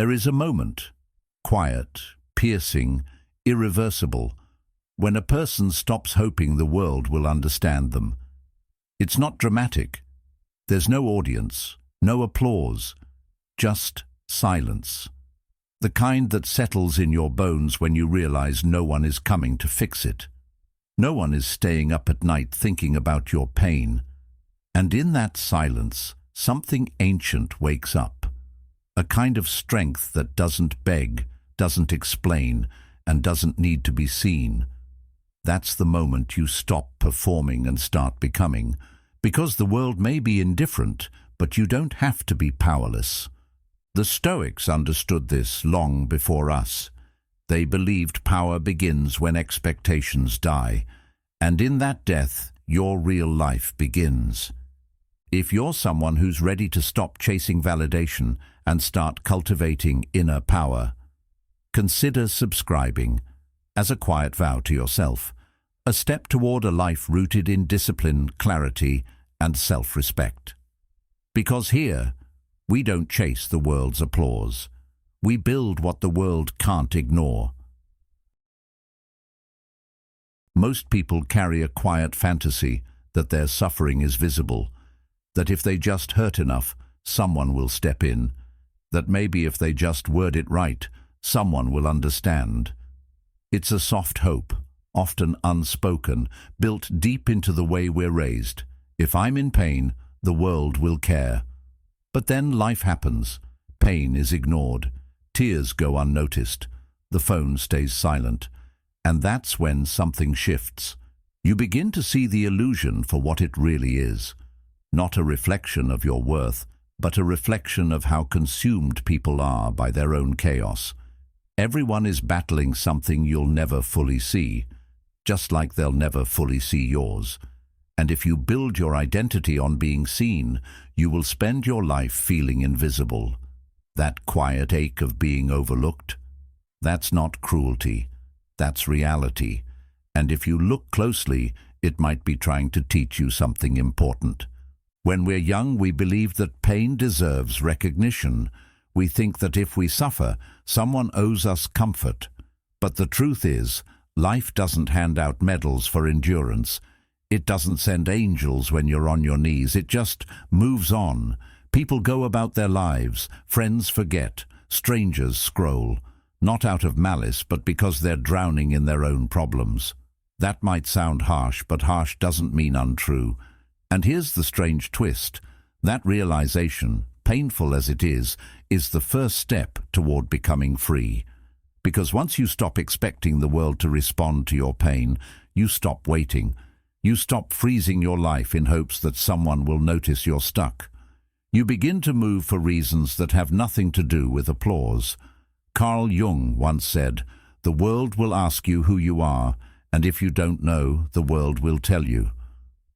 There is a moment, quiet, piercing, irreversible, when a person stops hoping the world will understand them. It's not dramatic. There's no audience, no applause, just silence. The kind that settles in your bones when you realize no one is coming to fix it. No one is staying up at night thinking about your pain. And in that silence, something ancient wakes up. A kind of strength that doesn't beg, doesn't explain, and doesn't need to be seen. That's the moment you stop performing and start becoming. Because the world may be indifferent, but you don't have to be powerless. The Stoics understood this long before us. They believed power begins when expectations die, and in that death, your real life begins. If you're someone who's ready to stop chasing validation and start cultivating inner power, consider subscribing as a quiet vow to yourself, a step toward a life rooted in discipline, clarity, and self-respect. Because here, we don't chase the world's applause. We build what the world can't ignore. Most people carry a quiet fantasy that their suffering is visible, that if they just hurt enough, someone will step in, that maybe if they just word it right, someone will understand. It's a soft hope, often unspoken, built deep into the way we're raised. If I'm in pain, the world will care. But then life happens. Pain is ignored. Tears go unnoticed. The phone stays silent. And that's when something shifts. You begin to see the illusion for what it really is. Not a reflection of your worth, but a reflection of how consumed people are by their own chaos. Everyone is battling something you'll never fully see, just like they'll never fully see yours. And if you build your identity on being seen, you will spend your life feeling invisible. That quiet ache of being overlooked, that's not cruelty, that's reality. And if you look closely, it might be trying to teach you something important. When we're young, we believe that pain deserves recognition. We think that if we suffer, someone owes us comfort. But the truth is, life doesn't hand out medals for endurance. It doesn't send angels when you're on your knees. It just moves on. People go about their lives. Friends forget. Strangers scroll. Not out of malice, but because they're drowning in their own problems. That might sound harsh, but harsh doesn't mean untrue. And here's the strange twist. That realization, painful as it is the first step toward becoming free. Because once you stop expecting the world to respond to your pain, you stop waiting. You stop freezing your life in hopes that someone will notice you're stuck. You begin to move for reasons that have nothing to do with applause. Carl Jung once said, "The world will ask you who you are, and if you don't know, the world will tell you."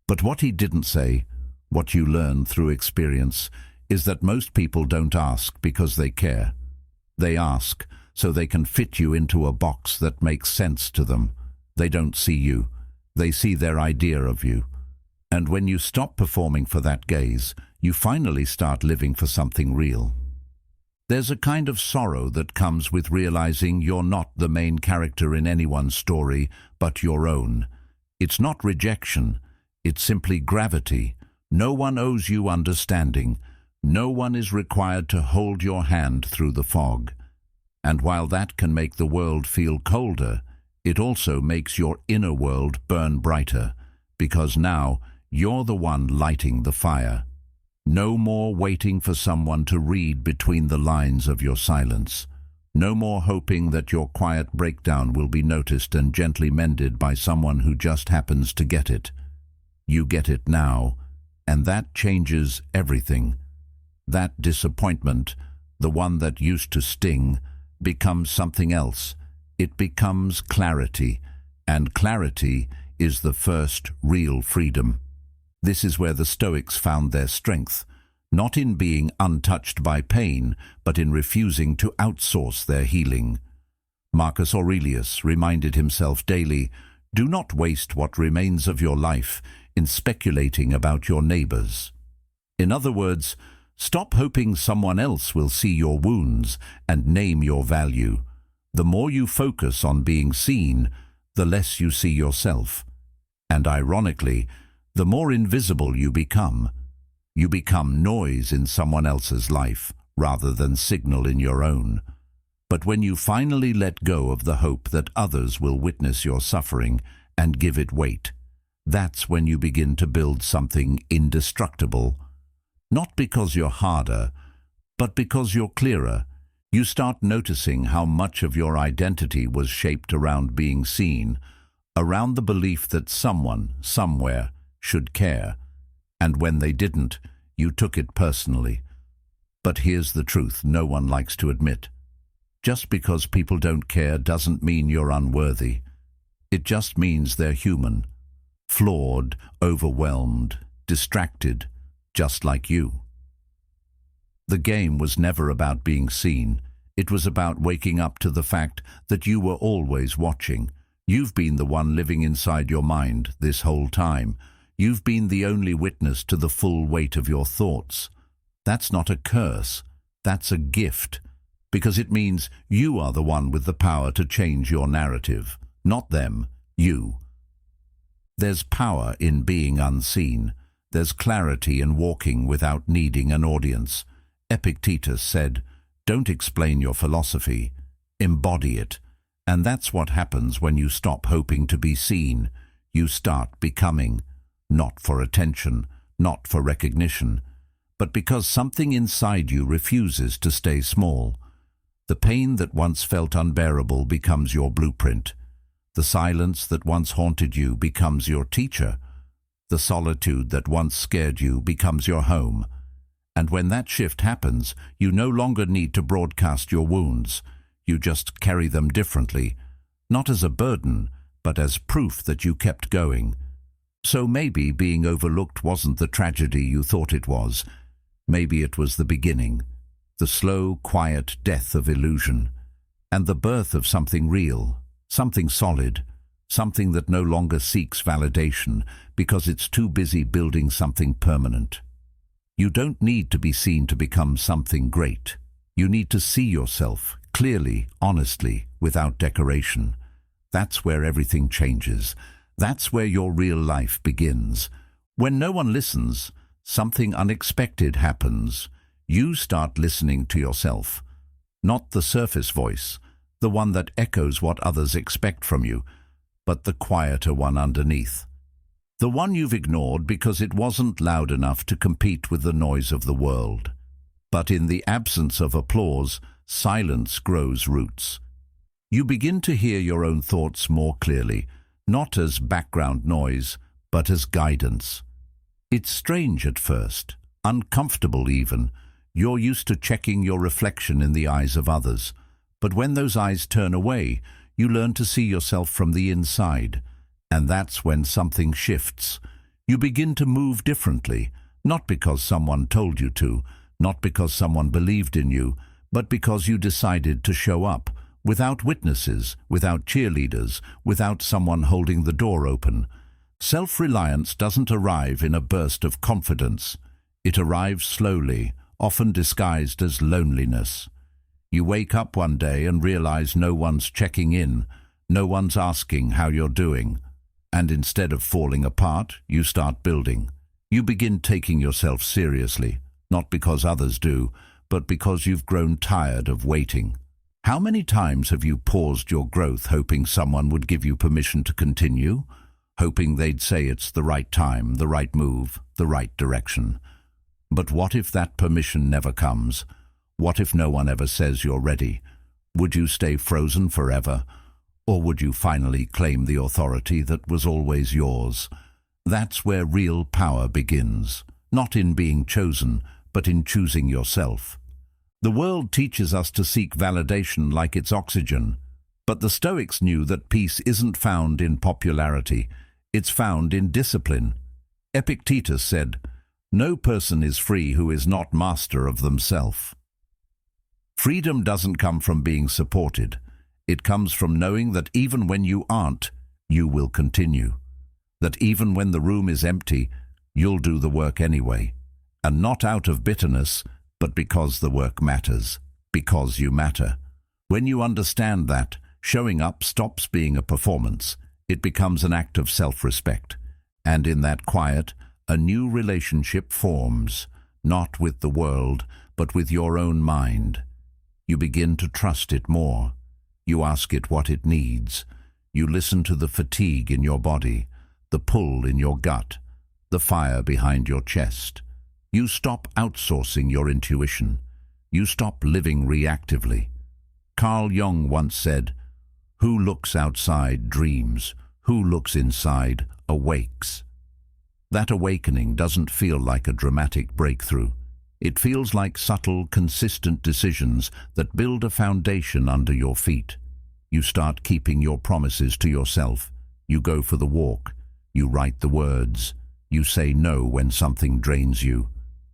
But what he didn't say, what you learn through experience, is that most people don't ask because they care. They ask so they can fit you into a box that makes sense to them. They don't see you. They see their idea of you. And when you stop performing for that gaze, you finally start living for something real. There's a kind of sorrow that comes with realizing you're not the main character in anyone's story, but your own. It's not rejection. It's simply gravity. No one owes you understanding. No one is required to hold your hand through the fog. And while that can make the world feel colder, it also makes your inner world burn brighter, because now you're the one lighting the fire. No more waiting for someone to read between the lines of your silence. No more hoping that your quiet breakdown will be noticed and gently mended by someone who just happens to get it. You get it now, and that changes everything. That disappointment, the one that used to sting, becomes something else. It becomes clarity, and clarity is the first real freedom. This is where the Stoics found their strength, not in being untouched by pain, but in refusing to outsource their healing. Marcus Aurelius reminded himself daily, "Do not waste what remains of your life in speculating about your neighbors." In other words, Stop hoping someone else will see your wounds and name your value. The more you focus on being seen, the less you see yourself. And ironically, the more invisible you become. You become noise in someone else's life, rather than signal in your own. But when you finally let go of the hope that others will witness your suffering and give it weight, that's when you begin to build something indestructible. Not because you're harder, but because you're clearer. You start noticing how much of your identity was shaped around being seen, around the belief that someone, somewhere, should care. And when they didn't, you took it personally. But here's the truth no one likes to admit. Just because people don't care doesn't mean you're unworthy. It just means they're human, flawed, overwhelmed, distracted, just like you. The game was never about being seen. It was about waking up to the fact that you were always watching. You've been the one living inside your mind this whole time. You've been the only witness to the full weight of your thoughts. That's not a curse. That's a gift. Because it means you are the one with the power to change your narrative. Not them, you. There's power in being unseen. There's clarity in walking without needing an audience. Epictetus said, "Don't explain your philosophy, embody it." And that's what happens when you stop hoping to be seen. You start becoming, not for attention, not for recognition, but because something inside you refuses to stay small. The pain that once felt unbearable becomes your blueprint. The silence that once haunted you becomes your teacher. The solitude that once scared you becomes your home. And when that shift happens, you no longer need to broadcast your wounds. You just carry them differently, not as a burden, but as proof that you kept going. So maybe being overlooked wasn't the tragedy you thought it was. Maybe it was the beginning, the slow, quiet death of illusion, and the birth of something real, something solid, something that no longer seeks validation because it's too busy building something permanent. You don't need to be seen to become something great. You need to see yourself clearly, honestly, without decoration. That's where everything changes. That's where your real life begins. When no one listens, something unexpected happens. You start listening to yourself. Not the surface voice, the one that echoes what others expect from you, but the quieter one underneath. The one you've ignored because it wasn't loud enough to compete with the noise of the world. But in the absence of applause, silence grows roots. You begin to hear your own thoughts more clearly, not as background noise, but as guidance. It's strange at first, uncomfortable even. You're used to checking your reflection in the eyes of others. But when those eyes turn away, you learn to see yourself from the inside. And that's when something shifts. You begin to move differently, not because someone told you to, not because someone believed in you, but because you decided to show up, without witnesses, without cheerleaders, without someone holding the door open. Self-reliance doesn't arrive in a burst of confidence. It arrives slowly, often disguised as loneliness. You wake up one day and realize no one's checking in, no one's asking how you're doing. And instead of falling apart, you start building. You begin taking yourself seriously, not because others do, but because you've grown tired of waiting. How many times have you paused your growth hoping someone would give you permission to continue? Hoping they'd say it's the right time, the right move, the right direction. But what if that permission never comes? What if no one ever says you're ready? Would you stay frozen forever? Or would you finally claim the authority that was always yours? That's where real power begins, not in being chosen, but in choosing yourself. The world teaches us to seek validation like it's oxygen, but the Stoics knew that peace isn't found in popularity, it's found in discipline. Epictetus said, "No person is free who is not master of themselves." Freedom doesn't come from being supported. It comes from knowing that even when you aren't, you will continue. That even when the room is empty, you'll do the work anyway. And not out of bitterness, but because the work matters, because you matter. When you understand that, showing up stops being a performance. It becomes an act of self-respect. And in that quiet, a new relationship forms, not with the world, but with your own mind. You begin to trust it more. You ask it what it needs. You listen to the fatigue in your body, the pull in your gut, the fire behind your chest. You stop outsourcing your intuition. You stop living reactively. Carl Jung once said, "Who looks outside dreams. Who looks inside awakes." That awakening doesn't feel like a dramatic breakthrough. It feels like subtle, consistent decisions that build a foundation under your feet. You start keeping your promises to yourself. You go for the walk. You write the words. You say no when something drains you.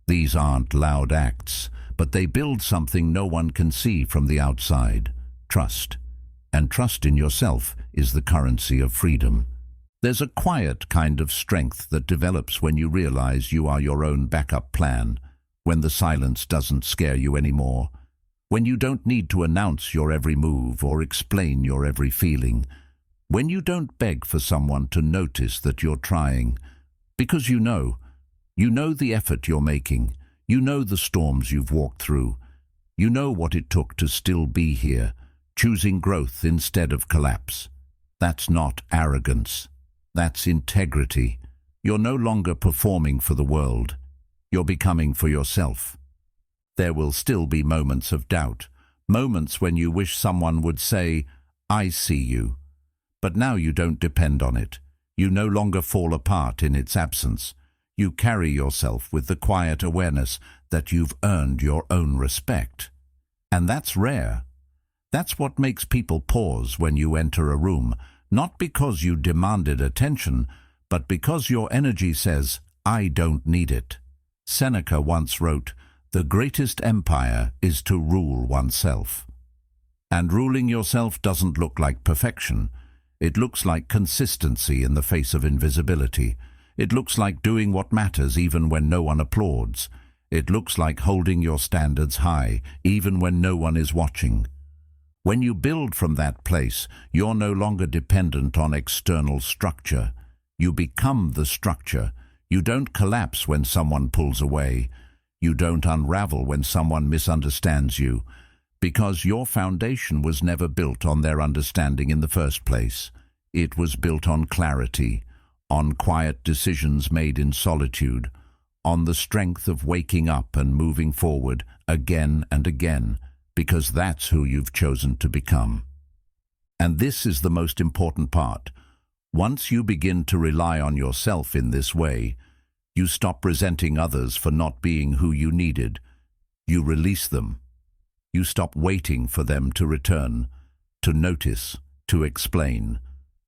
These aren't loud acts, but they build something no one can see from the outside. Trust. And trust in yourself is the currency of freedom. There's a quiet kind of strength that develops when you realize you are your own backup plan, when the silence doesn't scare you anymore, when you don't need to announce your every move or explain your every feeling, when you don't beg for someone to notice that you're trying, because you know the effort you're making, you know the storms you've walked through, you know what it took to still be here, choosing growth instead of collapse. That's not arrogance. That's integrity. You're no longer performing for the world. You're becoming for yourself. There will still be moments of doubt, moments when you wish someone would say, "I see you." But now you don't depend on it. You no longer fall apart in its absence. You carry yourself with the quiet awareness that you've earned your own respect. And that's rare. That's what makes people pause when you enter a room, not because you demanded attention, but because your energy says, "I don't need it." Seneca once wrote, "The greatest empire is to rule oneself." And ruling yourself doesn't look like perfection. It looks like consistency in the face of invisibility. It looks like doing what matters even when no one applauds. It looks like holding your standards high, even when no one is watching. When you build from that place, you're no longer dependent on external structure. You become the structure. You don't collapse when someone pulls away. You don't unravel when someone misunderstands you, because your foundation was never built on their understanding in the first place. It was built on clarity, on quiet decisions made in solitude, on the strength of waking up and moving forward again and again, because that's who you've chosen to become. And this is the most important part. Once you begin to rely on yourself in this way, you stop resenting others for not being who you needed. You release them. You stop waiting for them to return, to notice, to explain.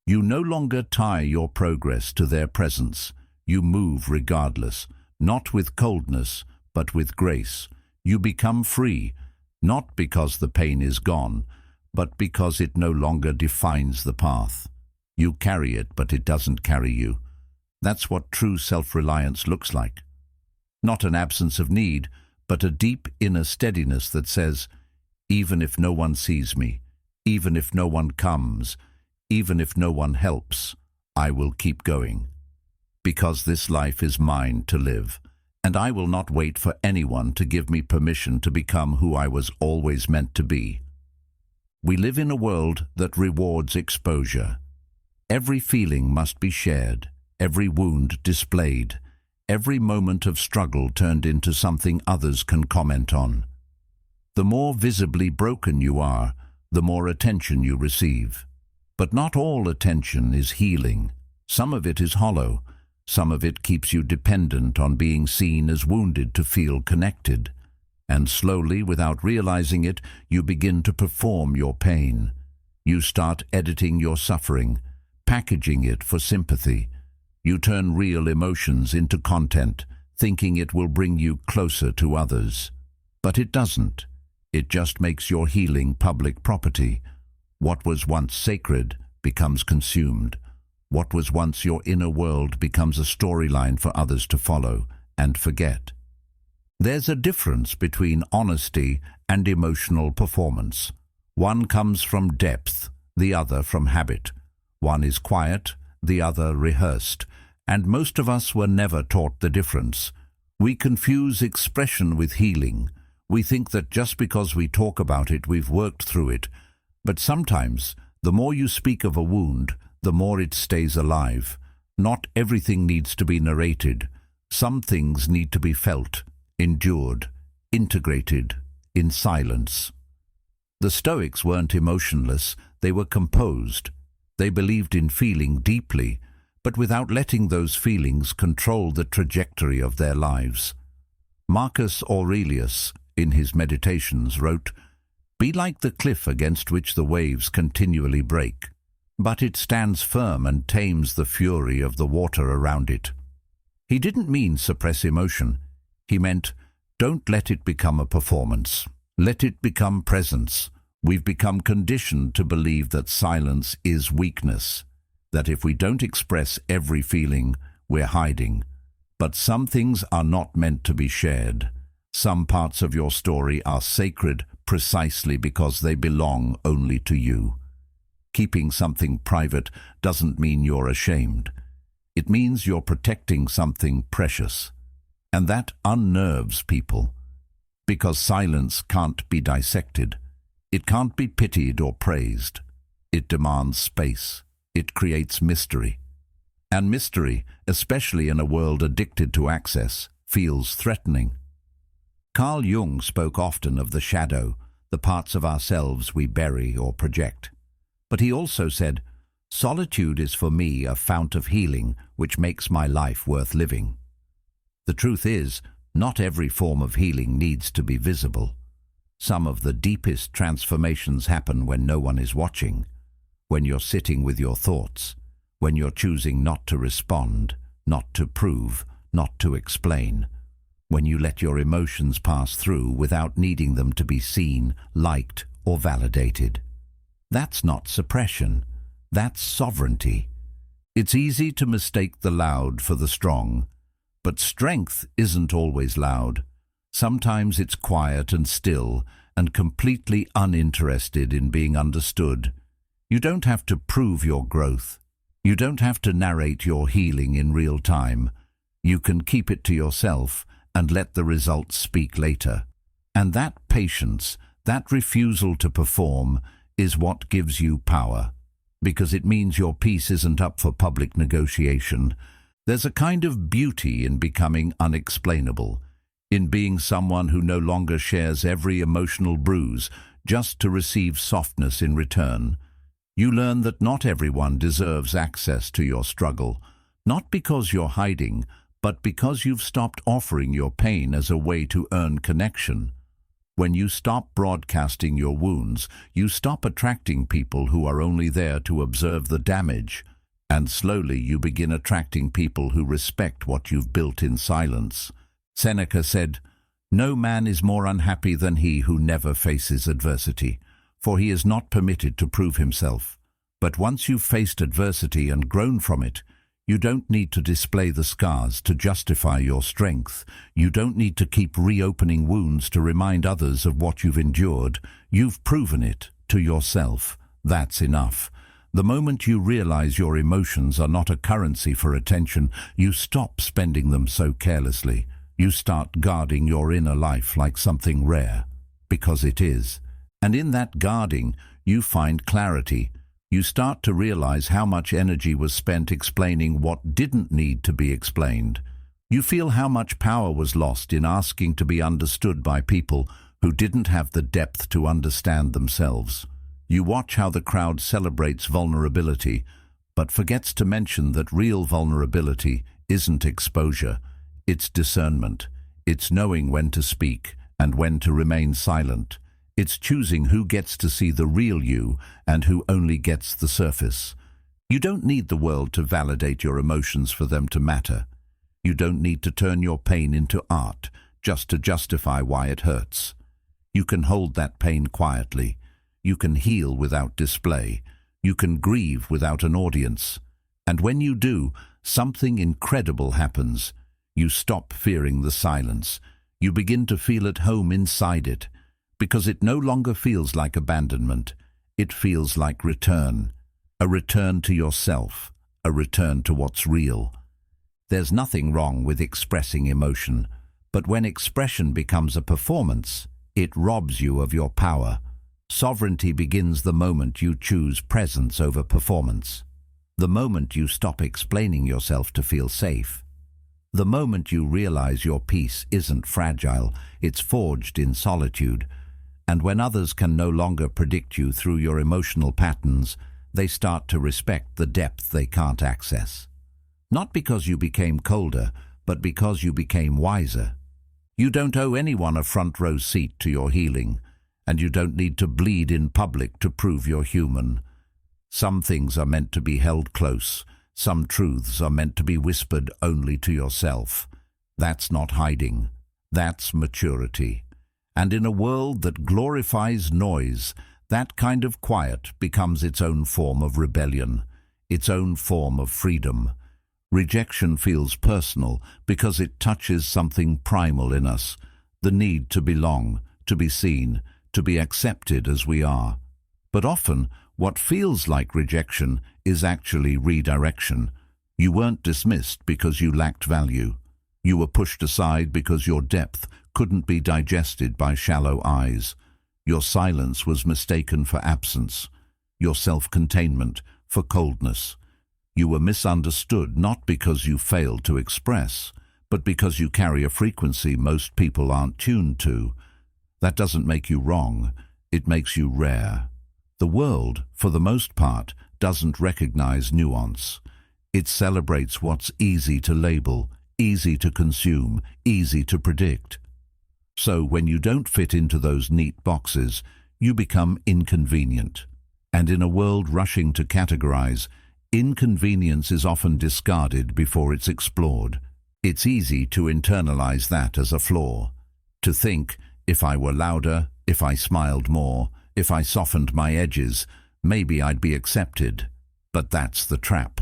You no longer tie your progress to their presence. You move regardless, not with coldness, but with grace. You become free, not because the pain is gone, but because it no longer defines the path. You carry it, but it doesn't carry you. That's what true self-reliance looks like. Not an absence of need, but a deep inner steadiness that says, even if no one sees me, even if no one comes, even if no one helps, I will keep going. Because this life is mine to live, and I will not wait for anyone to give me permission to become who I was always meant to be. We live in a world that rewards exposure. Every feeling must be shared, every wound displayed, every moment of struggle turned into something others can comment on. The more visibly broken you are, the more attention you receive. But not all attention is healing. Some of it is hollow. Some of it keeps you dependent on being seen as wounded to feel connected. And slowly, without realizing it, you begin to perform your pain. You start editing your suffering, packaging it for sympathy. You turn real emotions into content, thinking it will bring you closer to others. But it doesn't. It just makes your healing public property. What was once sacred becomes consumed. What was once your inner world becomes a storyline for others to follow and forget. There's a difference between honesty and emotional performance. One comes from depth, the other from habit. One is quiet, the other rehearsed, and most of us were never taught the difference. We confuse expression with healing. We think that just because we talk about it, we've worked through it. But sometimes, the more you speak of a wound, the more it stays alive. Not everything needs to be narrated. Some things need to be felt, endured, integrated, in silence. The Stoics weren't emotionless, they were composed. They believed in feeling deeply, but without letting those feelings control the trajectory of their lives. Marcus Aurelius, in his Meditations, wrote, "Be like the cliff against which the waves continually break, but it stands firm and tames the fury of the water around it." He didn't mean suppress emotion. He meant, don't let it become a performance. Let it become presence. We've become conditioned to believe that silence is weakness, that if we don't express every feeling, we're hiding. But some things are not meant to be shared. Some parts of your story are sacred precisely because they belong only to you. Keeping something private doesn't mean you're ashamed. It means you're protecting something precious. And that unnerves people, because silence can't be dissected. It can't be pitied or praised. It demands space. It creates mystery. And mystery, especially in a world addicted to access, feels threatening. Carl Jung spoke often of the shadow, the parts of ourselves we bury or project. But he also said, "Solitude is for me a fount of healing which makes my life worth living." The truth is, not every form of healing needs to be visible. Some of the deepest transformations happen when no one is watching, when you're sitting with your thoughts, when you're choosing not to respond, not to prove, not to explain, when you let your emotions pass through without needing them to be seen, liked, or validated. That's not suppression. That's sovereignty. It's easy to mistake the loud for the strong, but strength isn't always loud. Sometimes it's quiet and still and completely uninterested in being understood. You don't have to prove your growth. You don't have to narrate your healing in real time. You can keep it to yourself and let the results speak later. And that patience, that refusal to perform, is what gives you power, because it means your peace isn't up for public negotiation. There's a kind of beauty in becoming unexplainable, in being someone who no longer shares every emotional bruise just to receive softness in return. You learn that not everyone deserves access to your struggle, not because you're hiding, but because you've stopped offering your pain as a way to earn connection. When you stop broadcasting your wounds, you stop attracting people who are only there to observe the damage, and slowly you begin attracting people who respect what you've built in silence. Seneca said, "No man is more unhappy than he who never faces adversity, for he is not permitted to prove himself. But once you've faced adversity and grown from it, you don't need to display the scars to justify your strength. You don't need to keep reopening wounds to remind others of what you've endured. You've proven it to yourself. That's enough. The moment you realize your emotions are not a currency for attention, you stop spending them so carelessly. You start guarding your inner life like something rare, because it is. And in that guarding, you find clarity. You start to realize how much energy was spent explaining what didn't need to be explained. You feel how much power was lost in asking to be understood by people who didn't have the depth to understand themselves. You watch how the crowd celebrates vulnerability, but forgets to mention that real vulnerability isn't exposure. It's discernment. It's knowing when to speak and when to remain silent. It's choosing who gets to see the real you and who only gets the surface. You don't need the world to validate your emotions for them to matter. You don't need to turn your pain into art just to justify why it hurts. You can hold that pain quietly. You can heal without display. You can grieve without an audience. And when you do, something incredible happens. You stop fearing the silence. You begin to feel at home inside it, because it no longer feels like abandonment. It feels like return, a return to yourself, a return to what's real. There's nothing wrong with expressing emotion, but when expression becomes a performance, it robs you of your power. Sovereignty begins the moment you choose presence over performance. The moment you stop explaining yourself to feel safe. The moment you realize your peace isn't fragile, it's forged in solitude. And when others can no longer predict you through your emotional patterns, they start to respect the depth they can't access. Not because you became colder, but because you became wiser. You don't owe anyone a front row seat to your healing, and you don't need to bleed in public to prove you're human. Some things are meant to be held close. Some truths are meant to be whispered only to yourself. That's not hiding. That's maturity. And in a world that glorifies noise, that kind of quiet becomes its own form of rebellion, its own form of freedom. Rejection feels personal because it touches something primal in us, the need to belong, to be seen, to be accepted as we are. But often, what feels like rejection is actually redirection. You weren't dismissed because you lacked value. You were pushed aside because your depth couldn't be digested by shallow eyes. Your silence was mistaken for absence, your self-containment for coldness. You were misunderstood not because you failed to express, but because you carry a frequency most people aren't tuned to. That doesn't make you wrong, it makes you rare. The world, for the most part, doesn't recognize nuance. It celebrates what's easy to label, easy to consume, easy to predict. So when you don't fit into those neat boxes, you become inconvenient. And in a world rushing to categorize, inconvenience is often discarded before it's explored. It's easy to internalize that as a flaw. To think, if I were louder, if I smiled more, if I softened my edges, maybe I'd be accepted. But that's the trap.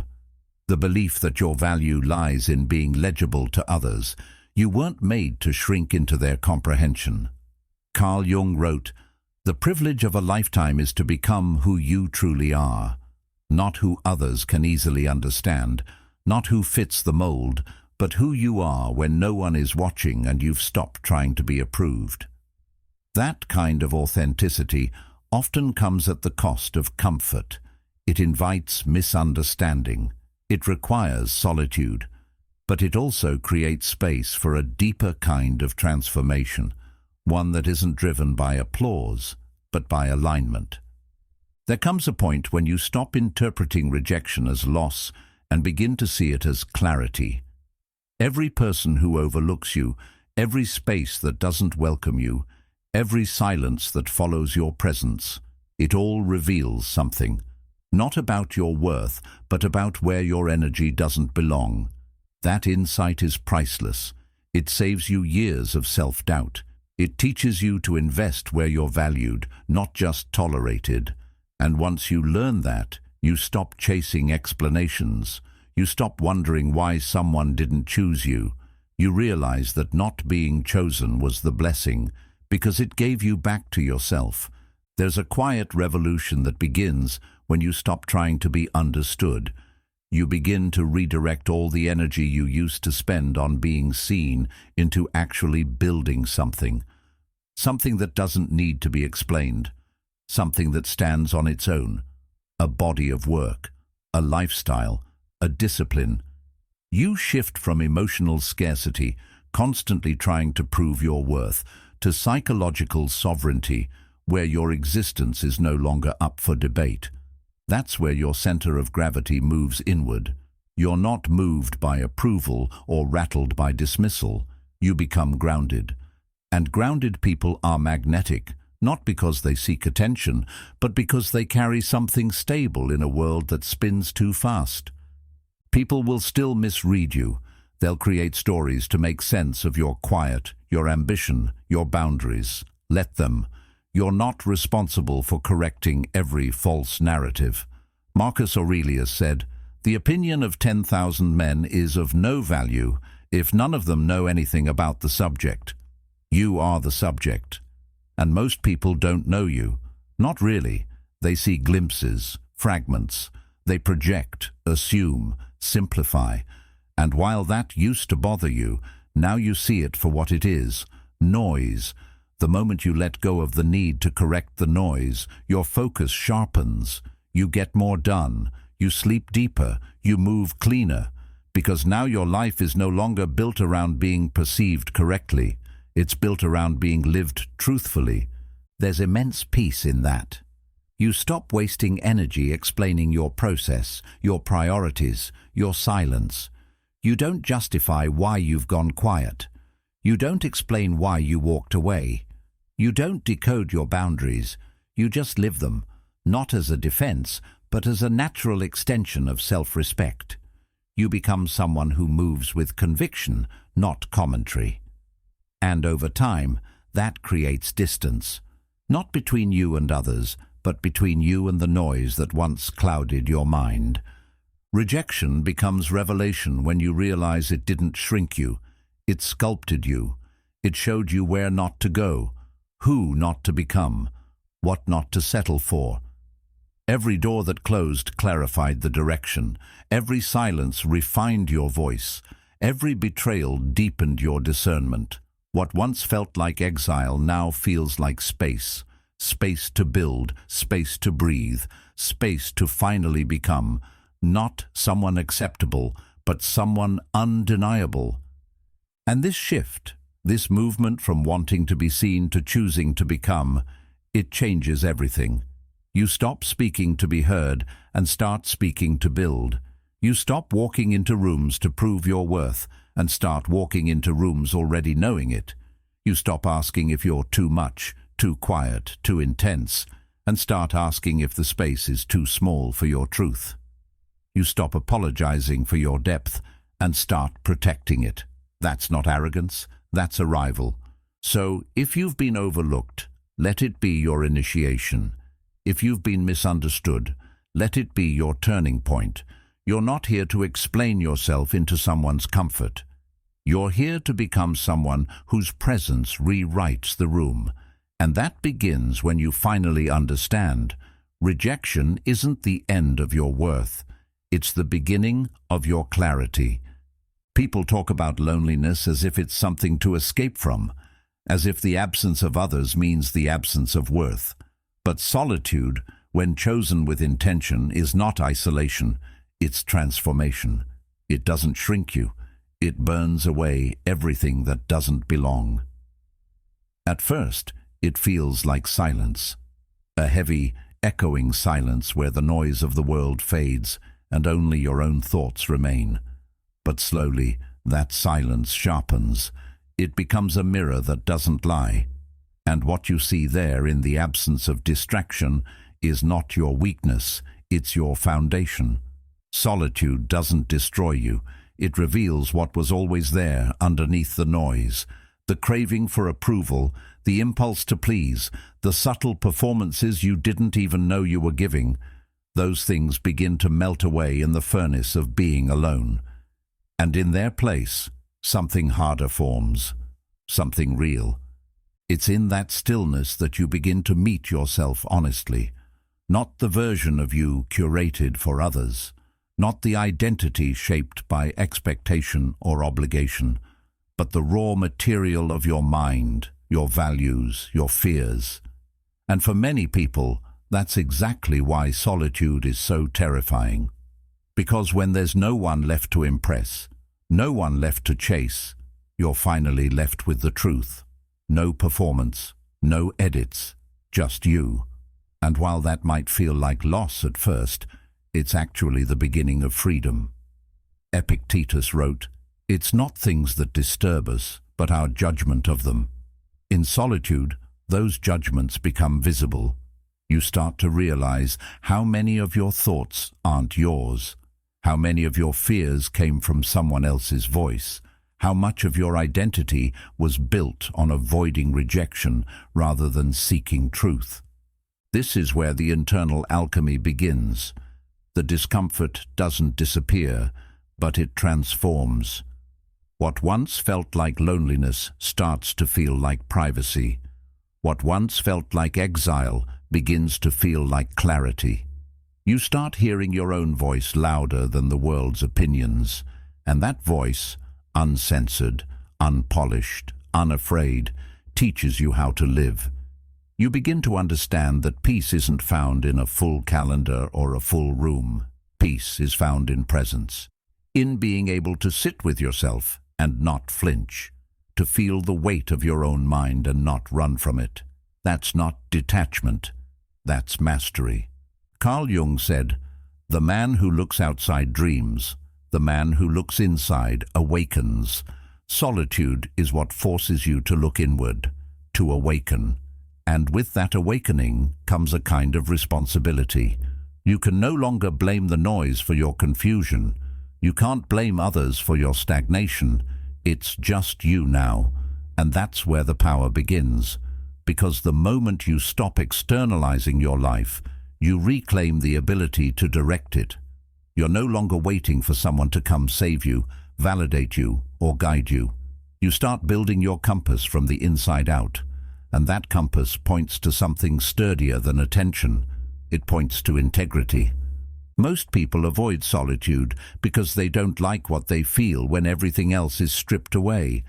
The belief that your value lies in being legible to others. You weren't made to shrink into their comprehension. Carl Jung wrote, "The privilege of a lifetime is to become who you truly are. Not who others can easily understand, not who fits the mold, but who you are when no one is watching and you've stopped trying to be approved." That kind of authenticity often comes at the cost of comfort. It invites misunderstanding. It requires solitude. But it also creates space for a deeper kind of transformation, one that isn't driven by applause, but by alignment. There comes a point when you stop interpreting rejection as loss and begin to see it as clarity. Every person who overlooks you, every space that doesn't welcome you, every silence that follows your presence, it all reveals something. Not about your worth, but about where your energy doesn't belong. That insight is priceless. It saves you years of self-doubt. It teaches you to invest where you're valued, not just tolerated. And once you learn that, you stop chasing explanations. You stop wondering why someone didn't choose you. You realize that not being chosen was the blessing, because it gave you back to yourself. There's a quiet revolution that begins when you stop trying to be understood. You begin to redirect all the energy you used to spend on being seen into actually building something. Something that doesn't need to be explained. Something that stands on its own. A body of work, a lifestyle, a discipline. You shift from emotional scarcity, constantly trying to prove your worth, to psychological sovereignty, where your existence is no longer up for debate. That's where your center of gravity moves inward. You're not moved by approval or rattled by dismissal. You become grounded. And grounded people are magnetic, not because they seek attention, but because they carry something stable in a world that spins too fast. People will still misread you. They'll create stories to make sense of your quiet, your ambition, your boundaries. Let them. You're not responsible for correcting every false narrative. Marcus Aurelius said, "The opinion of 10,000 men is of no value if none of them know anything about the subject." You are the subject. And most people don't know you. Not really. They see glimpses, fragments. They project, assume, simplify. And while that used to bother you, now you see it for what it is: noise. The moment you let go of the need to correct the noise, your focus sharpens. You get more done. You sleep deeper. You move cleaner. Because now your life is no longer built around being perceived correctly. It's built around being lived truthfully. There's immense peace in that. You stop wasting energy explaining your process, your priorities, your silence. You don't justify why you've gone quiet. You don't explain why you walked away. You don't decode your boundaries. You just live them, not as a defense, but as a natural extension of self-respect. You become someone who moves with conviction, not commentary. And over time, that creates distance, not between you and others, but between you and the noise that once clouded your mind. Rejection becomes revelation when you realize it didn't shrink you. It sculpted you. It showed you where not to go, who not to become, what not to settle for. Every door that closed clarified the direction. Every silence refined your voice. Every betrayal deepened your discernment. What once felt like exile now feels like space. Space to build, space to breathe, space to finally become not someone acceptable, but someone undeniable. And this shift, this movement from wanting to be seen to choosing to become, it changes everything. You stop speaking to be heard and start speaking to build. You stop walking into rooms to prove your worth and start walking into rooms already knowing it. You stop asking if you're too much, too quiet, too intense, and start asking if the space is too small for your truth. You stop apologizing for your depth and start protecting it. That's not arrogance, that's arrival. So, if you've been overlooked, let it be your initiation. If you've been misunderstood, let it be your turning point. You're not here to explain yourself into someone's comfort. You're here to become someone whose presence rewrites the room. And that begins when you finally understand. Rejection isn't the end of your worth. It's the beginning of your clarity. People talk about loneliness as if it's something to escape from, as if the absence of others means the absence of worth. But solitude, when chosen with intention, is not isolation, it's transformation. It doesn't shrink you. It burns away everything that doesn't belong. At first, it feels like silence, a heavy, echoing silence where the noise of the world fades and only your own thoughts remain. But slowly, that silence sharpens. It becomes a mirror that doesn't lie. And what you see there in the absence of distraction is not your weakness, it's your foundation. Solitude doesn't destroy you. It reveals what was always there underneath the noise. The craving for approval, the impulse to please, the subtle performances you didn't even know you were giving. Those things begin to melt away in the furnace of being alone. And in their place, something harder forms, something real. It's in that stillness that you begin to meet yourself honestly, not the version of you curated for others, not the identity shaped by expectation or obligation, but the raw material of your mind, your values, your fears. And for many people, that's exactly why solitude is so terrifying. Because when there's no one left to impress, no one left to chase, you're finally left with the truth. No performance, no edits, just you. And while that might feel like loss at first, it's actually the beginning of freedom. Epictetus wrote, "It's not things that disturb us, but our judgment of them." In solitude, those judgments become visible. You start to realize how many of your thoughts aren't yours, how many of your fears came from someone else's voice, how much of your identity was built on avoiding rejection rather than seeking truth. This is where the internal alchemy begins. The discomfort doesn't disappear, but it transforms. What once felt like loneliness starts to feel like privacy. What once felt like exile begins to feel like clarity. You start hearing your own voice louder than the world's opinions, and that voice, uncensored, unpolished, unafraid, teaches you how to live. You begin to understand that peace isn't found in a full calendar or a full room. Peace is found in presence, in being able to sit with yourself and not flinch, to feel the weight of your own mind and not run from it. That's not detachment, that's mastery. Carl Jung said, "The man who looks outside dreams, the man who looks inside awakens." Solitude is what forces you to look inward, to awaken. And with that awakening comes a kind of responsibility. You can no longer blame the noise for your confusion. You can't blame others for your stagnation. It's just you now. And that's where the power begins. Because the moment you stop externalizing your life, you reclaim the ability to direct it. You're no longer waiting for someone to come save you, validate you, or guide you. You start building your compass from the inside out. And that compass points to something sturdier than attention. It points to integrity. Most people avoid solitude because they don't like what they feel when everything else is stripped away.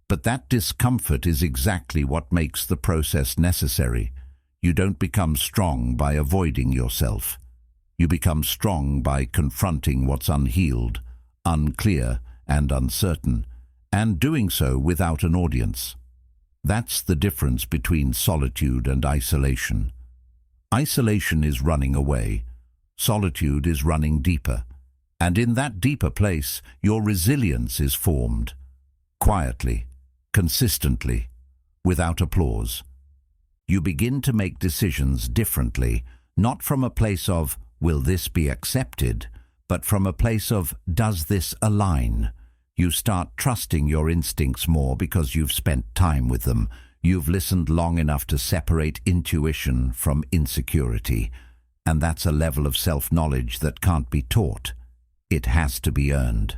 But that discomfort is exactly what makes the process necessary. You don't become strong by avoiding yourself. You become strong by confronting what's unhealed, unclear, and uncertain, and doing so without an audience. That's the difference between solitude and isolation. Isolation is running away. Solitude is running deeper. And in that deeper place, your resilience is formed. Quietly, consistently, without applause. You begin to make decisions differently, not from a place of, will this be accepted, but from a place of, does this align? You start trusting your instincts more because you've spent time with them. You've listened long enough to separate intuition from insecurity. And that's a level of self-knowledge that can't be taught. It has to be earned.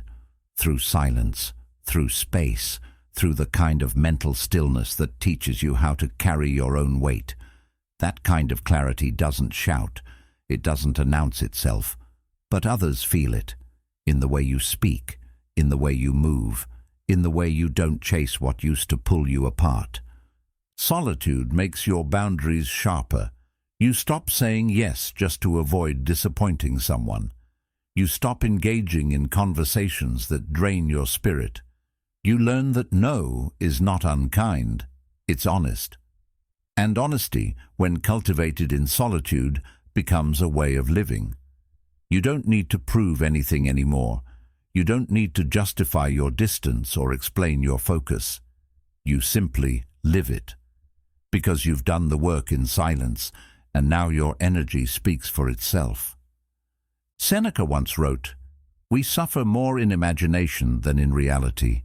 Through silence, through space, through the kind of mental stillness that teaches you how to carry your own weight. That kind of clarity doesn't shout. It doesn't announce itself. But others feel it. In the way you speak, in the way you move, in the way you don't chase what used to pull you apart. Solitude makes your boundaries sharper. You stop saying yes just to avoid disappointing someone. You stop engaging in conversations that drain your spirit. You learn that no is not unkind, it's honest. And honesty, when cultivated in solitude, becomes a way of living. You don't need to prove anything anymore. You don't need to justify your distance or explain your focus. You simply live it. Because you've done the work in silence, and now your energy speaks for itself. Seneca once wrote, "We suffer more in imagination than in reality."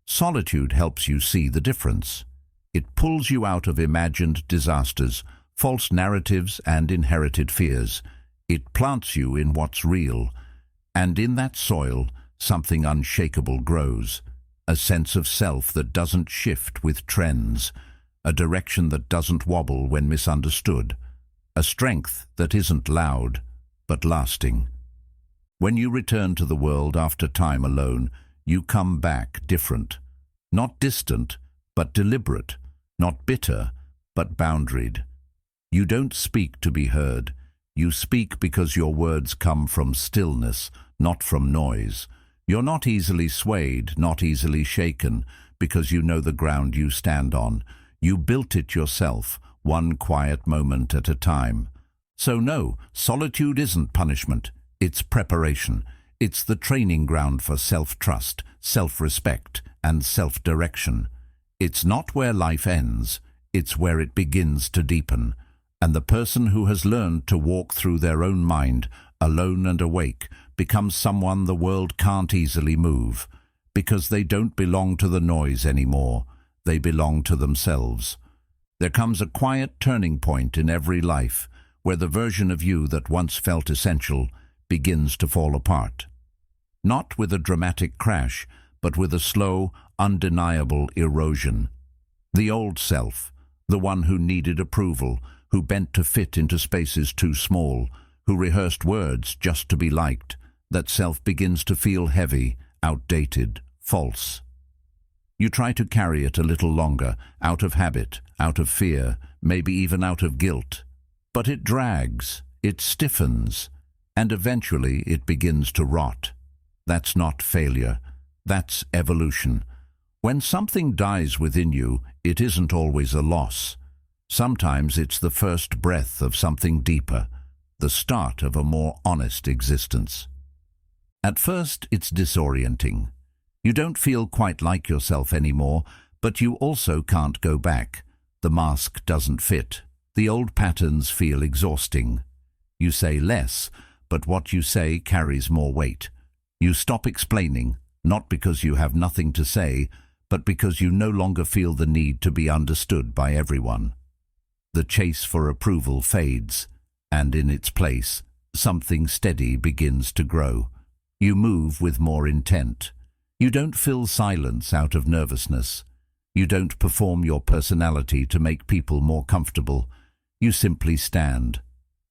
Solitude helps you see the difference. It pulls you out of imagined disasters, false narratives, and inherited fears. It plants you in what's real, and in that soil, something unshakable grows, a sense of self that doesn't shift with trends, a direction that doesn't wobble when misunderstood, a strength that isn't loud, but lasting. When you return to the world after time alone, you come back different. Not distant, but deliberate. Not bitter, but boundaried. You don't speak to be heard. You speak because your words come from stillness, not from noise. You're not easily swayed, not easily shaken, because you know the ground you stand on. You built it yourself, one quiet moment at a time. So no, solitude isn't punishment. It's preparation. It's the training ground for self-trust, self-respect, and self-direction. It's not where life ends. It's where it begins to deepen. And the person who has learned to walk through their own mind, alone and awake, becomes someone the world can't easily move, because they don't belong to the noise anymore. They belong to themselves. There comes a quiet turning point in every life, where the version of you that once felt essential begins to fall apart. Not with a dramatic crash, but with a slow, undeniable erosion. The old self, the one who needed approval, who bent to fit into spaces too small, who rehearsed words just to be liked, that self begins to feel heavy, outdated, false. You try to carry it a little longer, out of habit, out of fear, maybe even out of guilt. But it drags, it stiffens, and eventually it begins to rot. That's not failure, that's evolution. When something dies within you, it isn't always a loss. Sometimes it's the first breath of something deeper, the start of a more honest existence. At first, it's disorienting. You don't feel quite like yourself anymore, but you also can't go back. The mask doesn't fit. The old patterns feel exhausting. You say less, but what you say carries more weight. You stop explaining, not because you have nothing to say, but because you no longer feel the need to be understood by everyone. The chase for approval fades, and in its place, something steady begins to grow. You move with more intent. You don't fill silence out of nervousness. You don't perform your personality to make people more comfortable. You simply stand,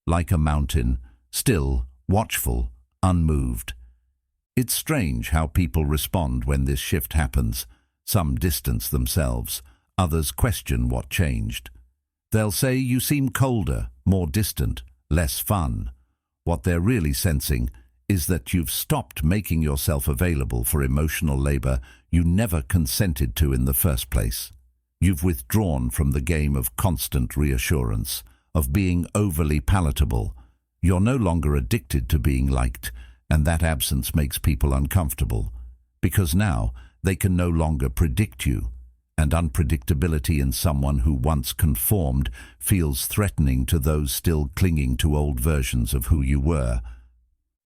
like a mountain, still, watchful, unmoved. It's strange how people respond when this shift happens. Some distance themselves, others question what changed. They'll say you seem colder, more distant, less fun. What they're really sensing is that you've stopped making yourself available for emotional labor you never consented to in the first place. You've withdrawn from the game of constant reassurance, of being overly palatable. You're no longer addicted to being liked, and that absence makes people uncomfortable, because now they can no longer predict you, and unpredictability in someone who once conformed feels threatening to those still clinging to old versions of who you were.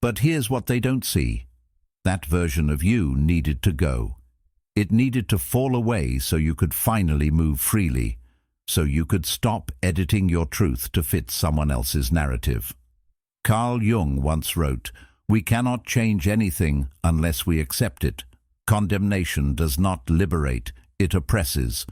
But here's what they don't see. That version of you needed to go. It needed to fall away so you could finally move freely, so you could stop editing your truth to fit someone else's narrative. Carl Jung once wrote, "We cannot change anything unless we accept it. Condemnation does not liberate, it oppresses.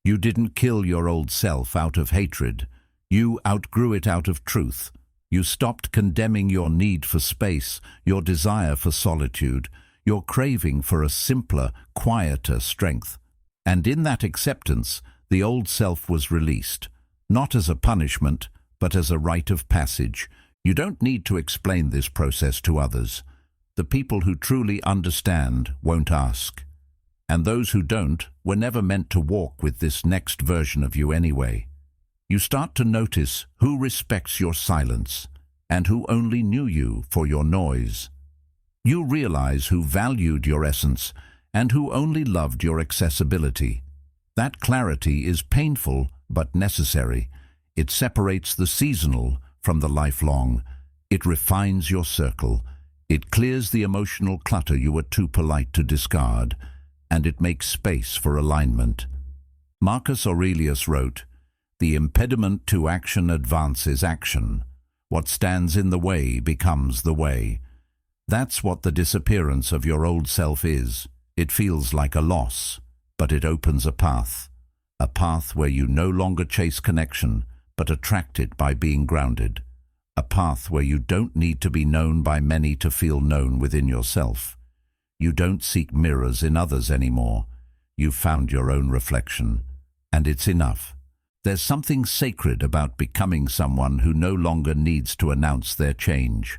You didn't kill your old self out of hatred. You outgrew it out of truth. You stopped condemning your need for space, your desire for solitude, your craving for a simpler, quieter strength. And in that acceptance, the old self was released, not as a punishment, but as a rite of passage. You don't need to explain this process to others. The people who truly understand won't ask. And those who don't were never meant to walk with this next version of you anyway. You start to notice who respects your silence and who only knew you for your noise. You realize who valued your essence and who only loved your accessibility. That clarity is painful but necessary. It separates the seasonal from the lifelong. It refines your circle. It clears the emotional clutter you were too polite to discard, and it makes space for alignment. Marcus Aurelius wrote, "The impediment to action advances action. What stands in the way becomes the way." That's what the disappearance of your old self is. It feels like a loss, but it opens a path where you no longer chase connection, but attract it by being grounded. A path where you don't need to be known by many to feel known within yourself. You don't seek mirrors in others anymore. You've found your own reflection, and it's enough. There's something sacred about becoming someone who no longer needs to announce their change.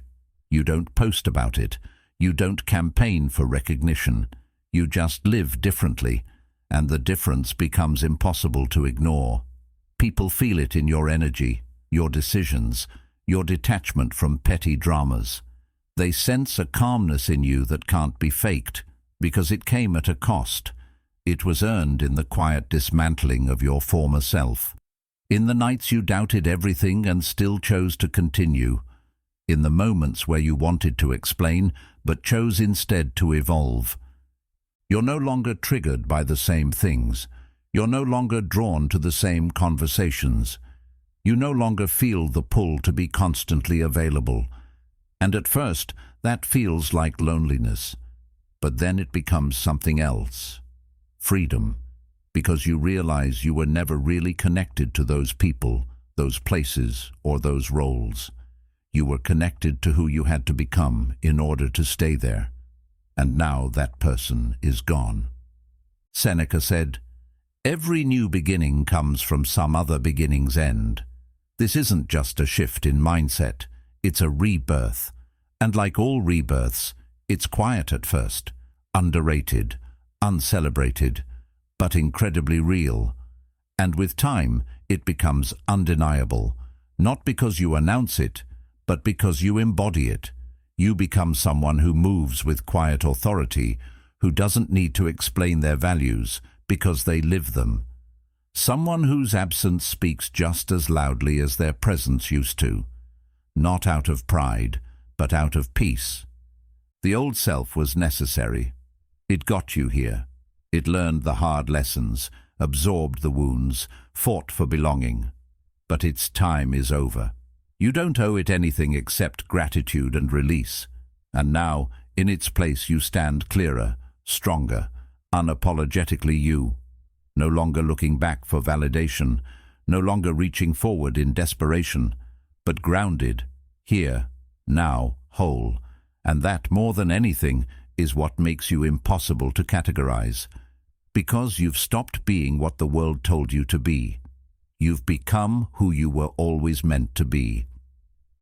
You don't post about it. You don't campaign for recognition. You just live differently, and the difference becomes impossible to ignore. People feel it in your energy, your decisions, your detachment from petty dramas. They sense a calmness in you that can't be faked, because it came at a cost. It was earned in the quiet dismantling of your former self. In the nights you doubted everything and still chose to continue. In the moments where you wanted to explain, but chose instead to evolve. You're no longer triggered by the same things. You're no longer drawn to the same conversations. You no longer feel the pull to be constantly available. And at first, that feels like loneliness. but then it becomes something else. Freedom, because you realize you were never really connected to those people, those places, or those roles. You were connected to who you had to become in order to stay there. And now that person is gone. Seneca said, "Every new beginning comes from some other beginning's end." This isn't just a shift in mindset, it's a rebirth. And like all rebirths, it's quiet at first, underrated, uncelebrated, but incredibly real. And with time, it becomes undeniable, not because you announce it, but because you embody it. You become someone who moves with quiet authority, who doesn't need to explain their values because they live them. Someone whose absence speaks just as loudly as their presence used to. Not out of pride, but out of peace. The old self was necessary. It got you here. It learned the hard lessons, absorbed the wounds, fought for belonging. But its time is over. You don't owe it anything except gratitude and release. And now, in its place, you stand clearer, stronger, unapologetically you. No longer looking back for validation, no longer reaching forward in desperation, but grounded, here, now, whole. And that, more than anything, is what makes you impossible to categorize. Because you've stopped being what the world told you to be. You've become who you were always meant to be.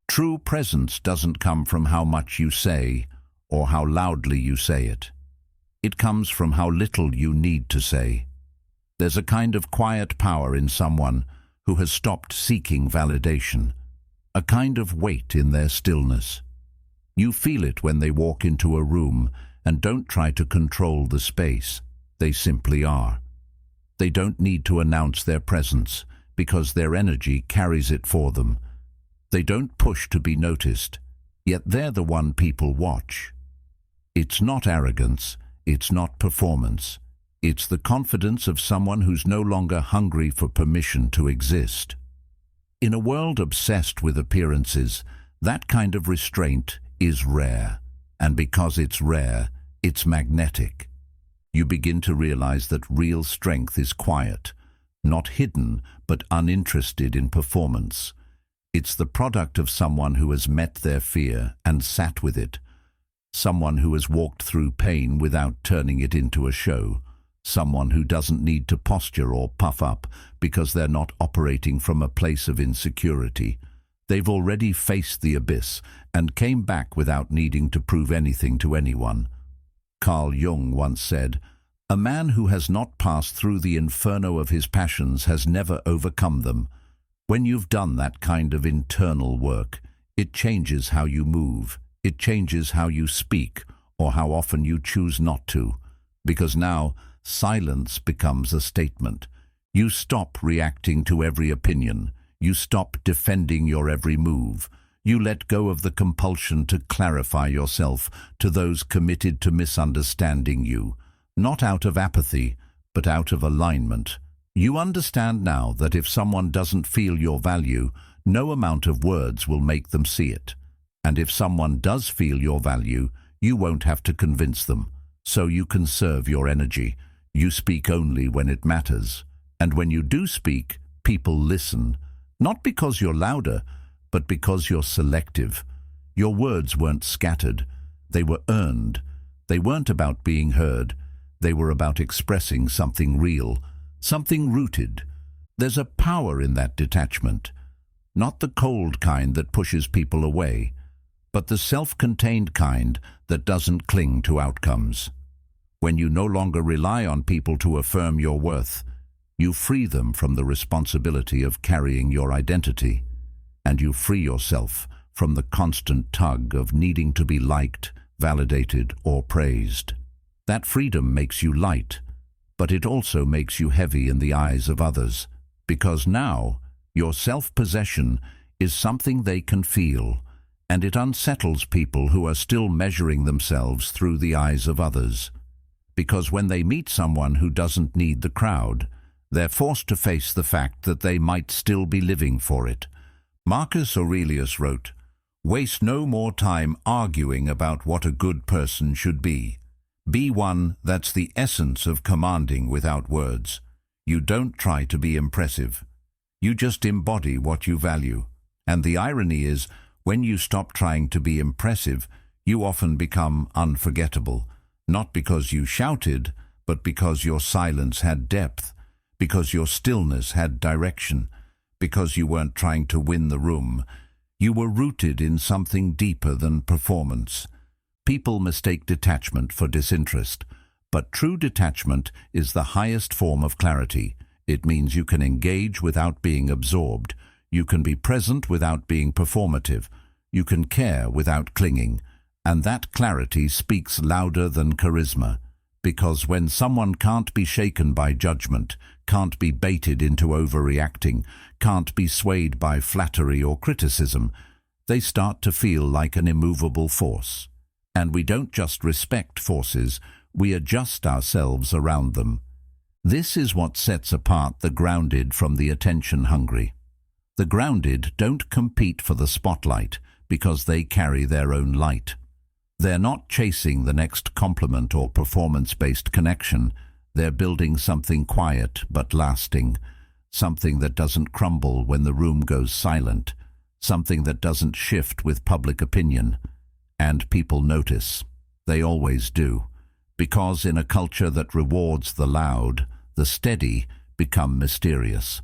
True presence doesn't come from how much you say or how loudly you say it. It comes from how little you need to say. There's a kind of quiet power in someone who has stopped seeking validation, a kind of weight in their stillness. You feel it when they walk into a room and don't try to control the space. They simply are. They don't need to announce their presence because their energy carries it for them. They don't push to be noticed, yet they're the one people watch. It's not arrogance, it's not performance. It's the confidence of someone who's no longer hungry for permission to exist. In a world obsessed with appearances, that kind of restraint is rare. And because it's rare, it's magnetic. You begin to realize that real strength is quiet, not hidden, but uninterested in performance. It's the product of someone who has met their fear and sat with it. Someone who has walked through pain without turning it into a show. Someone who doesn't need to posture or puff up because they're not operating from a place of insecurity. They've already faced the abyss and came back without needing to prove anything to anyone. Carl Jung once said, "A man who has not passed through the inferno of his passions has never overcome them." When you've done that kind of internal work, it changes how you move, it changes how you speak, or how often you choose not to. Because now, silence becomes a statement. You stop reacting to every opinion. You stop defending your every move. You let go of the compulsion to clarify yourself to those committed to misunderstanding you, not out of apathy, but out of alignment. You understand now that if someone doesn't feel your value, no amount of words will make them see it. And if someone does feel your value, you won't have to convince them. So you conserve your energy. You speak only when it matters. And when you do speak, people listen. Not because you're louder, but because you're selective. Your words weren't scattered. They were earned. They weren't about being heard. They were about expressing something real, something rooted. There's a power in that detachment. Not the cold kind that pushes people away, but the self-contained kind that doesn't cling to outcomes. When you no longer rely on people to affirm your worth, you free them from the responsibility of carrying your identity, and you free yourself from the constant tug of needing to be liked, validated, or praised. That freedom makes you light, but it also makes you heavy in the eyes of others, because now your self-possession is something they can feel, and it unsettles people who are still measuring themselves through the eyes of others. Because when they meet someone who doesn't need the crowd, they're forced to face the fact that they might still be living for it. Marcus Aurelius wrote, "Waste no more time arguing about what a good person should be. Be one that's the essence of commanding without words. You don't try to be impressive. You just embody what you value. And the irony is, when you stop trying to be impressive, you often become unforgettable. Not because you shouted, but because your silence had depth, because your stillness had direction, because you weren't trying to win the room. You were rooted in something deeper than performance. People mistake detachment for disinterest, but true detachment is the highest form of clarity. It means you can engage without being absorbed. You can be present without being performative. You can care without clinging. And that clarity speaks louder than charisma. Because when someone can't be shaken by judgment, can't be baited into overreacting, can't be swayed by flattery or criticism, they start to feel like an immovable force. And we don't just respect forces, we adjust ourselves around them. This is what sets apart the grounded from the attention-hungry. The grounded don't compete for the spotlight because they carry their own light. They're not chasing the next compliment or performance-based connection. They're building something quiet but lasting, something that doesn't crumble when the room goes silent, something that doesn't shift with public opinion. And people notice. They always do. Because in a culture that rewards the loud, the steady become mysterious.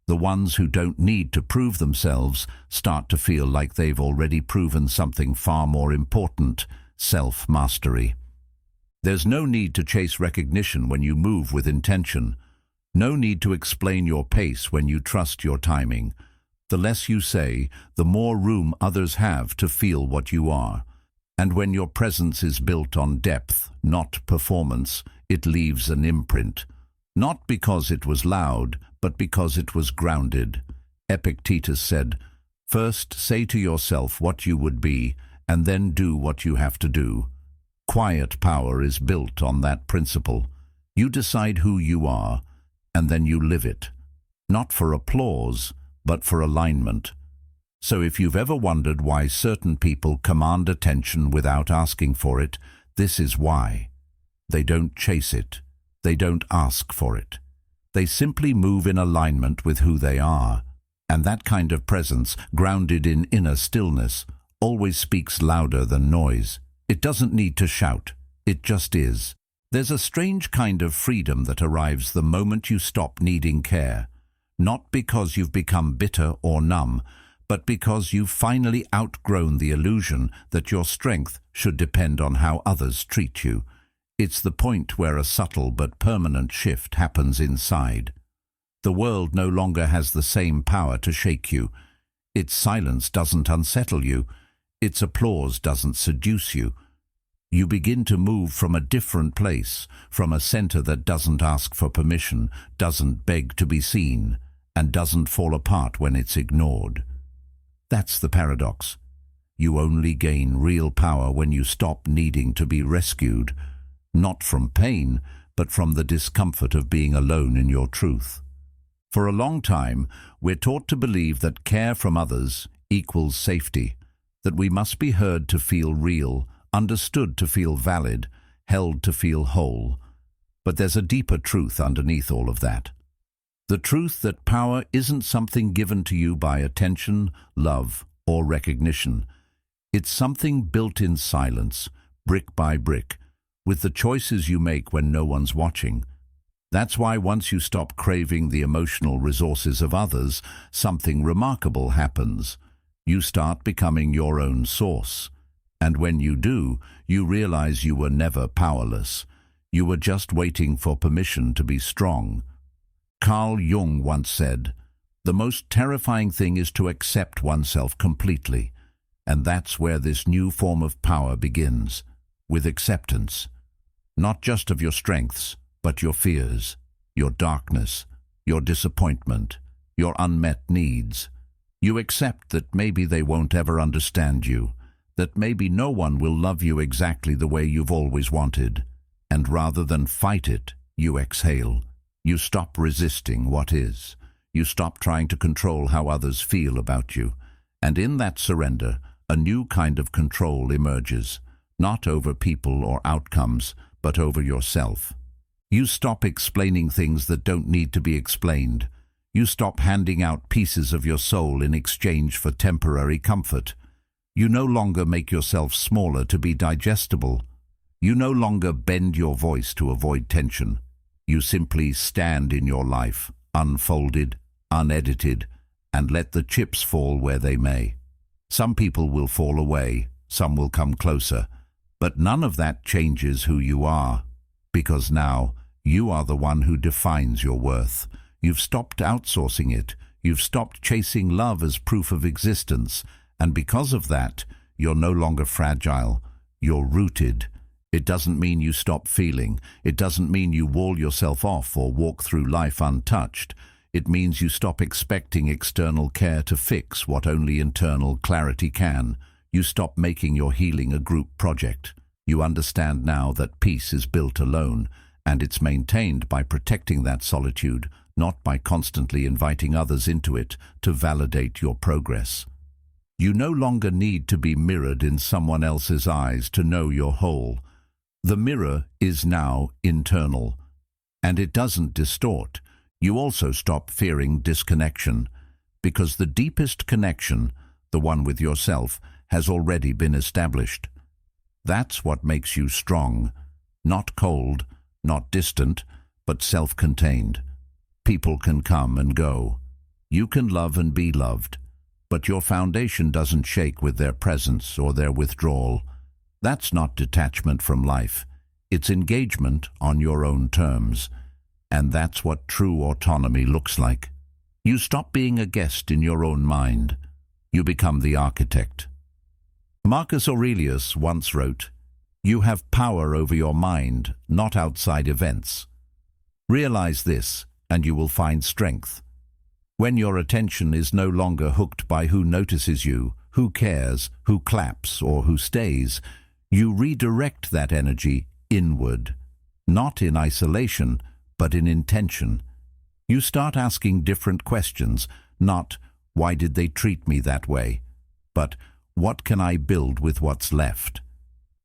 The ones who don't need to prove themselves start to feel like they've already proven something far more important: self-mastery. There's no need to chase recognition when you move with intention. No need to explain your pace when you trust your timing. The less you say, the more room others have to feel what you are. And when your presence is built on depth, not performance, it leaves an imprint. Not because it was loud, but because it was grounded. Epictetus said, "First say to yourself what you would be, and then do what you have to do." Quiet power is built on that principle. You decide who you are, and then you live it. Not for applause, but for alignment. So if you've ever wondered why certain people command attention without asking for it, this is why. They don't chase it. They don't ask for it. They simply move in alignment with who they are. And that kind of presence, grounded in inner stillness, always speaks louder than noise. It doesn't need to shout. It just is. There's a strange kind of freedom that arrives the moment you stop needing care. Not because you've become bitter or numb, but because you've finally outgrown the illusion that your strength should depend on how others treat you. It's the point where a subtle but permanent shift happens inside. The world no longer has the same power to shake you. Its silence doesn't unsettle you. Its applause doesn't seduce you. You begin to move from a different place, from a center that doesn't ask for permission, doesn't beg to be seen, and doesn't fall apart when it's ignored. That's the paradox. You only gain real power when you stop needing to be rescued. Not from pain, but from the discomfort of being alone in your truth. For a long time, we're taught to believe that care from others equals safety, that we must be heard to feel real, understood to feel valid, held to feel whole. But there's a deeper truth underneath all of that. The truth that power isn't something given to you by attention, love, or recognition. It's something built in silence, brick by brick, with the choices you make when no one's watching. That's why once you stop craving the emotional resources of others, something remarkable happens. You start becoming your own source. And when you do, you realize you were never powerless. You were just waiting for permission to be strong. Carl Jung once said, "The most terrifying thing is to accept oneself completely." And that's where this new form of power begins, with acceptance. Not just of your strengths, but your fears, your darkness, your disappointment, your unmet needs. You accept that maybe they won't ever understand you, that maybe no one will love you exactly the way you've always wanted. And rather than fight it, you exhale. You stop resisting what is. You stop trying to control how others feel about you. And in that surrender, a new kind of control emerges. not over people or outcomes, but over yourself. You stop explaining things that don't need to be explained. You stop handing out pieces of your soul in exchange for temporary comfort. You no longer make yourself smaller to be digestible. You no longer bend your voice to avoid tension. You simply stand in your life, unfolded, unedited, and let the chips fall where they may. Some people will fall away, some will come closer, but none of that changes who you are, because now you are the one who defines your worth. You've stopped outsourcing it. You've stopped chasing love as proof of existence, and because of that, you're no longer fragile. You're rooted. It doesn't mean you stop feeling. It doesn't mean you wall yourself off or walk through life untouched. It means you stop expecting external care to fix what only internal clarity can. You stop making your healing a group project. You understand now that peace is built alone, and it's maintained by protecting that solitude, not by constantly inviting others into it to validate your progress. You no longer need to be mirrored in someone else's eyes to know you're whole. The mirror is now internal, and it doesn't distort. You also stop fearing disconnection, because the deepest connection, the one with yourself, has already been established. That's what makes you strong, not cold, not distant, but self-contained. People can come and go. You can love and be loved, but your foundation doesn't shake with their presence or their withdrawal. That's not detachment from life. It's engagement on your own terms. And that's what true autonomy looks like. You stop being a guest in your own mind. You become the architect. Marcus Aurelius once wrote, "You have power over your mind, not outside events." Realize this, and you will find strength. When your attention is no longer hooked by who notices you, who cares, who claps, or who stays, you redirect that energy inward, not in isolation, but in intention. You start asking different questions, not "why did they treat me that way?" but "what can I build with what's left?"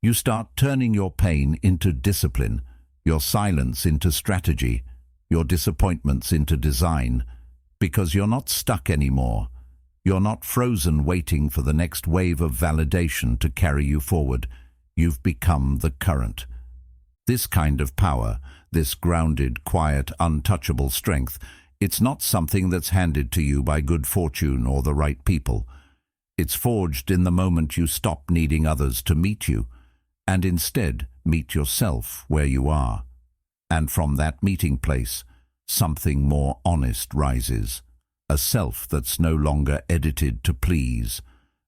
You start turning your pain into discipline, your silence into strategy, your disappointments into design, because you're not stuck anymore. You're not frozen waiting for the next wave of validation to carry you forward. You've become the current. This kind of power, this grounded, quiet, untouchable strength, it's not something that's handed to you by good fortune or the right people. It's forged in the moment you stop needing others to meet you, and instead meet yourself where you are. And from that meeting place, something more honest rises. A self that's no longer edited to please.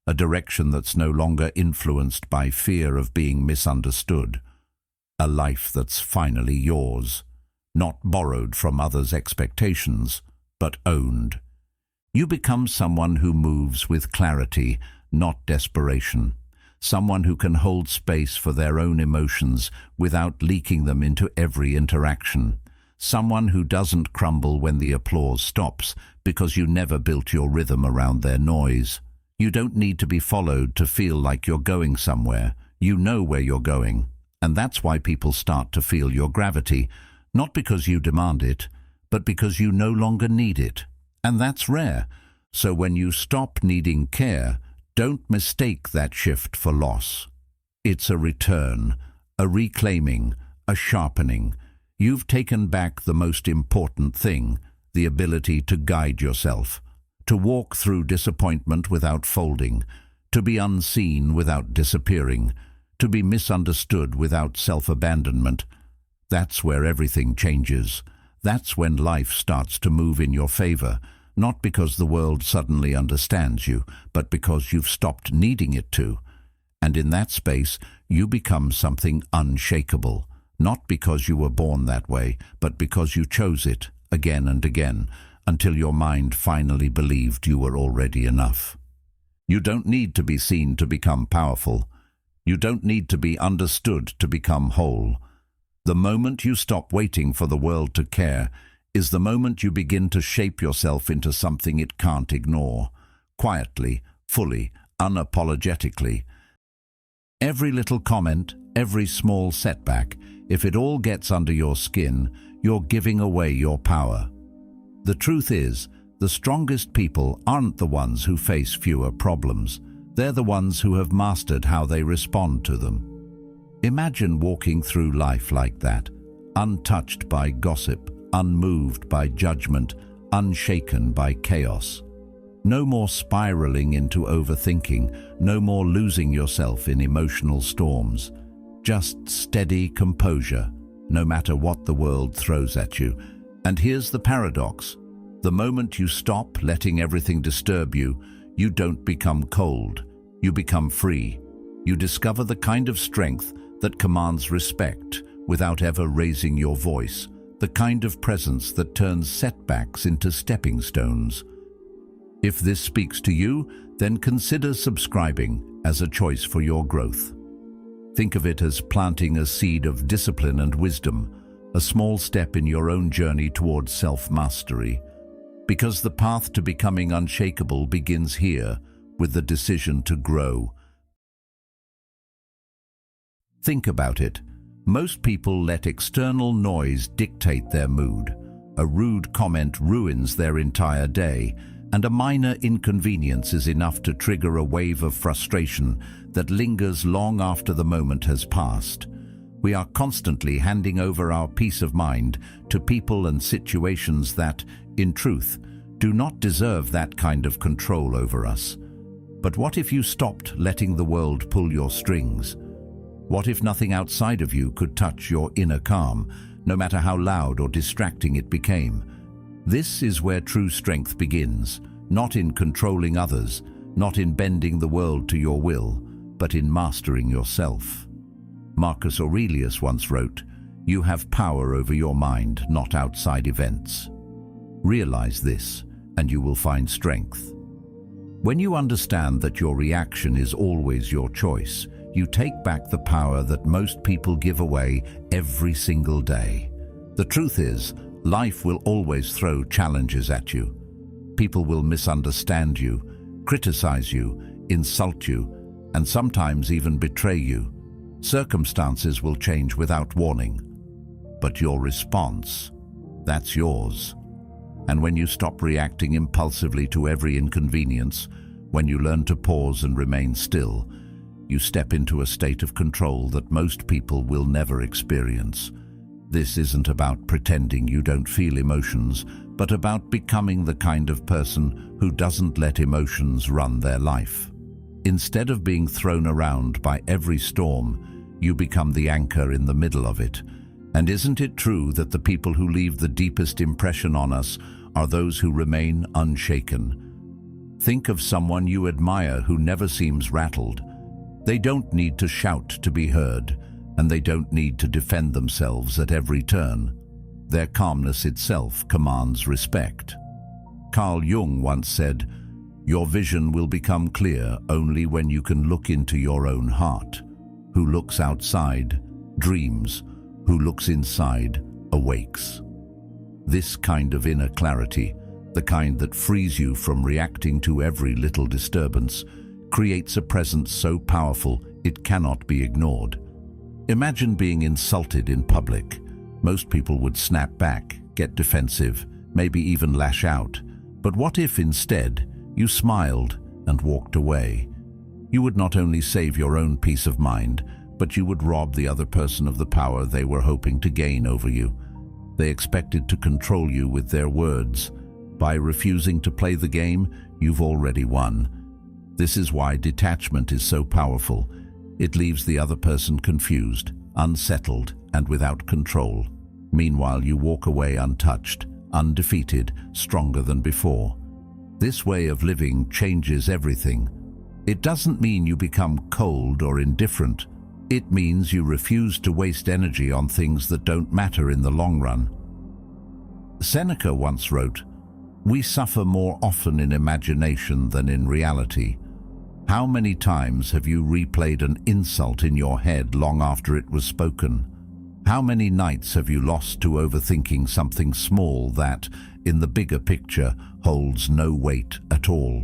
A direction that's no longer influenced by fear of being misunderstood. A life that's finally yours, not borrowed from others' expectations, but owned. You become someone who moves with clarity, not desperation. Someone who can hold space for their own emotions without leaking them into every interaction. Someone who doesn't crumble when the applause stops because you never built your rhythm around their noise. You don't need to be followed to feel like you're going somewhere. You know where you're going. And that's why people start to feel your gravity, not because you demand it, but because you no longer need it. And that's rare. So when you stop needing care, don't mistake that shift for loss. It's a return, a reclaiming, a sharpening. You've taken back the most important thing, the ability to guide yourself, to walk through disappointment without folding, to be unseen without disappearing, to be misunderstood without self-abandonment. That's where everything changes. That's when life starts to move in your favor, not because the world suddenly understands you, but because you've stopped needing it to. And in that space, you become something unshakable, not because you were born that way, but because you chose it again and again, until your mind finally believed you were already enough. You don't need to be seen to become powerful. You don't need to be understood to become whole. The moment you stop waiting for the world to care is the moment you begin to shape yourself into something it can't ignore, quietly, fully, unapologetically. Every little comment, every small setback, if it all gets under your skin, you're giving away your power. The truth is, the strongest people aren't the ones who face fewer problems. They're the ones who have mastered how they respond to them. Imagine walking through life like that, untouched by gossip, unmoved by judgment, unshaken by chaos. No more spiraling into overthinking, no more losing yourself in emotional storms. Just steady composure, no matter what the world throws at you. And here's the paradox. The moment you stop letting everything disturb you, you don't become cold. You become free. You discover the kind of strength that commands respect without ever raising your voice, the kind of presence that turns setbacks into stepping stones. If this speaks to you, then consider subscribing as a choice for your growth. Think of it as planting a seed of discipline and wisdom, a small step in your own journey towards self-mastery. Because the path to becoming unshakable begins here, with the decision to grow. Think about it. Most people let external noise dictate their mood. A rude comment ruins their entire day, and a minor inconvenience is enough to trigger a wave of frustration that lingers long after the moment has passed. We are constantly handing over our peace of mind to people and situations that, in truth, do not deserve that kind of control over us. But what if you stopped letting the world pull your strings? What if nothing outside of you could touch your inner calm, no matter how loud or distracting it became? This is where true strength begins, not in controlling others, not in bending the world to your will, but in mastering yourself. Marcus Aurelius once wrote, "You have power over your mind, not outside events." Realize this, and you will find strength. When you understand that your reaction is always your choice, you take back the power that most people give away every single day. The truth is, life will always throw challenges at you. People will misunderstand you, criticize you, insult you, and sometimes even betray you. Circumstances will change without warning. But your response, that's yours. And when you stop reacting impulsively to every inconvenience, when you learn to pause and remain still, you step into a state of control that most people will never experience. This isn't about pretending you don't feel emotions, but about becoming the kind of person who doesn't let emotions run their life. Instead of being thrown around by every storm, you become the anchor in the middle of it. And isn't it true that the people who leave the deepest impression on us are those who remain unshaken? Think of someone you admire who never seems rattled. They don't need to shout to be heard, and they don't need to defend themselves at every turn. Their calmness itself commands respect. Carl Jung once said, "Your vision will become clear only when you can look into your own heart. Who looks outside, dreams. Who looks inside, awakes." This kind of inner clarity, the kind that frees you from reacting to every little disturbance, creates a presence so powerful it cannot be ignored. Imagine being insulted in public. Most people would snap back, get defensive, maybe even lash out. But what if instead you smiled and walked away? You would not only save your own peace of mind, but you would rob the other person of the power they were hoping to gain over you. They expected to control you with their words. By refusing to play the game, you've already won. This is why detachment is so powerful. It leaves the other person confused, unsettled, and without control. Meanwhile, you walk away untouched, undefeated, stronger than before. This way of living changes everything. It doesn't mean you become cold or indifferent. It means you refuse to waste energy on things that don't matter in the long run. Seneca once wrote, "We suffer more often in imagination than in reality." How many times have you replayed an insult in your head long after it was spoken? How many nights have you lost to overthinking something small that, in the bigger picture, holds no weight at all?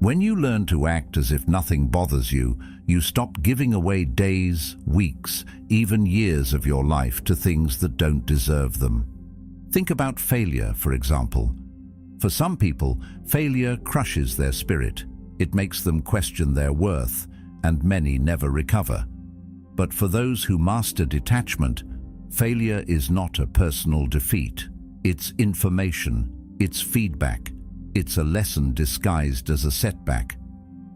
When you learn to act as if nothing bothers you, you stop giving away days, weeks, even years of your life to things that don't deserve them. Think about failure, for example. For some people, failure crushes their spirit. It makes them question their worth, and many never recover. But for those who master detachment, failure is not a personal defeat. It's information, it's feedback, it's a lesson disguised as a setback.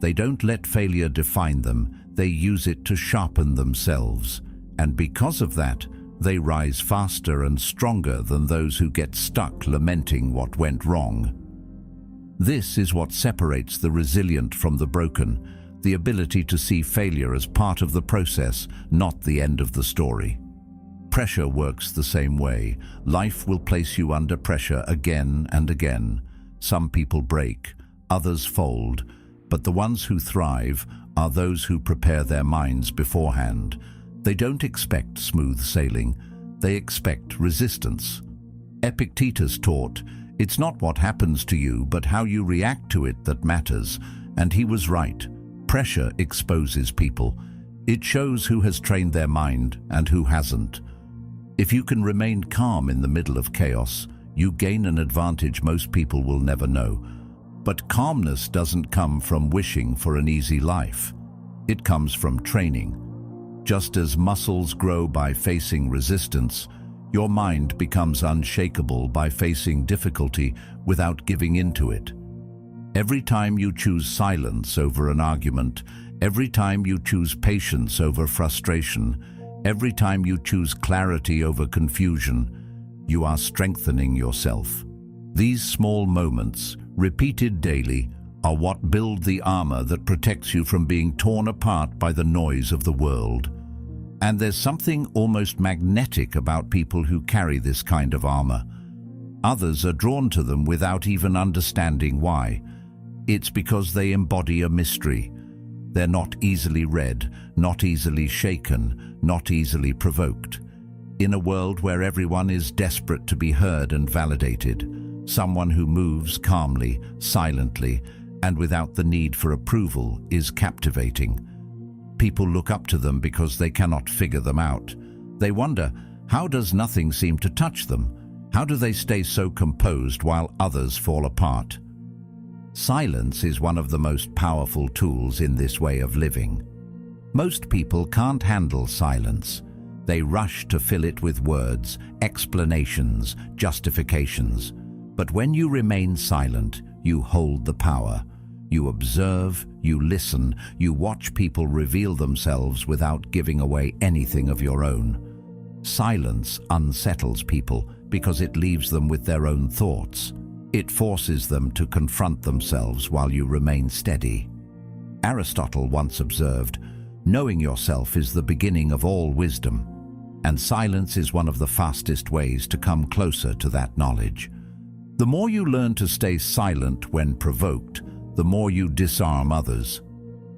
They don't let failure define them, they use it to sharpen themselves. And because of that, they rise faster and stronger than those who get stuck lamenting what went wrong. This is what separates the resilient from the broken, the ability to see failure as part of the process, not the end of the story. Pressure works the same way. Life will place you under pressure again and again. Some people break, others fold, but the ones who thrive are those who prepare their minds beforehand. They don't expect smooth sailing, they expect resistance. Epictetus taught, it's not what happens to you, but how you react to it that matters, and he was right. Pressure exposes people. It shows who has trained their mind and who hasn't. If you can remain calm in the middle of chaos, you gain an advantage most people will never know. But calmness doesn't come from wishing for an easy life. It comes from training. Just as muscles grow by facing resistance, your mind becomes unshakable by facing difficulty without giving into it. Every time you choose silence over an argument, every time you choose patience over frustration, every time you choose clarity over confusion, you are strengthening yourself. These small moments, repeated daily, are what build the armor that protects you from being torn apart by the noise of the world. And there's something almost magnetic about people who carry this kind of armor. Others are drawn to them without even understanding why. It's because they embody a mystery. They're not easily read, not easily shaken, not easily provoked. In a world where everyone is desperate to be heard and validated, someone who moves calmly, silently, and without the need for approval is captivating. People look up to them because they cannot figure them out. They wonder, how does nothing seem to touch them? How do they stay so composed while others fall apart? Silence is one of the most powerful tools in this way of living. Most people can't handle silence. They rush to fill it with words, explanations, justifications. But when you remain silent, you hold the power. You observe, you listen, you watch people reveal themselves without giving away anything of your own. Silence unsettles people because it leaves them with their own thoughts. It forces them to confront themselves while you remain steady. Aristotle once observed, knowing yourself is the beginning of all wisdom, and silence is one of the fastest ways to come closer to that knowledge. The more you learn to stay silent when provoked, the more you disarm others.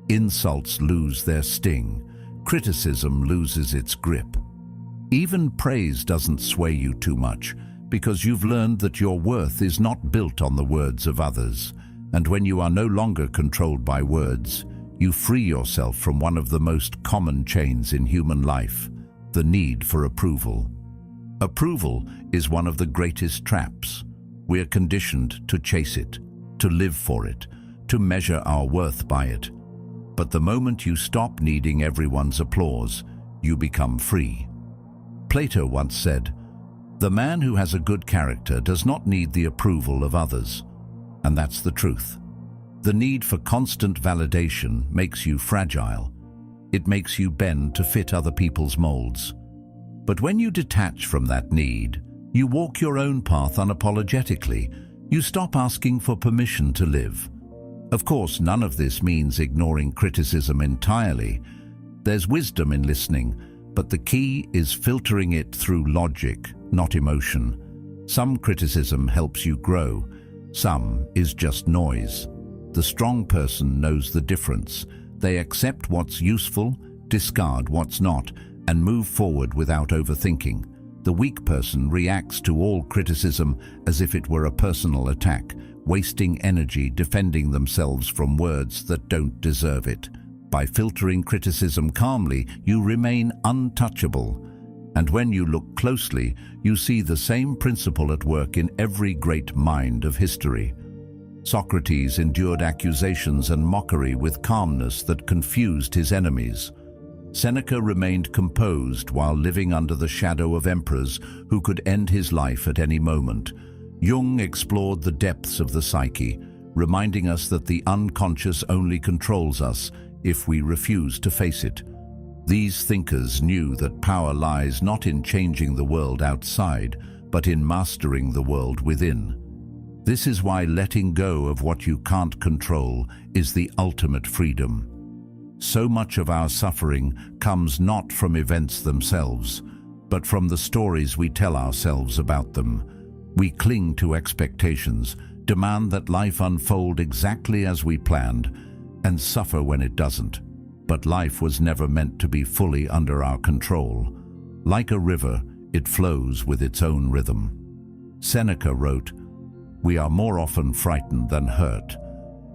Insults lose their sting. Criticism loses its grip. Even praise doesn't sway you too much, because you've learned that your worth is not built on the words of others. And when you are no longer controlled by words, you free yourself from one of the most common chains in human life, the need for approval. Approval is one of the greatest traps. We are conditioned to chase it, to live for it, to measure our worth by it. But the moment you stop needing everyone's applause, you become free. Plato once said, "The man who has a good character does not need the approval of others." And that's the truth. The need for constant validation makes you fragile. It makes you bend to fit other people's molds. But when you detach from that need, you walk your own path unapologetically. You stop asking for permission to live. Of course, none of this means ignoring criticism entirely. There's wisdom in listening, but the key is filtering it through logic, not emotion. Some criticism helps you grow. Some is just noise. The strong person knows the difference. They accept what's useful, discard what's not, and move forward without overthinking. The weak person reacts to all criticism as if it were a personal attack, wasting energy defending themselves from words that don't deserve it. By filtering criticism calmly, you remain untouchable. And when you look closely, you see the same principle at work in every great mind of history. Socrates endured accusations and mockery with calmness that confused his enemies. Seneca remained composed while living under the shadow of emperors who could end his life at any moment. Jung explored the depths of the psyche, reminding us that the unconscious only controls us if we refuse to face it. These thinkers knew that power lies not in changing the world outside, but in mastering the world within. This is why letting go of what you can't control is the ultimate freedom. So much of our suffering comes not from events themselves, but from the stories we tell ourselves about them. We cling to expectations, demand that life unfold exactly as we planned, and suffer when it doesn't. But life was never meant to be fully under our control. Like a river, it flows with its own rhythm. Seneca wrote, "We are more often frightened than hurt,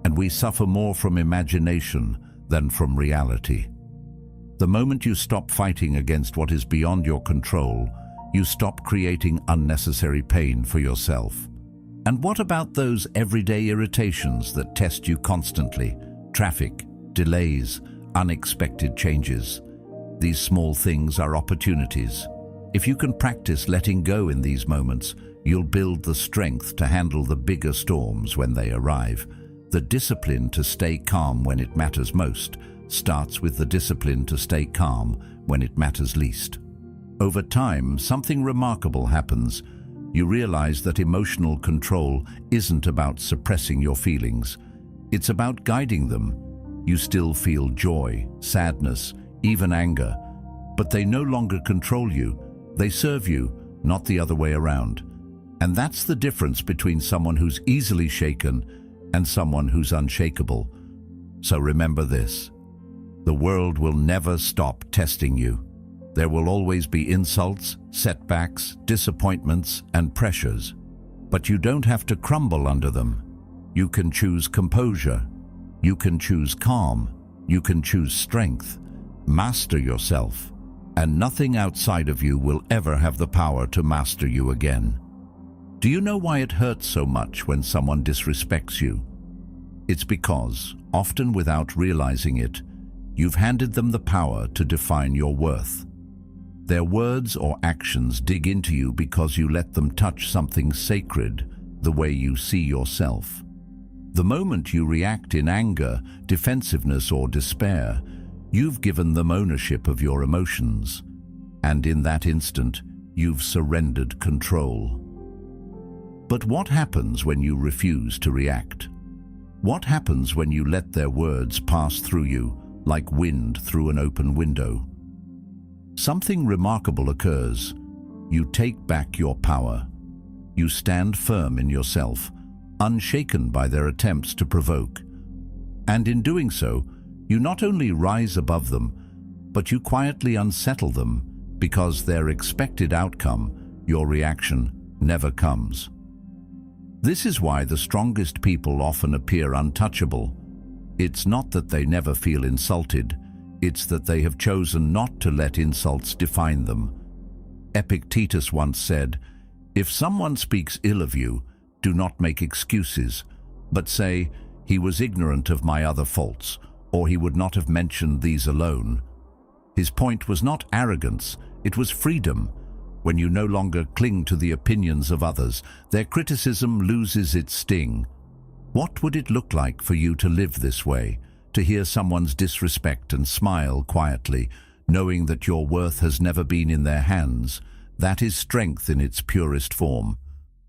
and we suffer more from imagination than from reality." The moment you stop fighting against what is beyond your control, you stop creating unnecessary pain for yourself. And what about those everyday irritations that test you constantly? Traffic, delays, unexpected changes. These small things are opportunities. If you can practice letting go in these moments, you'll build the strength to handle the bigger storms when they arrive. The discipline to stay calm when it matters most starts with the discipline to stay calm when it matters least. Over time, something remarkable happens. You realize that emotional control isn't about suppressing your feelings. It's about guiding them. You still feel joy, sadness, even anger, but they no longer control you. They serve you, not the other way around. And that's the difference between someone who's easily shaken and someone who's unshakable. So remember this: the world will never stop testing you. There will always be insults, setbacks, disappointments, and pressures. But you don't have to crumble under them. You can choose composure. You can choose calm. You can choose strength. Master yourself, and nothing outside of you will ever have the power to master you again. Do you know why it hurts so much when someone disrespects you? It's because, often without realizing it, you've handed them the power to define your worth. Their words or actions dig into you because you let them touch something sacred, the way you see yourself. The moment you react in anger, defensiveness, or despair, you've given them ownership of your emotions. And in that instant, you've surrendered control. But what happens when you refuse to react? What happens when you let their words pass through you like wind through an open window? Something remarkable occurs. You take back your power. You stand firm in yourself, unshaken by their attempts to provoke. And in doing so, you not only rise above them, but you quietly unsettle them, because their expected outcome, your reaction, never comes. This is why the strongest people often appear untouchable. It's not that they never feel insulted, it's that they have chosen not to let insults define them. Epictetus once said, "If someone speaks ill of you, do not make excuses, but say, 'He was ignorant of my other faults,' or 'he would not have mentioned these alone.'" His point was not arrogance, it was freedom. When you no longer cling to the opinions of others, their criticism loses its sting. What would it look like for you to live this way? To hear someone's disrespect and smile quietly, knowing that your worth has never been in their hands? That is strength in its purest form.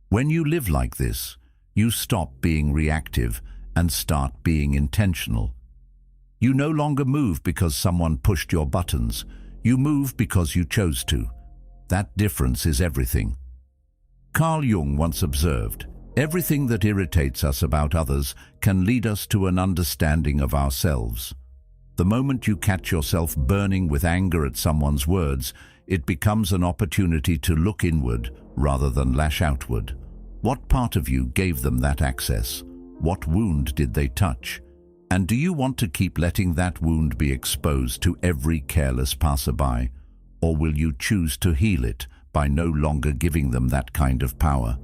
When you live like this, you stop being reactive and start being intentional. You no longer move because someone pushed your buttons. You move because you chose to. That difference is everything. Carl Jung once observed, "Everything that irritates us about others can lead us to an understanding of ourselves." The moment you catch yourself burning with anger at someone's words, it becomes an opportunity to look inward rather than lash outward. What part of you gave them that access? What wound did they touch? And do you want to keep letting that wound be exposed to every careless passerby? Or will you choose to heal it by no longer giving them that kind of power?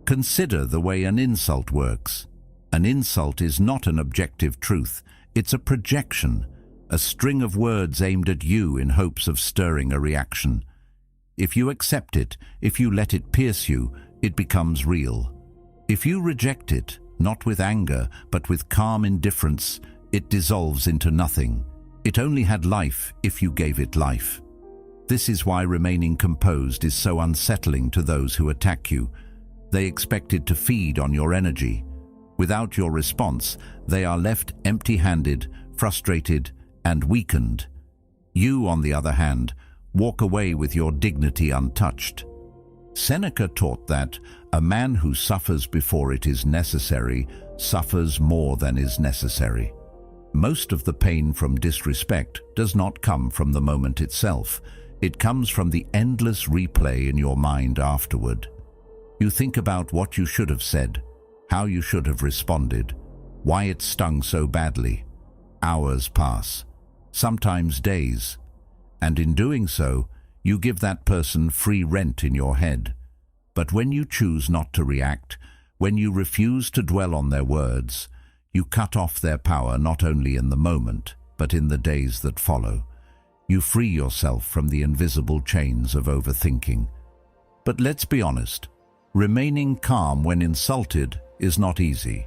Consider the way an insult works. An insult is not an objective truth. It's a projection, a string of words aimed at you in hopes of stirring a reaction. If you accept it, if you let it pierce you, it becomes real. If you reject it, not with anger, but with calm indifference, it dissolves into nothing. It only had life if you gave it life. This is why remaining composed is so unsettling to those who attack you. They expected to feed on your energy. Without your response, they are left empty-handed, frustrated, and weakened. You, on the other hand, walk away with your dignity untouched. Seneca taught that a man who suffers before it is necessary suffers more than is necessary. Most of the pain from disrespect does not come from the moment itself. It comes from the endless replay in your mind afterward. You think about what you should have said, how you should have responded, why it stung so badly. Hours pass, sometimes days, and in doing so, you give that person free rent in your head. But when you choose not to react, when you refuse to dwell on their words, you cut off their power not only in the moment, but in the days that follow. You free yourself from the invisible chains of overthinking. But let's be honest, remaining calm when insulted is not easy.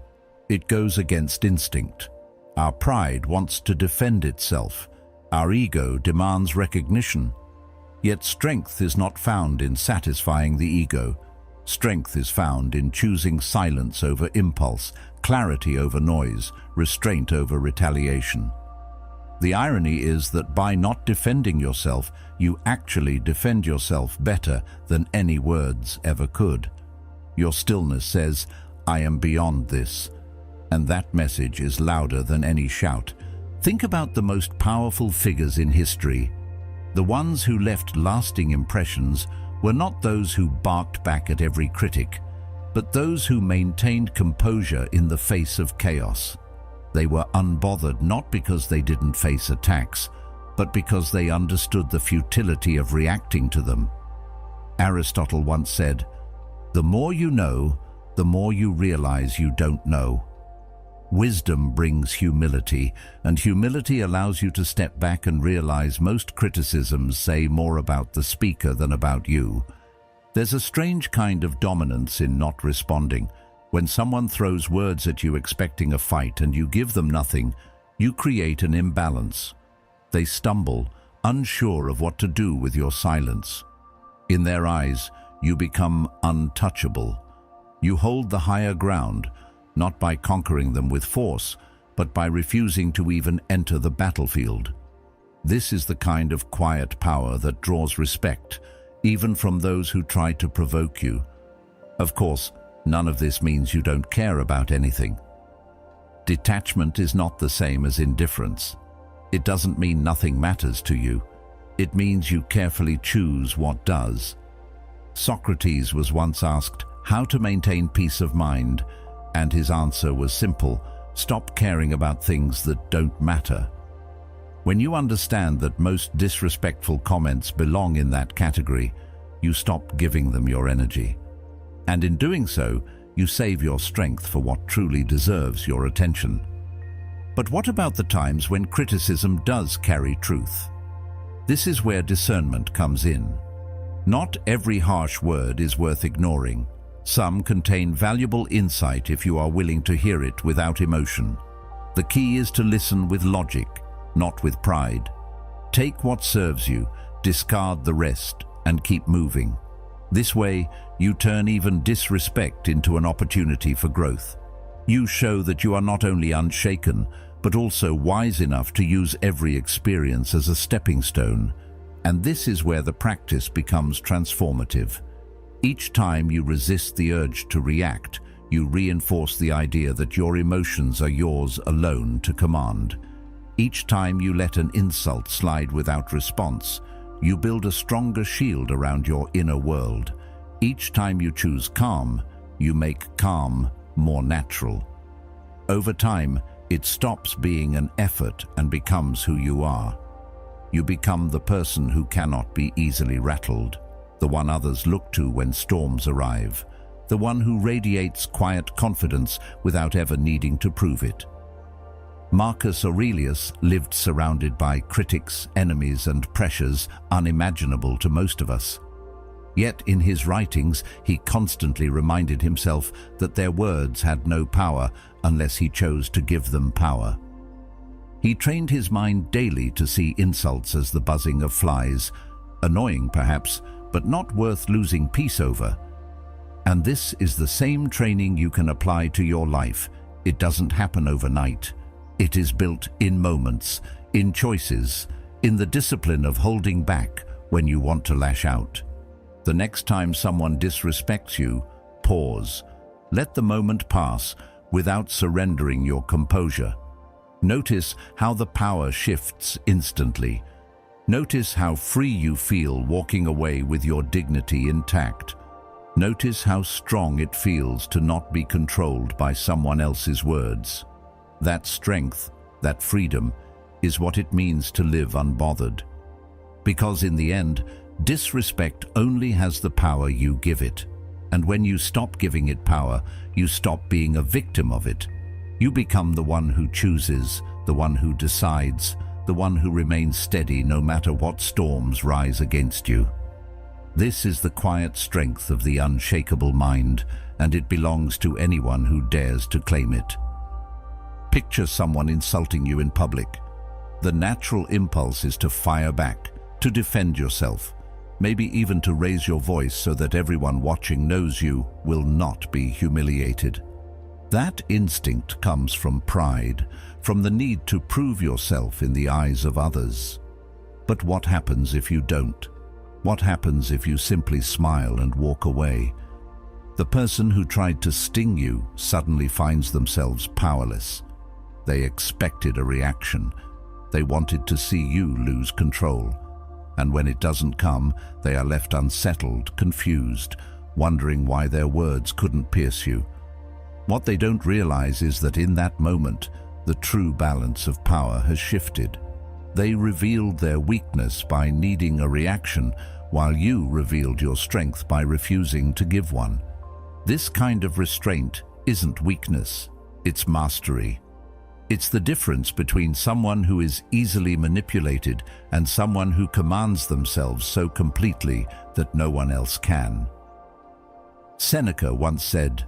It goes against instinct. Our pride wants to defend itself. Our ego demands recognition. Yet strength is not found in satisfying the ego. Strength is found in choosing silence over impulse, clarity over noise, restraint over retaliation. The irony is that by not defending yourself, you actually defend yourself better than any words ever could. Your stillness says, "I am beyond this," and that message is louder than any shout. Think about the most powerful figures in history. The ones who left lasting impressions were not those who barked back at every critic, but those who maintained composure in the face of chaos. They were unbothered not because they didn't face attacks, but because they understood the futility of reacting to them. Aristotle once said, "The more you know, the more you realize you don't know." Wisdom brings humility, and humility allows you to step back and realize most criticisms say more about the speaker than about you. There's a strange kind of dominance in not responding. When someone throws words at you expecting a fight and you give them nothing, you create an imbalance. They stumble, unsure of what to do with your silence. In their eyes, you become untouchable. You hold the higher ground, not by conquering them with force, but by refusing to even enter the battlefield. This is the kind of quiet power that draws respect, even from those who try to provoke you. Of course, none of this means you don't care about anything. Detachment is not the same as indifference. It doesn't mean nothing matters to you. It means you carefully choose what does. Socrates was once asked how to maintain peace of mind, and his answer was simple: stop caring about things that don't matter. When you understand that most disrespectful comments belong in that category, you stop giving them your energy. And in doing so, you save your strength for what truly deserves your attention. But what about the times when criticism does carry truth? This is where discernment comes in. Not every harsh word is worth ignoring. Some contain valuable insight if you are willing to hear it without emotion. The key is to listen with logic, not with pride. Take what serves you, discard the rest, and keep moving. This way, you turn even disrespect into an opportunity for growth. You show that you are not only unshaken, but also wise enough to use every experience as a stepping stone. And this is where the practice becomes transformative. Each time you resist the urge to react, you reinforce the idea that your emotions are yours alone to command. Each time you let an insult slide without response, you build a stronger shield around your inner world. Each time you choose calm, you make calm more natural. Over time, it stops being an effort and becomes who you are. You become the person who cannot be easily rattled, the one others look to when storms arrive, the one who radiates quiet confidence without ever needing to prove it. Marcus Aurelius lived surrounded by critics, enemies, and pressures unimaginable to most of us. Yet in his writings, he constantly reminded himself that their words had no power unless he chose to give them power. He trained his mind daily to see insults as the buzzing of flies, annoying perhaps, but not worth losing peace over. And this is the same training you can apply to your life. It doesn't happen overnight. It is built in moments, in choices, in the discipline of holding back when you want to lash out. The next time someone disrespects you, pause. Let the moment pass without surrendering your composure. Notice how the power shifts instantly. Notice how free you feel walking away with your dignity intact. Notice how strong it feels to not be controlled by someone else's words. That strength, that freedom, is what it means to live unbothered. Because in the end, disrespect only has the power you give it. And when you stop giving it power, you stop being a victim of it. You become the one who chooses, the one who decides, the one who remains steady no matter what storms rise against you. This is the quiet strength of the unshakable mind, and it belongs to anyone who dares to claim it. Picture someone insulting you in public. The natural impulse is to fire back, to defend yourself, maybe even to raise your voice so that everyone watching knows you will not be humiliated. That instinct comes from pride, from the need to prove yourself in the eyes of others. But what happens if you don't? What happens if you simply smile and walk away? The person who tried to sting you suddenly finds themselves powerless. They expected a reaction. They wanted to see you lose control. And when it doesn't come, they are left unsettled, confused, wondering why their words couldn't pierce you. What they don't realize is that in that moment, the true balance of power has shifted. They revealed their weakness by needing a reaction, while you revealed your strength by refusing to give one. This kind of restraint isn't weakness, it's mastery. It's the difference between someone who is easily manipulated and someone who commands themselves so completely that no one else can. Seneca once said,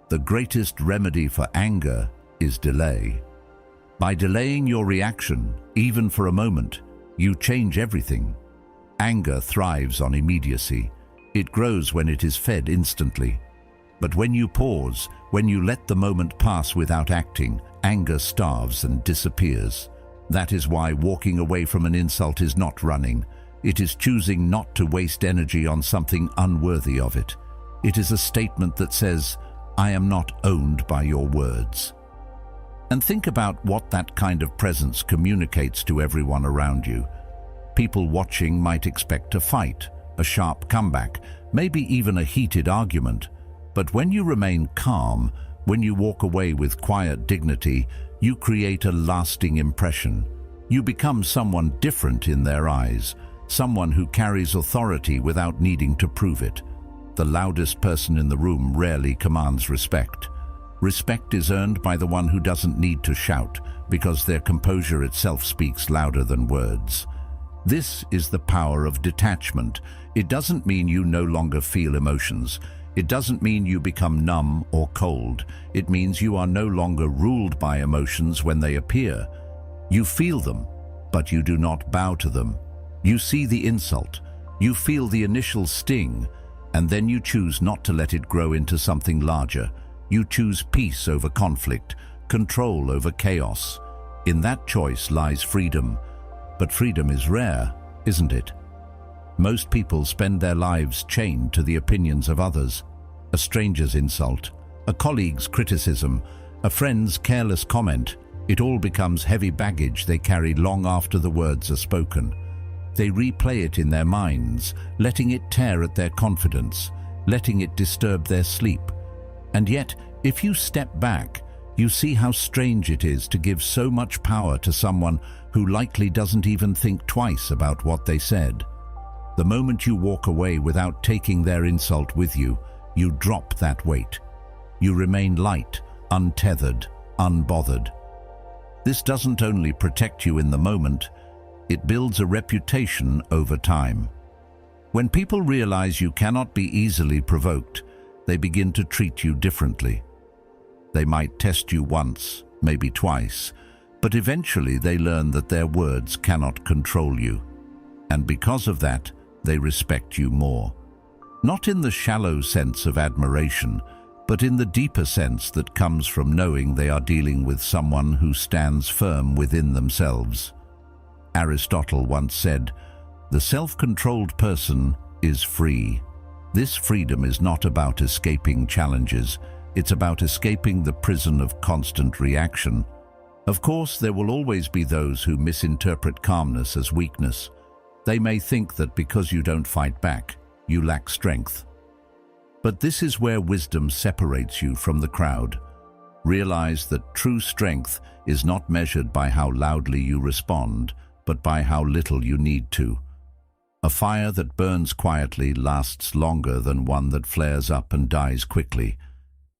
"The greatest remedy for anger is delay." By delaying your reaction, even for a moment, you change everything. Anger thrives on immediacy. It grows when it is fed instantly. But when you pause, when you let the moment pass without acting, anger starves and disappears. That is why walking away from an insult is not running. It is choosing not to waste energy on something unworthy of it. It is a statement that says, "I am not owned by your words." And think about what that kind of presence communicates to everyone around you. People watching might expect a fight, a sharp comeback, maybe even a heated argument. But when you remain calm, when you walk away with quiet dignity, you create a lasting impression. You become someone different in their eyes, someone who carries authority without needing to prove it. The loudest person in the room rarely commands respect. Respect is earned by the one who doesn't need to shout, because their composure itself speaks louder than words. This is the power of detachment. It doesn't mean you no longer feel emotions. It doesn't mean you become numb or cold. It means you are no longer ruled by emotions when they appear. You feel them, but you do not bow to them. You see the insult. You feel the initial sting, and then you choose not to let it grow into something larger. You choose peace over conflict, control over chaos. In that choice lies freedom. But freedom is rare, isn't it? Most people spend their lives chained to the opinions of others. A stranger's insult, a colleague's criticism, a friend's careless comment. It all becomes heavy baggage they carry long after the words are spoken. They replay it in their minds, letting it tear at their confidence, letting it disturb their sleep, And yet, if you step back, you see how strange it is to give so much power to someone who likely doesn't even think twice about what they said. The moment you walk away without taking their insult with you, you drop that weight. You remain light, untethered, unbothered. This doesn't only protect you in the moment, it builds a reputation over time. When people realize you cannot be easily provoked, they begin to treat you differently. They might test you once, maybe twice, but eventually they learn that their words cannot control you. And because of that, they respect you more. Not in the shallow sense of admiration, but in the deeper sense that comes from knowing they are dealing with someone who stands firm within themselves. Aristotle once said, "The self-controlled person is free." This freedom is not about escaping challenges, it's about escaping the prison of constant reaction. Of course, there will always be those who misinterpret calmness as weakness. They may think that because you don't fight back, you lack strength. But this is where wisdom separates you from the crowd. Realize that true strength is not measured by how loudly you respond, but by how little you need to. A fire that burns quietly lasts longer than one that flares up and dies quickly.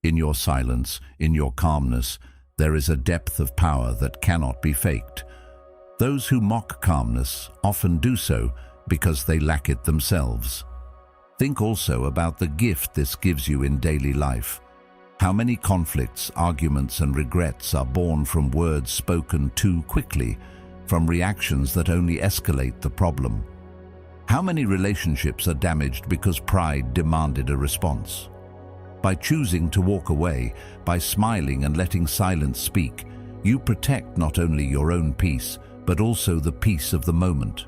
In your silence, in your calmness, there is a depth of power that cannot be faked. Those who mock calmness often do so because they lack it themselves. Think also about the gift this gives you in daily life. How many conflicts, arguments, and regrets are born from words spoken too quickly, from reactions that only escalate the problem? How many relationships are damaged because pride demanded a response? By choosing to walk away, by smiling and letting silence speak, you protect not only your own peace, but also the peace of the moment.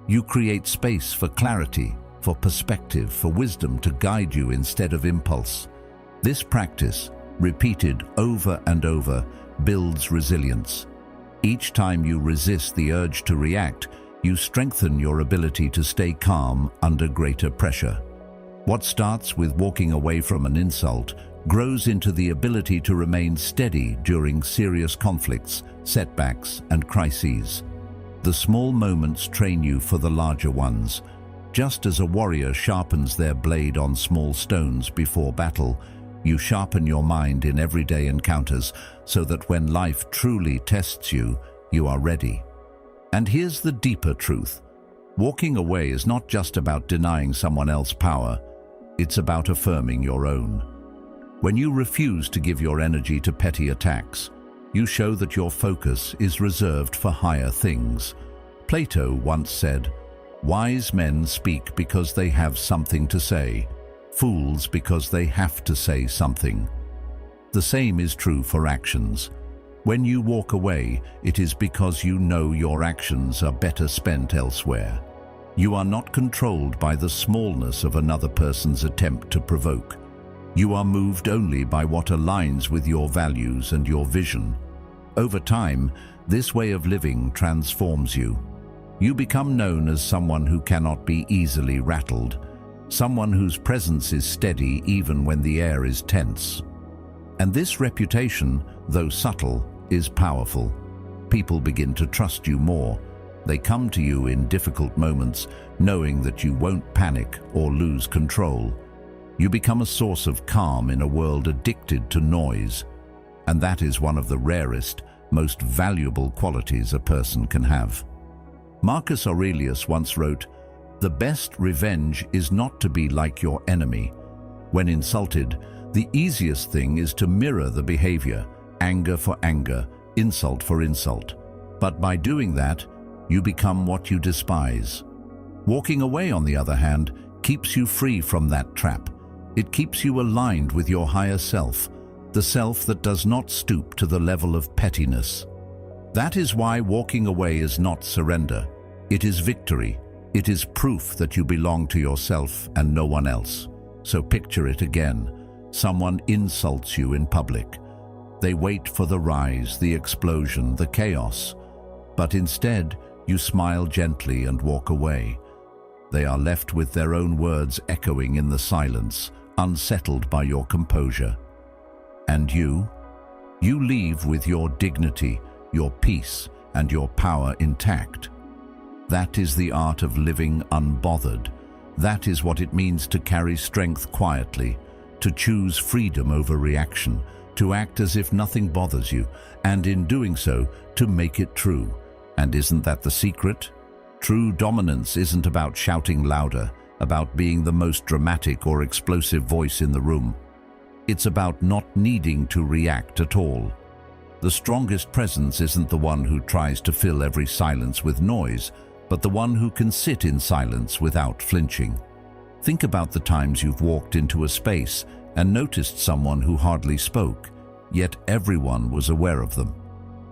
You create space for clarity, for perspective, for wisdom to guide you instead of impulse. This practice, repeated over and over, builds resilience. Each time you resist the urge to react, you strengthen your ability to stay calm under greater pressure. What starts with walking away from an insult grows into the ability to remain steady during serious conflicts, setbacks, and crises. The small moments train you for the larger ones. Just as a warrior sharpens their blade on small stones before battle, you sharpen your mind in everyday encounters so that when life truly tests you, you are ready. And here's the deeper truth. Walking away is not just about denying someone else power, it's about affirming your own. When you refuse to give your energy to petty attacks, you show that your focus is reserved for higher things. Plato once said, "Wise men speak because they have something to say, fools because they have to say something." The same is true for actions. When you walk away, it is because you know your actions are better spent elsewhere. You are not controlled by the smallness of another person's attempt to provoke. You are moved only by what aligns with your values and your vision. Over time, this way of living transforms you. You become known as someone who cannot be easily rattled, someone whose presence is steady even when the air is tense. And this reputation, though subtle, is powerful. People begin to trust you more. They come to you in difficult moments, knowing that you won't panic or lose control. You become a source of calm in a world addicted to noise. And that is one of the rarest, most valuable qualities a person can have. Marcus Aurelius once wrote, "The best revenge is not to be like your enemy. When insulted, the easiest thing is to mirror the behavior, anger for anger, insult for insult. But by doing that, you become what you despise." Walking away, on the other hand, keeps you free from that trap. It keeps you aligned with your higher self, the self that does not stoop to the level of pettiness. That is why walking away is not surrender. It is victory. It is proof that you belong to yourself and no one else. So picture it again. Someone insults you in public. They wait for the rise, the explosion, the chaos. But instead, you smile gently and walk away. They are left with their own words echoing in the silence, unsettled by your composure. And you? You leave with your dignity, your peace, and your power intact. That is the art of living unbothered. That is what it means to carry strength quietly, to choose freedom over reaction, to act as if nothing bothers you, and in doing so, to make it true. And isn't that the secret? True dominance isn't about shouting louder, about being the most dramatic or explosive voice in the room. It's about not needing to react at all. The strongest presence isn't the one who tries to fill every silence with noise, but the one who can sit in silence without flinching. Think about the times you've walked into a space and noticed someone who hardly spoke, yet everyone was aware of them.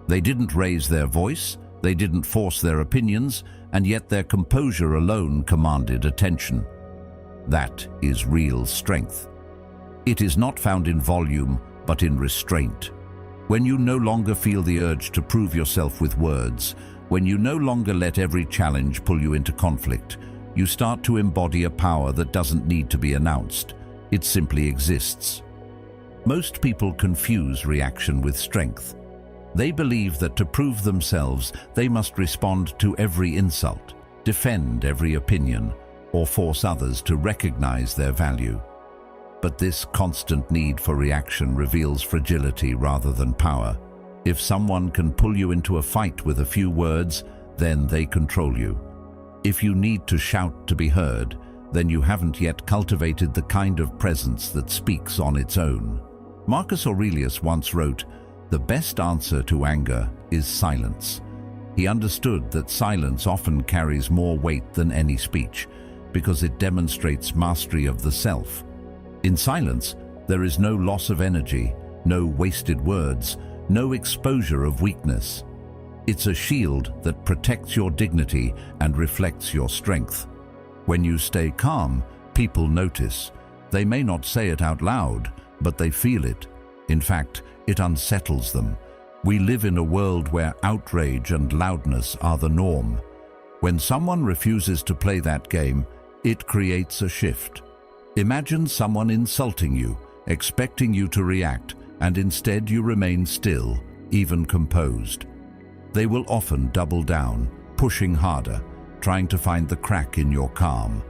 They didn't raise their voice, they didn't force their opinions, and yet their composure alone commanded attention. That is real strength. It is not found in volume, but in restraint. When you no longer feel the urge to prove yourself with words, when you no longer let every challenge pull you into conflict, you start to embody a power that doesn't need to be announced. It simply exists. Most people confuse reaction with strength. They believe that to prove themselves, they must respond to every insult, defend every opinion, or force others to recognize their value. But this constant need for reaction reveals fragility rather than power. If someone can pull you into a fight with a few words, then they control you. If you need to shout to be heard, then you haven't yet cultivated the kind of presence that speaks on its own. Marcus Aurelius once wrote, "The best answer to anger is silence." He understood that silence often carries more weight than any speech, because it demonstrates mastery of the self. In silence, there is no loss of energy, no wasted words, no exposure of weakness. It's a shield that protects your dignity and reflects your strength. When you stay calm, people notice. They may not say it out loud, but they feel it. In fact, it unsettles them. We live in a world where outrage and loudness are the norm. When someone refuses to play that game, it creates a shift. Imagine someone insulting you, expecting you to react, and instead you remain still, even composed. They will often double down, pushing harder, trying to find the crack in your calm.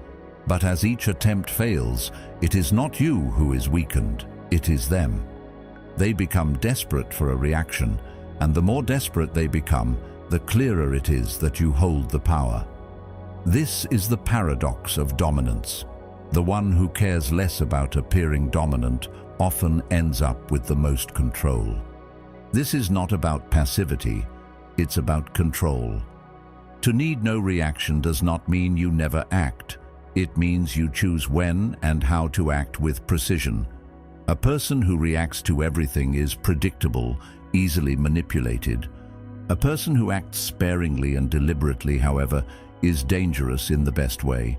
But as each attempt fails, it is not you who is weakened, it is them. They become desperate for a reaction, and the more desperate they become, the clearer it is that you hold the power. This is the paradox of dominance. The one who cares less about appearing dominant often ends up with the most control. This is not about passivity, it's about control. To need no reaction does not mean you never act. It means you choose when and how to act with precision. A person who reacts to everything is predictable, easily manipulated. A person who acts sparingly and deliberately, however, is dangerous in the best way.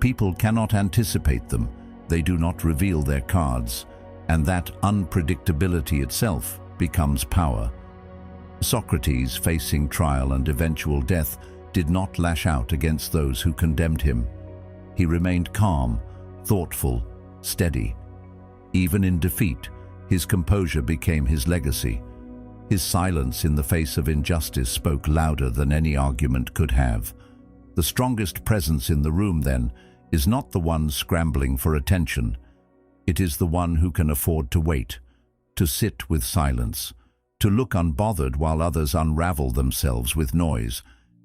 People cannot anticipate them, they do not reveal their cards, and that unpredictability itself becomes power. Socrates, facing trial and eventual death, did not lash out against those who condemned him. He remained calm, thoughtful, steady. Even in defeat, his composure became his legacy. His silence in the face of injustice spoke louder than any argument could have. The strongest presence in the room, then, is not the one scrambling for attention. It is the one who can afford to wait, to sit with silence, to look unbothered while others unravel themselves with noise.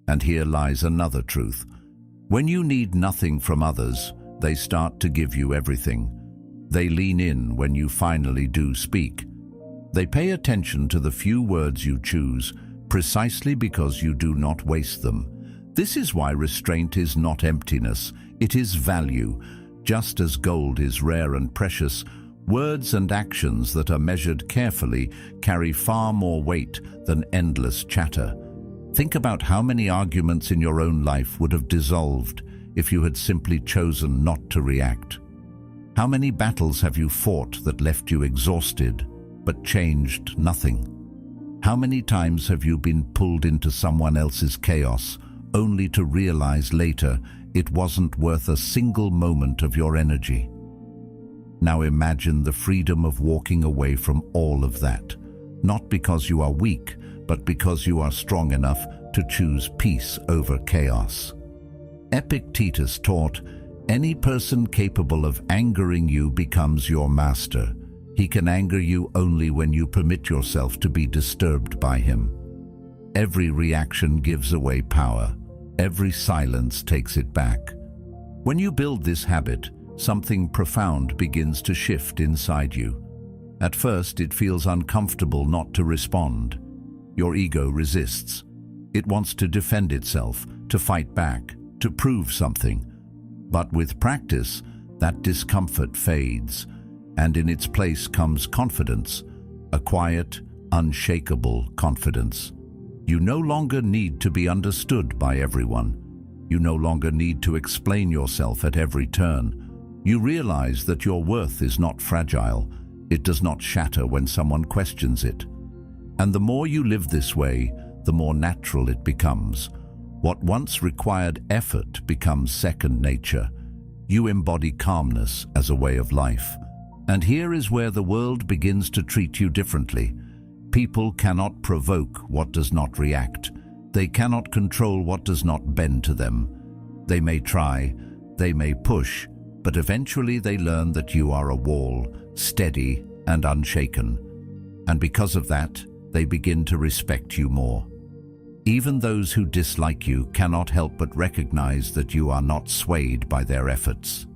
And here lies another truth. When you need nothing from others, they start to give you everything. They lean in when you finally do speak. They pay attention to the few words you choose, precisely because you do not waste them. This is why restraint is not emptiness, it is value. Just as gold is rare and precious, words and actions that are measured carefully carry far more weight than endless chatter. Think about how many arguments in your own life would have dissolved if you had simply chosen not to react. How many battles have you fought that left you exhausted, but changed nothing? How many times have you been pulled into someone else's chaos, only to realize later it wasn't worth a single moment of your energy? Now imagine the freedom of walking away from all of that, not because you are weak, but because you are strong enough to choose peace over chaos. Epictetus taught, any person capable of angering you becomes your master. He can anger you only when you permit yourself to be disturbed by him. Every reaction gives away power. Every silence takes it back. When you build this habit, something profound begins to shift inside you. At first, it feels uncomfortable not to respond. Your ego resists. It wants to defend itself, to fight back, to prove something. But with practice, that discomfort fades, and in its place comes confidence, a quiet, unshakable confidence. You no longer need to be understood by everyone. You no longer need to explain yourself at every turn. You realize that your worth is not fragile. It does not shatter when someone questions it. And the more you live this way, the more natural it becomes. What once required effort becomes second nature. You embody calmness as a way of life. And here is where the world begins to treat you differently. People cannot provoke what does not react. They cannot control what does not bend to them. They may try, they may push, but eventually they learn that you are a wall, steady and unshaken. And because of that, they begin to respect you more. Even those who dislike you cannot help but recognize that you are not swayed by their efforts.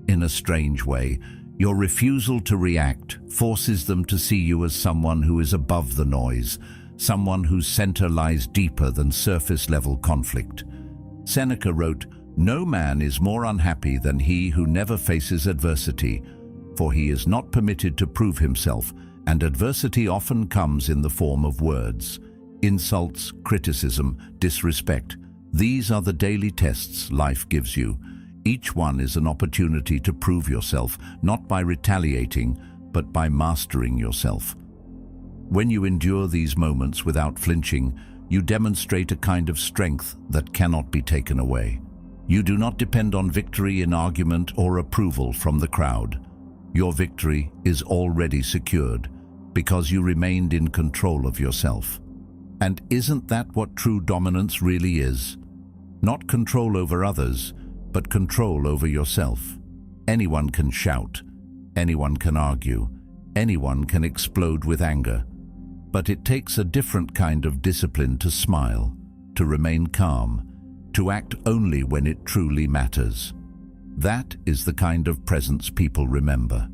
In a strange way, your refusal to react forces them to see you as someone who is above the noise, someone whose center lies deeper than surface-level conflict. Seneca wrote, "No man is more unhappy than he who never faces adversity, for he is not permitted to prove himself, and adversity often comes in the form of words. Insults, criticism, disrespect, these are the daily tests life gives you. Each one is an opportunity to prove yourself, not by retaliating, but by mastering yourself. When you endure these moments without flinching, you demonstrate a kind of strength that cannot be taken away. You do not depend on victory in argument or approval from the crowd. Your victory is already secured because you remained in control of yourself. And isn't that what true dominance really is? Not control over others, but control over yourself. Anyone can shout, anyone can argue, anyone can explode with anger. But it takes a different kind of discipline to smile, to remain calm, to act only when it truly matters. That is the kind of presence people remember.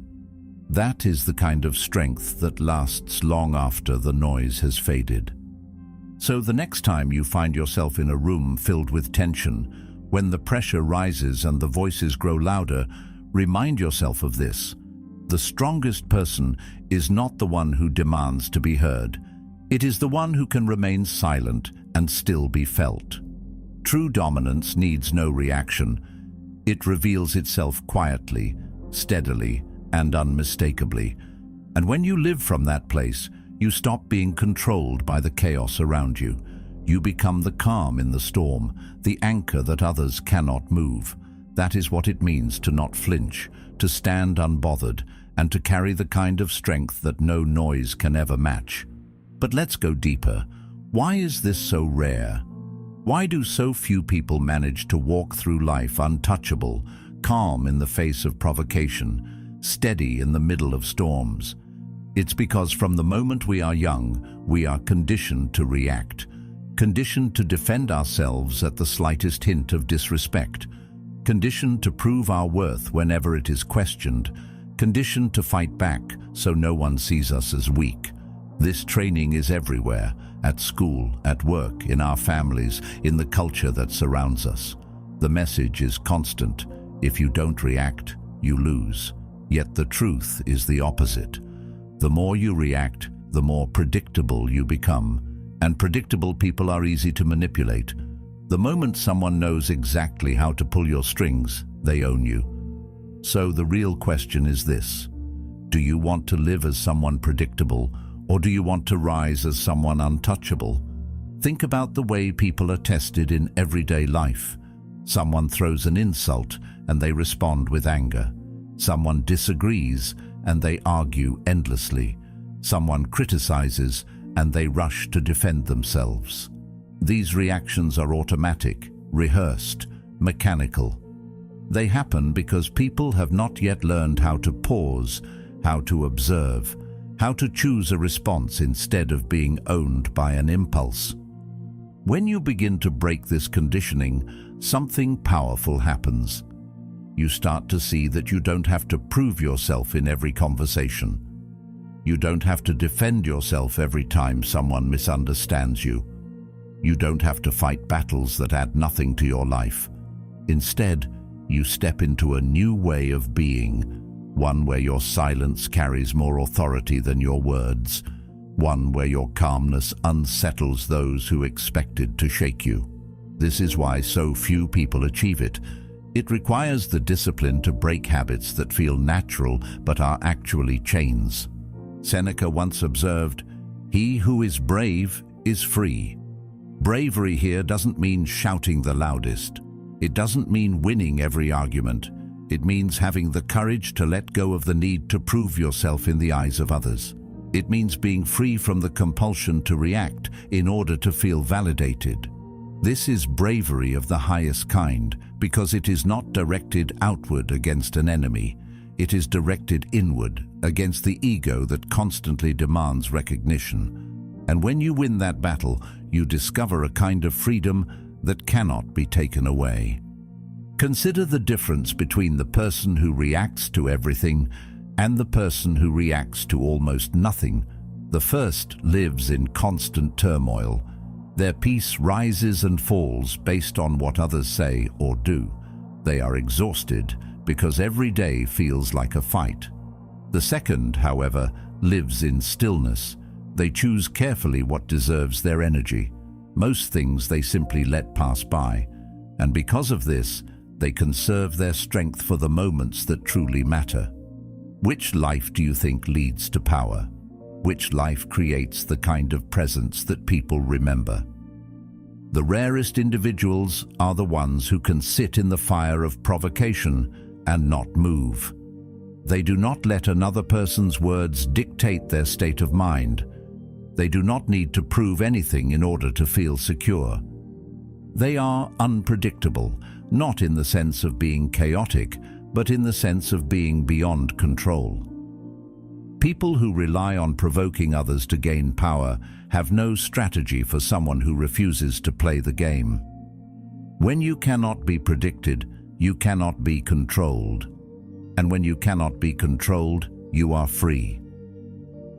That is the kind of strength that lasts long after the noise has faded. So the next time you find yourself in a room filled with tension, when the pressure rises and the voices grow louder, remind yourself of this. The strongest person is not the one who demands to be heard. It is the one who can remain silent and still be felt. True dominance needs no reaction. It reveals itself quietly, steadily, and unmistakably. And when you live from that place, you stop being controlled by the chaos around you. You become the calm in the storm, the anchor that others cannot move. That is what it means to not flinch, to stand unbothered, and to carry the kind of strength that no noise can ever match. But let's go deeper. Why is this so rare? Why do so few people manage to walk through life untouchable, calm in the face of provocation, steady in the middle of storms? It's because from the moment we are young, we are conditioned to react. Conditioned to defend ourselves at the slightest hint of disrespect, conditioned to prove our worth whenever it is questioned, conditioned to fight back so no one sees us as weak. This training is everywhere, at school, at work, in our families, in the culture that surrounds us. The message is constant. If you don't react, you lose. Yet the truth is the opposite. The more you react, the more predictable you become. And predictable people are easy to manipulate. The moment someone knows exactly how to pull your strings, they own you. So the real question is this: do you want to live as someone predictable, or do you want to rise as someone untouchable? Think about the way people are tested in everyday life. Someone throws an insult and they respond with anger. Someone disagrees and they argue endlessly. Someone criticizes and they rush to defend themselves. These reactions are automatic, rehearsed, mechanical. They happen because people have not yet learned how to pause, how to observe, how to choose a response instead of being owned by an impulse. When you begin to break this conditioning, something powerful happens. You start to see that you don't have to prove yourself in every conversation. You don't have to defend yourself every time someone misunderstands you. You don't have to fight battles that add nothing to your life. Instead, you step into a new way of being, one where your silence carries more authority than your words, one where your calmness unsettles those who expected to shake you. This is why so few people achieve it. It requires the discipline to break habits that feel natural but are actually chains. Seneca once observed, "He who is brave is free." Bravery here doesn't mean shouting the loudest. It doesn't mean winning every argument. It means having the courage to let go of the need to prove yourself in the eyes of others. It means being free from the compulsion to react in order to feel validated. This is bravery of the highest kind because it is not directed outward against an enemy. It is directed inward against the ego that constantly demands recognition. And when you win that battle, you discover a kind of freedom that cannot be taken away. Consider the difference between the person who reacts to everything and the person who reacts to almost nothing. The first lives in constant turmoil. Their peace rises and falls based on what others say or do. They are exhausted because every day feels like a fight. The second, however, lives in stillness. They choose carefully what deserves their energy. Most things they simply let pass by, and because of this, they conserve their strength for the moments that truly matter. Which life do you think leads to power? Which life creates the kind of presence that people remember? The rarest individuals are the ones who can sit in the fire of provocation and not move. They do not let another person's words dictate their state of mind. They do not need to prove anything in order to feel secure. They are unpredictable, not in the sense of being chaotic, but in the sense of being beyond control. People who rely on provoking others to gain power have no strategy for someone who refuses to play the game. When you cannot be predicted, you cannot be controlled. And when you cannot be controlled, you are free.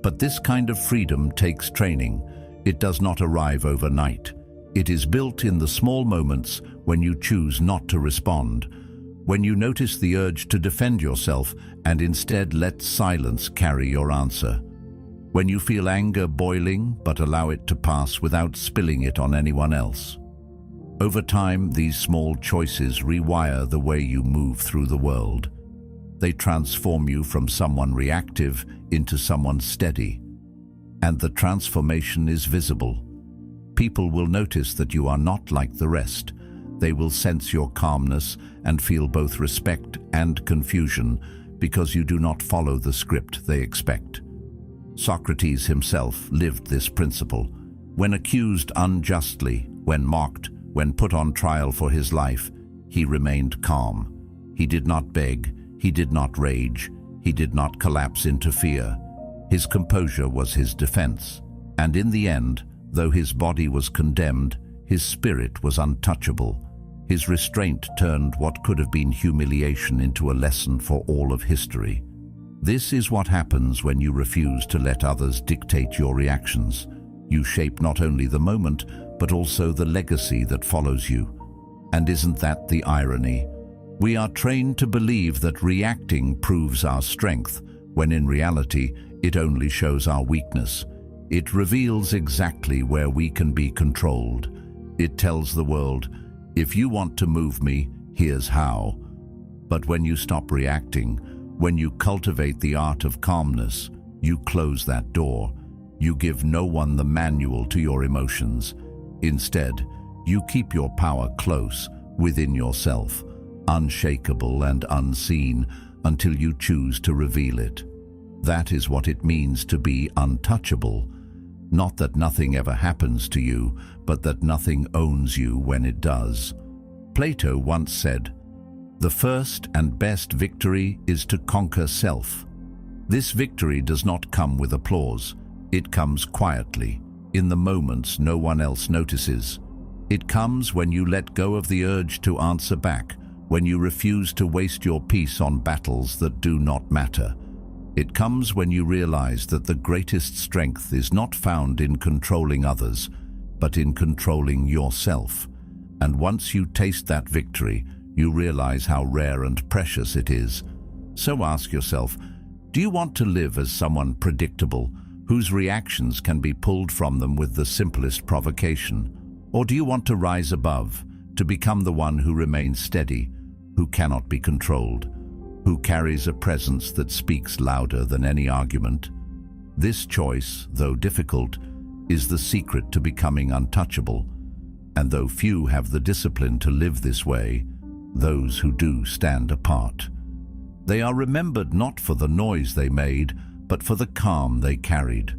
But this kind of freedom takes training. It does not arrive overnight. It is built in the small moments when you choose not to respond, when you notice the urge to defend yourself and instead let silence carry your answer, when you feel anger boiling but allow it to pass without spilling it on anyone else. Over time, these small choices rewire the way you move through the world. They transform you from someone reactive into someone steady. And the transformation is visible. People will notice that you are not like the rest. They will sense your calmness and feel both respect and confusion because you do not follow the script they expect. Socrates himself lived this principle. When accused unjustly, when mocked, when put on trial for his life, he remained calm. He did not beg. He did not rage. He did not collapse into fear. His composure was his defense. And in the end, though his body was condemned, his spirit was untouchable. His restraint turned what could have been humiliation into a lesson for all of history. This is what happens when you refuse to let others dictate your reactions. You shape not only the moment, but also the legacy that follows you. And isn't that the irony? We are trained to believe that reacting proves our strength, when in reality, it only shows our weakness. It reveals exactly where we can be controlled. It tells the world, if you want to move me, here's how. But when you stop reacting, when you cultivate the art of calmness, you close that door. You give no one the manual to your emotions. Instead, you keep your power close, within yourself, unshakable and unseen, until you choose to reveal it. That is what it means to be untouchable. Not that nothing ever happens to you, but that nothing owns you when it does. Plato once said, "The first and best victory is to conquer self." This victory does not come with applause. It comes quietly, in the moments no one else notices. It comes when you let go of the urge to answer back, when you refuse to waste your peace on battles that do not matter. It comes when you realize that the greatest strength is not found in controlling others, but in controlling yourself. And once you taste that victory, you realize how rare and precious it is. So ask yourself, do you want to live as someone predictable, whose reactions can be pulled from them with the simplest provocation? Or do you want to rise above, to become the one who remains steady, who cannot be controlled, who carries a presence that speaks louder than any argument? This choice, though difficult, is the secret to becoming untouchable. And though few have the discipline to live this way, those who do stand apart. They are remembered not for the noise they made, but for the calm they carried.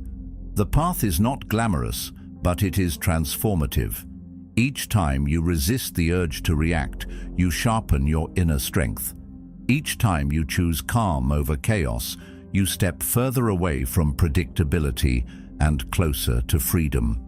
The path is not glamorous, but it is transformative. Each time you resist the urge to react, you sharpen your inner strength. Each time you choose calm over chaos, you step further away from predictability and closer to freedom.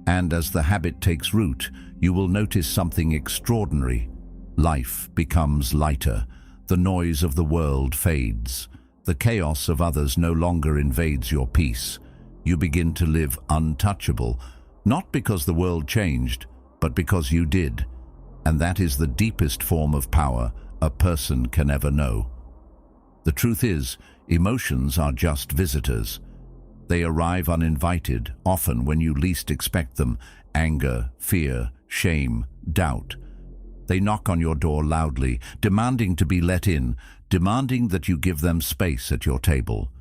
And as the habit takes root, you will notice something extraordinary. Life becomes lighter. The noise of the world fades. The chaos of others no longer invades your peace. You begin to live untouchable, not because the world changed, but because you did. And that is the deepest form of power a person can ever know. The truth is, emotions are just visitors. They arrive uninvited, often when you least expect them. Anger, fear, shame, doubt. They knock on your door loudly, demanding to be let in, demanding that you give them space at your table.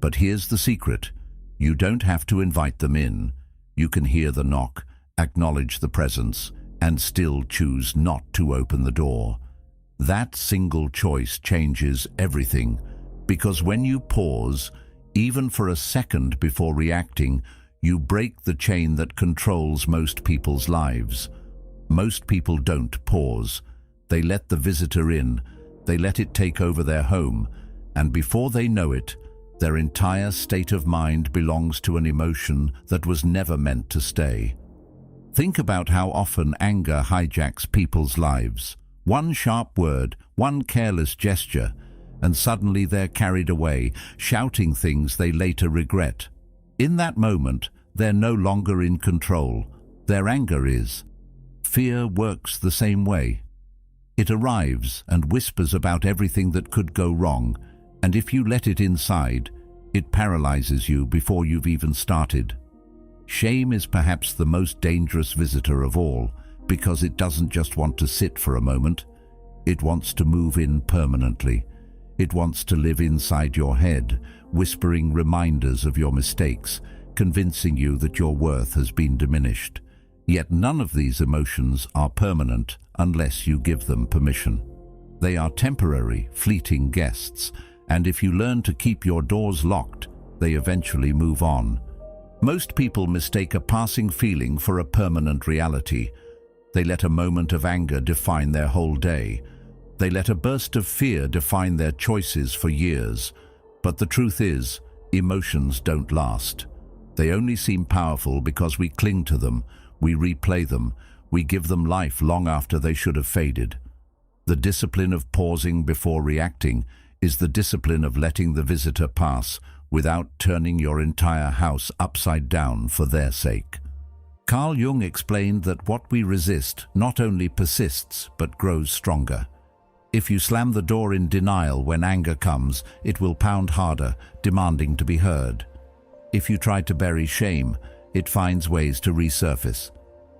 But here's the secret. You don't have to invite them in. You can hear the knock, acknowledge the presence, and still choose not to open the door. That single choice changes everything, because when you pause, even for a second before reacting, you break the chain that controls most people's lives. Most people don't pause. They let the visitor in. They let it take over their home. And before they know it, their entire state of mind belongs to an emotion that was never meant to stay. Think about how often anger hijacks people's lives. One sharp word, one careless gesture, and suddenly they're carried away, shouting things they later regret. In that moment, they're no longer in control. Their anger is. Fear works the same way. It arrives and whispers about everything that could go wrong, and if you let it inside, it paralyzes you before you've even started. Shame is perhaps the most dangerous visitor of all, because it doesn't just want to sit for a moment. It wants to move in permanently. It wants to live inside your head, whispering reminders of your mistakes, convincing you that your worth has been diminished. Yet none of these emotions are permanent unless you give them permission. They are temporary, fleeting guests, and if you learn to keep your doors locked, they eventually move on. Most people mistake a passing feeling for a permanent reality. They let a moment of anger define their whole day. They let a burst of fear define their choices for years. But the truth is, emotions don't last. They only seem powerful because we cling to them. We replay them. We give them life long after they should have faded. The discipline of pausing before reacting is the discipline of letting the visitor pass without turning your entire house upside down for their sake. Carl Jung explained that what we resist not only persists but grows stronger. If you slam the door in denial when anger comes, it will pound harder, demanding to be heard. If you try to bury shame, it finds ways to resurface.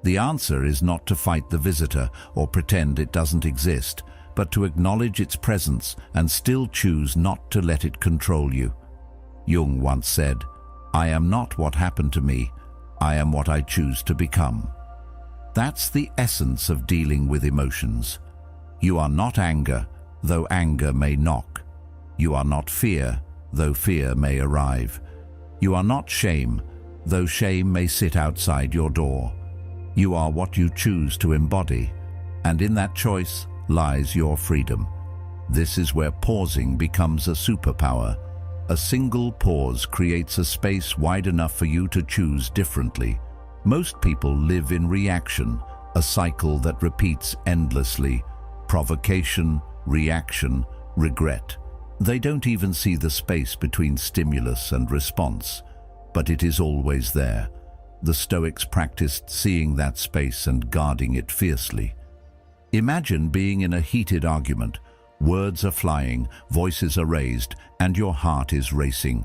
The answer is not to fight the visitor or pretend it doesn't exist, but to acknowledge its presence and still choose not to let it control you. Jung once said, "I am not what happened to me, I am what I choose to become." That's the essence of dealing with emotions. You are not anger, though anger may knock. You are not fear, though fear may arrive. You are not shame, though shame may sit outside your door. You are what you choose to embody, and in that choice lies your freedom. This is where pausing becomes a superpower. A single pause creates a space wide enough for you to choose differently. Most people live in reaction, a cycle that repeats endlessly. Provocation, reaction, regret. They don't even see the space between stimulus and response, but it is always there. The Stoics practiced seeing that space and guarding it fiercely. Imagine being in a heated argument. Words are flying, voices are raised, and your heart is racing.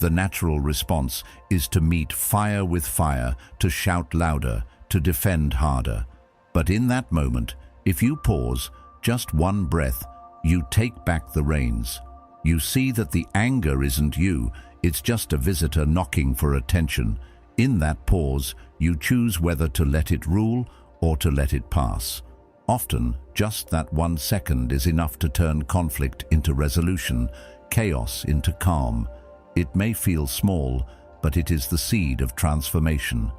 The natural response is to meet fire with fire, to shout louder, to defend harder. But in that moment, if you pause, just one breath, you take back the reins. You see that the anger isn't you, it's just a visitor knocking for attention. In that pause, you choose whether to let it rule or to let it pass. Often, just that 1 second is enough to turn conflict into resolution, chaos into calm. It may feel small, but it is the seed of transformation.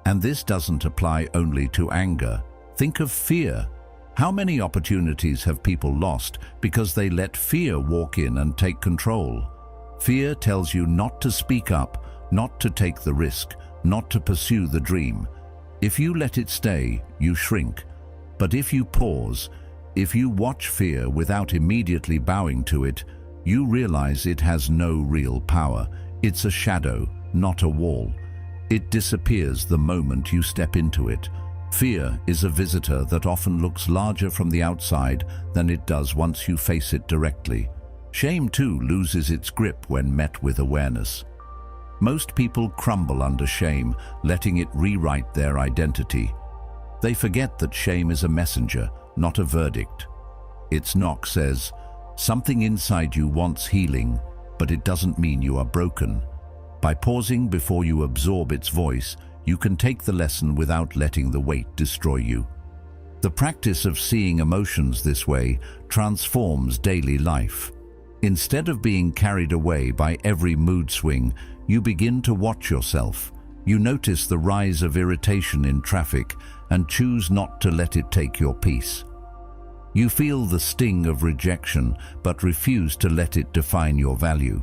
And this doesn't apply only to anger. Think of fear. How many opportunities have people lost because they let fear walk in and take control? Fear tells you not to speak up, not to take the risk, not to pursue the dream. If you let it stay, you shrink. But if you pause, if you watch fear without immediately bowing to it, you realize it has no real power. It's a shadow, not a wall. It disappears the moment you step into it. Fear is a visitor that often looks larger from the outside than it does once you face it directly. Shame too loses its grip when met with awareness. Most people crumble under shame, letting it rewrite their identity. They forget that shame is a messenger, not a verdict. Its knock says, something inside you wants healing, but it doesn't mean you are broken. By pausing before you absorb its voice, you can take the lesson without letting the weight destroy you. The practice of seeing emotions this way transforms daily life. Instead of being carried away by every mood swing, you begin to watch yourself. You notice the rise of irritation in traffic and choose not to let it take your peace. You feel the sting of rejection, but refuse to let it define your value.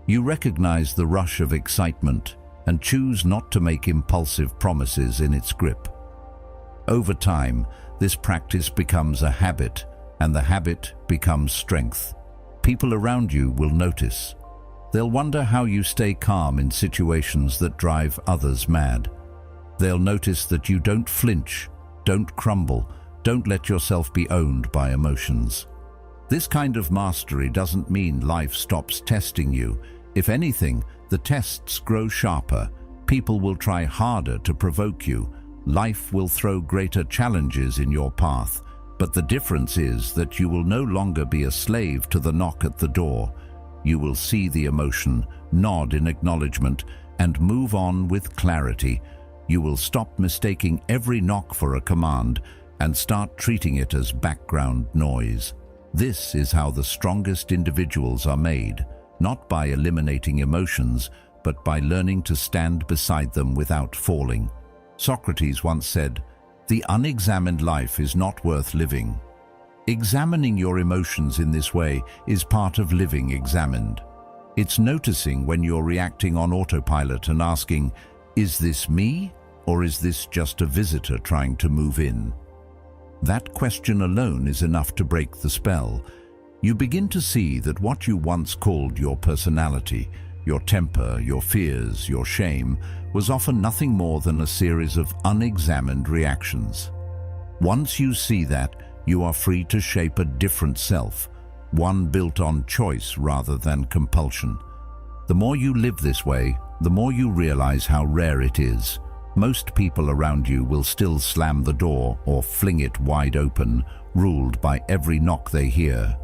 You recognize the rush of excitement and choose not to make impulsive promises in its grip. Over time, this practice becomes a habit, and the habit becomes strength. People around you will notice. They'll wonder how you stay calm in situations that drive others mad. They'll notice that you don't flinch, don't crumble, don't let yourself be owned by emotions. This kind of mastery doesn't mean life stops testing you. If anything, the tests grow sharper. People will try harder to provoke you. Life will throw greater challenges in your path. But the difference is that you will no longer be a slave to the knock at the door. You will see the emotion, nod in acknowledgement, and move on with clarity. You will stop mistaking every knock for a command and start treating it as background noise. This is how the strongest individuals are made, not by eliminating emotions, but by learning to stand beside them without falling. Socrates once said, "The unexamined life is not worth living." Examining your emotions in this way is part of living examined. It's noticing when you're reacting on autopilot and asking, is this me, or is this just a visitor trying to move in? That question alone is enough to break the spell. You begin to see that what you once called your personality, your temper, your fears, your shame, was often nothing more than a series of unexamined reactions. Once you see that, you are free to shape a different self, one built on choice rather than compulsion. The more you live this way, the more you realize how rare it is. Most people around you will still slam the door or fling it wide open, ruled by every knock they hear.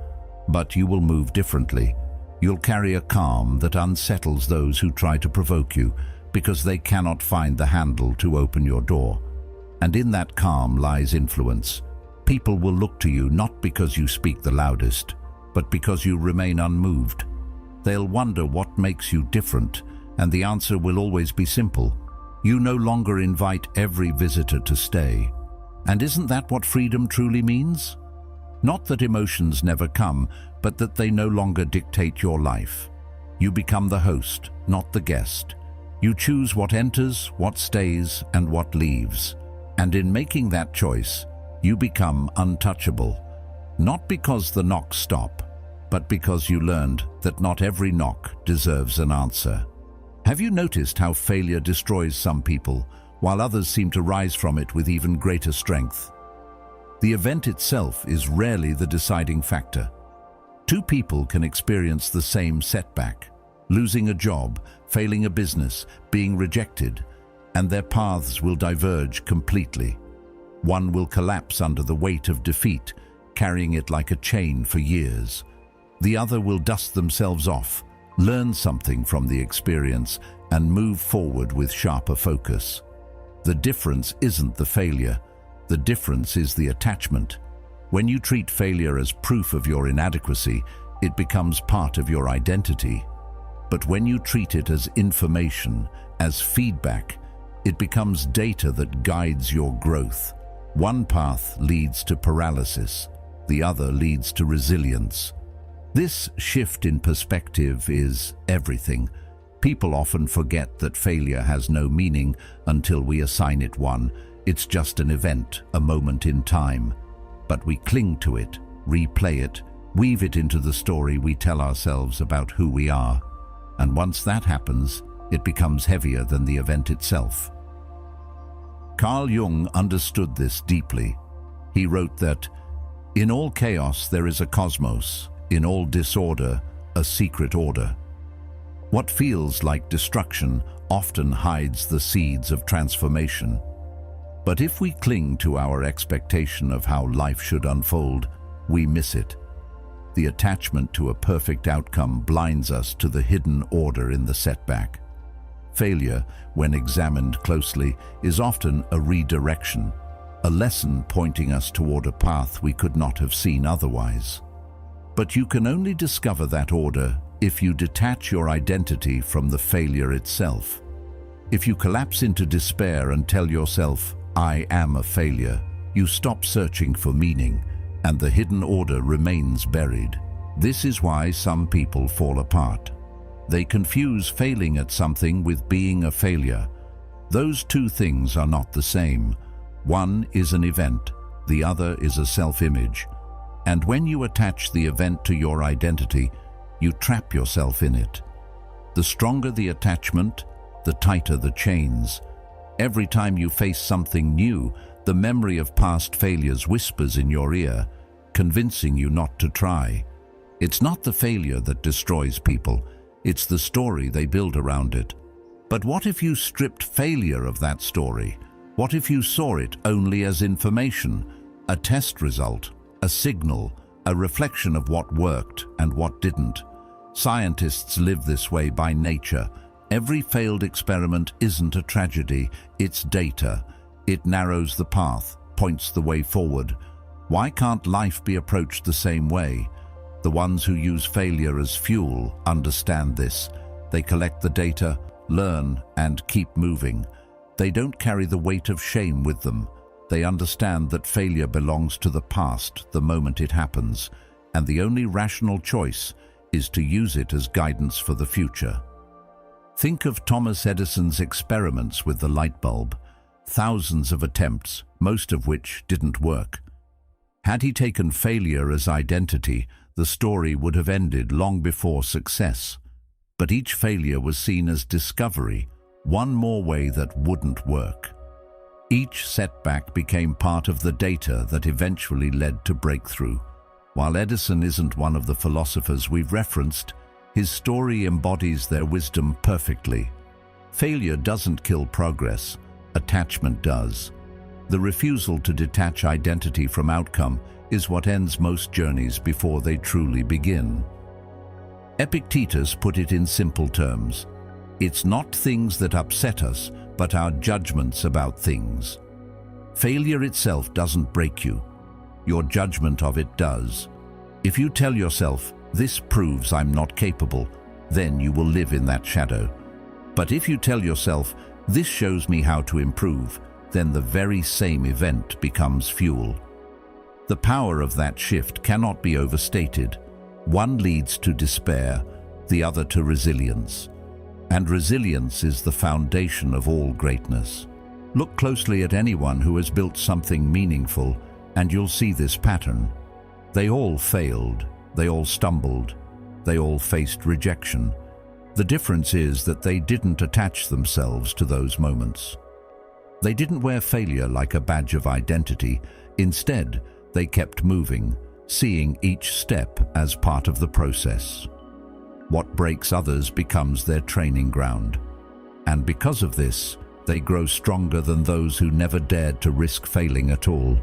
But you will move differently. You'll carry a calm that unsettles those who try to provoke you, because they cannot find the handle to open your door. And in that calm lies influence. People will look to you not because you speak the loudest, but because you remain unmoved. They'll wonder what makes you different, and the answer will always be simple. You no longer invite every visitor to stay. And isn't that what freedom truly means? Not that emotions never come, but that they no longer dictate your life. You become the host, not the guest. You choose what enters, what stays, and what leaves. And in making that choice, you become untouchable. Not because the knocks stop, but because you learned that not every knock deserves an answer. Have you noticed how failure destroys some people, while others seem to rise from it with even greater strength? The event itself is rarely the deciding factor. Two people can experience the same setback: losing a job, failing a business, being rejected, and their paths will diverge completely. One will collapse under the weight of defeat, carrying it like a chain for years. The other will dust themselves off, learn something from the experience, and move forward with sharper focus. The difference isn't the failure. The difference is the attachment. When you treat failure as proof of your inadequacy, it becomes part of your identity. But when you treat it as information, as feedback, it becomes data that guides your growth. One path leads to paralysis, the other leads to resilience. This shift in perspective is everything. People often forget that failure has no meaning until we assign it one. It's just an event, a moment in time. But we cling to it, replay it, weave it into the story we tell ourselves about who we are. And once that happens, it becomes heavier than the event itself. Carl Jung understood this deeply. He wrote that, "In all chaos there is a cosmos, in all disorder, a secret order." What feels like destruction often hides the seeds of transformation. But if we cling to our expectation of how life should unfold, we miss it. The attachment to a perfect outcome blinds us to the hidden order in the setback. Failure, when examined closely, is often a redirection, a lesson pointing us toward a path we could not have seen otherwise. But you can only discover that order if you detach your identity from the failure itself. If you collapse into despair and tell yourself, "I am a failure," you stop searching for meaning, and the hidden order remains buried. This is why some people fall apart. They confuse failing at something with being a failure. Those two things are not the same. One is an event, the other is a self-image. And when you attach the event to your identity, you trap yourself in it. The stronger the attachment, the tighter the chains. Every time you face something new, the memory of past failures whispers in your ear, convincing you not to try. It's not the failure that destroys people, it's the story they build around it. But what if you stripped failure of that story? What if you saw it only as information, a test result, a signal, a reflection of what worked and what didn't? Scientists live this way by nature. Every failed experiment isn't a tragedy, it's data. It narrows the path, points the way forward. Why can't life be approached the same way? The ones who use failure as fuel understand this. They collect the data, learn, and keep moving. They don't carry the weight of shame with them. They understand that failure belongs to the past the moment it happens, and the only rational choice is to use it as guidance for the future. Think of Thomas Edison's experiments with the light bulb. Thousands of attempts, most of which didn't work. Had he taken failure as identity, the story would have ended long before success. But each failure was seen as discovery, one more way that wouldn't work. Each setback became part of the data that eventually led to breakthrough. While Edison isn't one of the philosophers we've referenced, his story embodies their wisdom perfectly. Failure doesn't kill progress, attachment does. The refusal to detach identity from outcome is what ends most journeys before they truly begin. Epictetus put it in simple terms. It's not things that upset us, but our judgments about things. Failure itself doesn't break you. Your judgment of it does. If you tell yourself, "This proves I'm not capable," then you will live in that shadow. But if you tell yourself, "This shows me how to improve," then the very same event becomes fuel. The power of that shift cannot be overstated. One leads to despair, the other to resilience. And resilience is the foundation of all greatness. Look closely at anyone who has built something meaningful, and you'll see this pattern. They all failed, they all stumbled, they all faced rejection. The difference is that they didn't attach themselves to those moments. They didn't wear failure like a badge of identity. Instead, they kept moving, seeing each step as part of the process. What breaks others becomes their training ground. And because of this, they grow stronger than those who never dared to risk failing at all.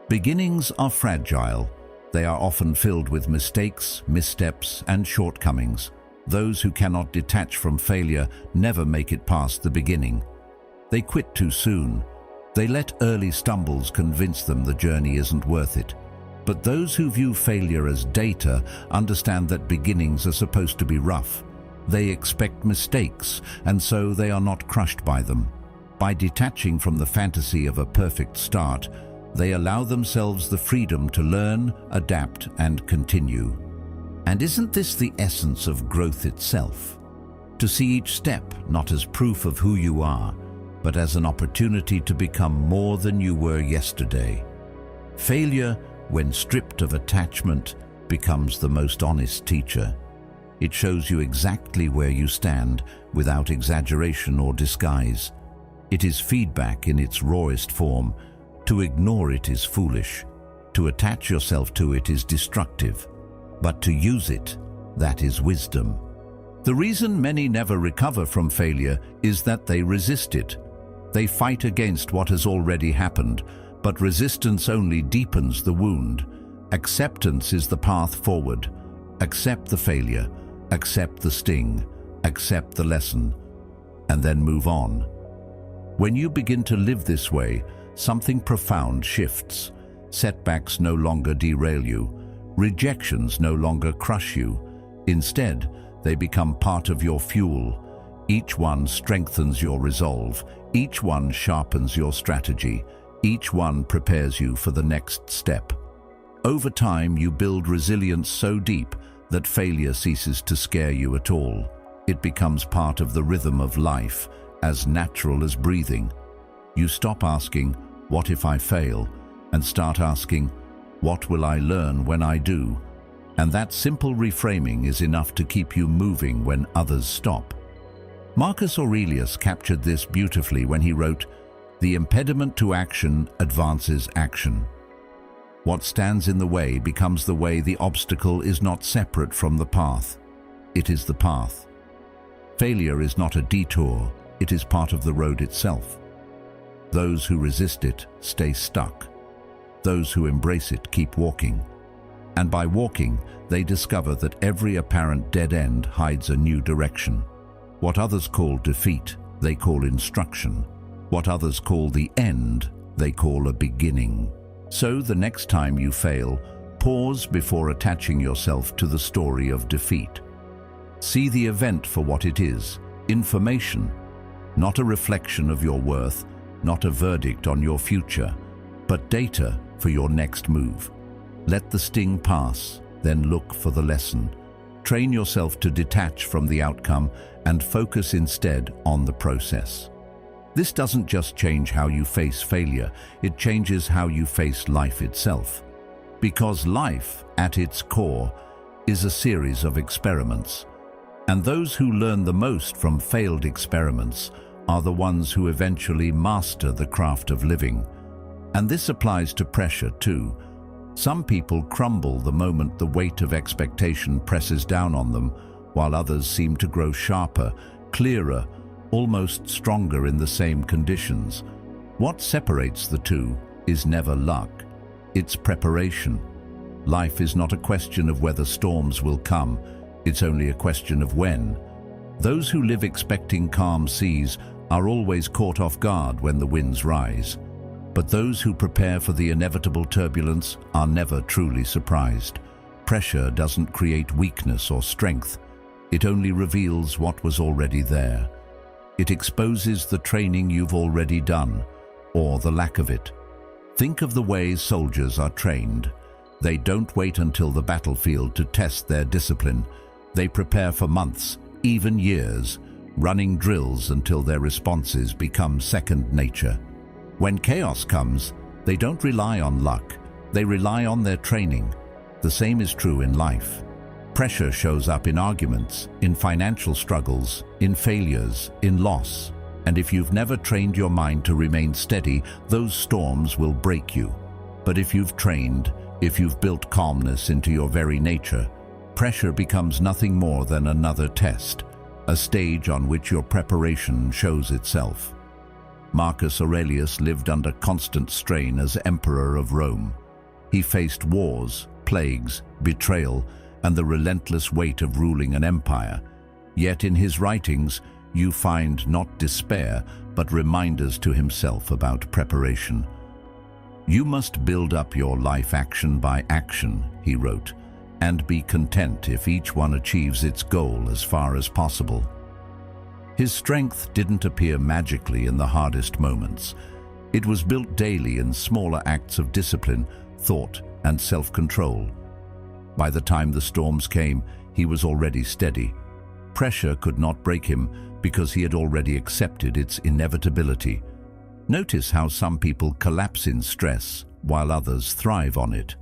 Beginnings are fragile. They are often filled with mistakes, missteps, and shortcomings. Those who cannot detach from failure never make it past the beginning. They quit too soon. They let early stumbles convince them the journey isn't worth it. But those who view failure as data understand that beginnings are supposed to be rough. They expect mistakes, and so they are not crushed by them. By detaching from the fantasy of a perfect start, they allow themselves the freedom to learn, adapt, and continue. And isn't this the essence of growth itself? To see each step not as proof of who you are, but as an opportunity to become more than you were yesterday. Failure, when stripped of attachment, becomes the most honest teacher. It shows you exactly where you stand, without exaggeration or disguise. It is feedback in its rawest form. To ignore it is foolish. To attach yourself to it is destructive. But to use it, that is wisdom. The reason many never recover from failure is that they resist it. They fight against what has already happened, but resistance only deepens the wound. Acceptance is the path forward. Accept the failure, accept the sting, accept the lesson, and then move on. When you begin to live this way, something profound shifts. Setbacks no longer derail you. Rejections no longer crush you. Instead, they become part of your fuel. Each one strengthens your resolve. Each one sharpens your strategy. Each one prepares you for the next step. Over time, you build resilience so deep that failure ceases to scare you at all. It becomes part of the rhythm of life, as natural as breathing. You stop asking, "What if I fail?" and start asking, "What will I learn when I do?" And that simple reframing is enough to keep you moving when others stop. Marcus Aurelius captured this beautifully when he wrote, "The impediment to action advances action." What stands in the way becomes the way. The obstacle is not separate from the path. It is the path. Failure is not a detour, it is part of the road itself. Those who resist it stay stuck. Those who embrace it keep walking. And by walking, they discover that every apparent dead end hides a new direction. What others call defeat, they call instruction. What others call the end, they call a beginning. So the next time you fail, pause before attaching yourself to the story of defeat. See the event for what it is, information, not a reflection of your worth, not a verdict on your future, but data for your next move. Let the sting pass, then look for the lesson. Train yourself to detach from the outcome and focus instead on the process. This doesn't just change how you face failure, it changes how you face life itself. Because life, at its core, is a series of experiments. And those who learn the most from failed experiments are the ones who eventually master the craft of living. And this applies to pressure too. Some people crumble the moment the weight of expectation presses down on them, while others seem to grow sharper, clearer, almost stronger in the same conditions. What separates the two is never luck, it's preparation. Life is not a question of whether storms will come, it's only a question of when. Those who live expecting calm seas are always caught off guard when the winds rise. But those who prepare for the inevitable turbulence are never truly surprised. Pressure doesn't create weakness or strength. It only reveals what was already there. It exposes the training you've already done, or the lack of it. Think of the way soldiers are trained. They don't wait until the battlefield to test their discipline. They prepare for months, even years, running drills until their responses become second nature. When chaos comes, they don't rely on luck. They rely on their training. The same is true in life. Pressure shows up in arguments, in financial struggles, in failures, in loss. And if you've never trained your mind to remain steady, those storms will break you. But if you've trained, if you've built calmness into your very nature, pressure becomes nothing more than another test, a stage on which your preparation shows itself. Marcus Aurelius lived under constant strain as Emperor of Rome. He faced wars, plagues, betrayal, and the relentless weight of ruling an empire. Yet in his writings, you find not despair, but reminders to himself about preparation. "You must build up your life action by action," he wrote, "and be content if each one achieves its goal as far as possible." His strength didn't appear magically in the hardest moments. It was built daily in smaller acts of discipline, thought, and self-control. By the time the storms came, he was already steady. Pressure could not break him because he had already accepted its inevitability. Notice how some people collapse in stress while others thrive on it.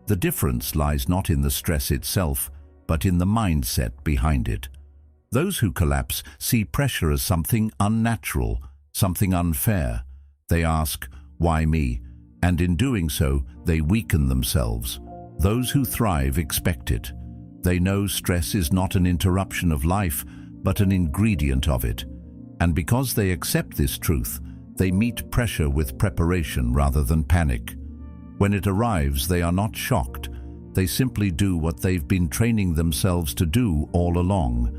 The difference lies not in the stress itself, but in the mindset behind it. Those who collapse see pressure as something unnatural, something unfair. They ask, "Why me?" And in doing so, they weaken themselves. Those who thrive expect it. They know stress is not an interruption of life, but an ingredient of it. And because they accept this truth, they meet pressure with preparation rather than panic. When it arrives, they are not shocked. They simply do what they've been training themselves to do all along.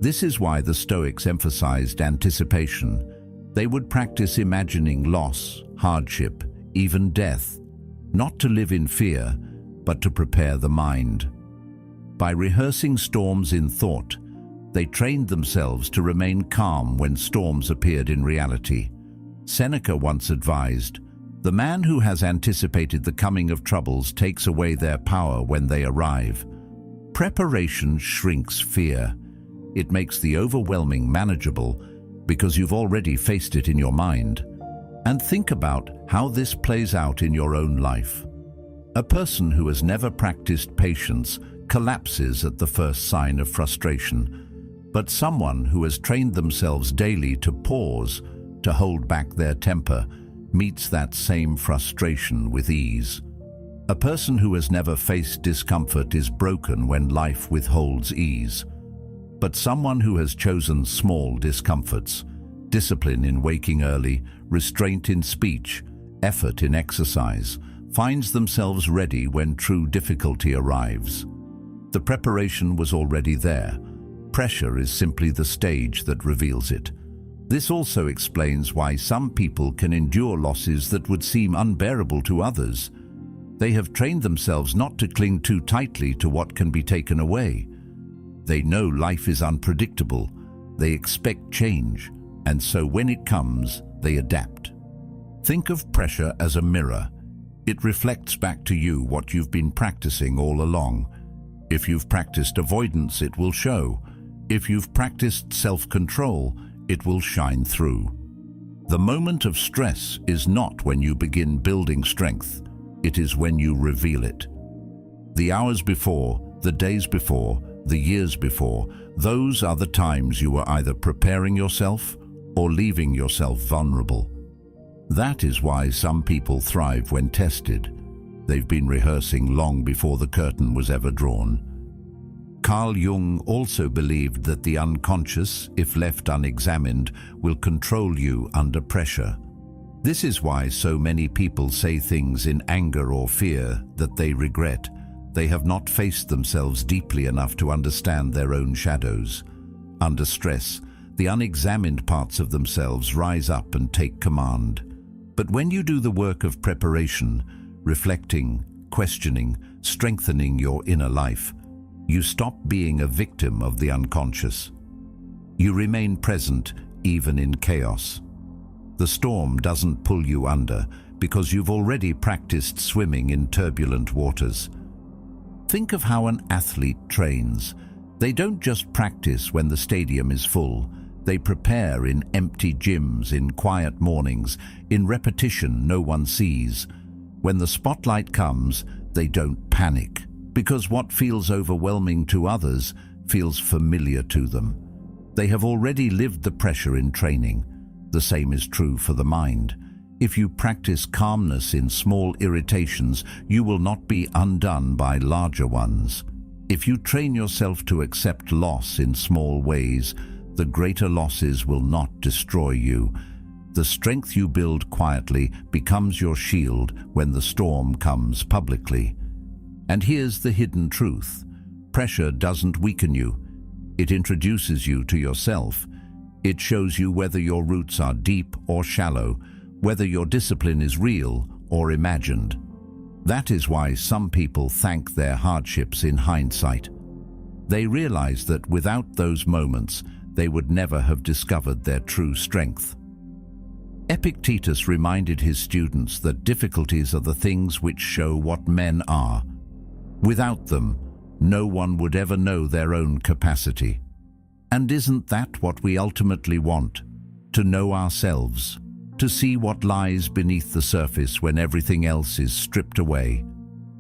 This is why the Stoics emphasized anticipation. They would practice imagining loss, hardship, even death, not to live in fear, but to prepare the mind. By rehearsing storms in thought, they trained themselves to remain calm when storms appeared in reality. Seneca once advised, "The man who has anticipated the coming of troubles takes away their power when they arrive." Preparation shrinks fear. It makes the overwhelming manageable because you've already faced it in your mind. And think about how this plays out in your own life. A person who has never practiced patience collapses at the first sign of frustration. But someone who has trained themselves daily to pause, to hold back their temper, meets that same frustration with ease. A person who has never faced discomfort is broken when life withholds ease. But someone who has chosen small discomforts, discipline in waking early, restraint in speech, effort in exercise, finds themselves ready when true difficulty arrives. The preparation was already there. Pressure is simply the stage that reveals it. This also explains why some people can endure losses that would seem unbearable to others. They have trained themselves not to cling too tightly to what can be taken away. They know life is unpredictable. They expect change, and so when it comes, they adapt. Think of pressure as a mirror. It reflects back to you what you've been practicing all along. If you've practiced avoidance, it will show. If you've practiced self-control, it will shine through. The moment of stress is not when you begin building strength. It is when you reveal it. The hours before, the days before, the years before, those are the times you are either preparing yourself or leaving yourself vulnerable. That is why some people thrive when tested. They've been rehearsing long before the curtain was ever drawn. Carl Jung also believed that the unconscious, if left unexamined, will control you under pressure. This is why so many people say things in anger or fear that they regret. They have not faced themselves deeply enough to understand their own shadows. Under stress, the unexamined parts of themselves rise up and take command. But when you do the work of preparation, reflecting, questioning, strengthening your inner life. You stop being a victim of the unconscious. You remain present even in chaos. The storm doesn't pull you under because you've already practiced swimming in turbulent waters. Think of how an athlete trains. They don't just practice when the stadium is full. They prepare in empty gyms, in quiet mornings, in repetition no one sees. When the spotlight comes, they don't panic, because what feels overwhelming to others feels familiar to them. They have already lived the pressure in training. The same is true for the mind. If you practice calmness in small irritations, you will not be undone by larger ones. If you train yourself to accept loss in small ways, the greater losses will not destroy you. The strength you build quietly becomes your shield when the storm comes publicly. And here's the hidden truth. Pressure doesn't weaken you. It introduces you to yourself. It shows you whether your roots are deep or shallow, whether your discipline is real or imagined. That is why some people thank their hardships in hindsight. They realize that without those moments, they would never have discovered their true strength. Epictetus reminded his students that difficulties are the things which show what men are. Without them, no one would ever know their own capacity. And isn't that what we ultimately want? To know ourselves, to see what lies beneath the surface when everything else is stripped away.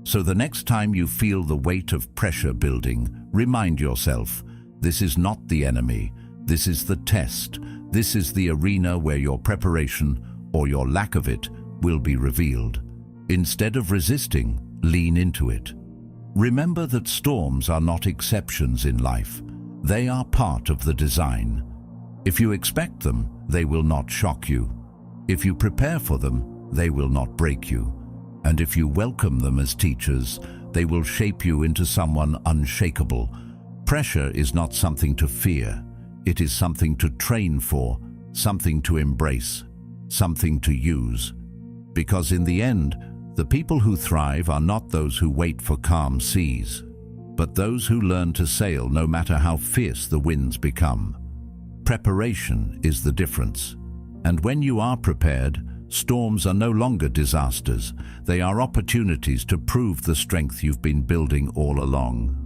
So the next time you feel the weight of pressure building, remind yourself, this is not the enemy. This is the test. This is the arena where your preparation, or your lack of it, will be revealed. Instead of resisting, lean into it. Remember that storms are not exceptions in life. They are part of the design. If you expect them, they will not shock you. If you prepare for them, they will not break you. And if you welcome them as teachers, they will shape you into someone unshakable. Pressure is not something to fear. It is something to train for, something to embrace, something to use. Because in the end, the people who thrive are not those who wait for calm seas, but those who learn to sail no matter how fierce the winds become. Preparation is the difference. And when you are prepared, storms are no longer disasters. They are opportunities to prove the strength you've been building all along.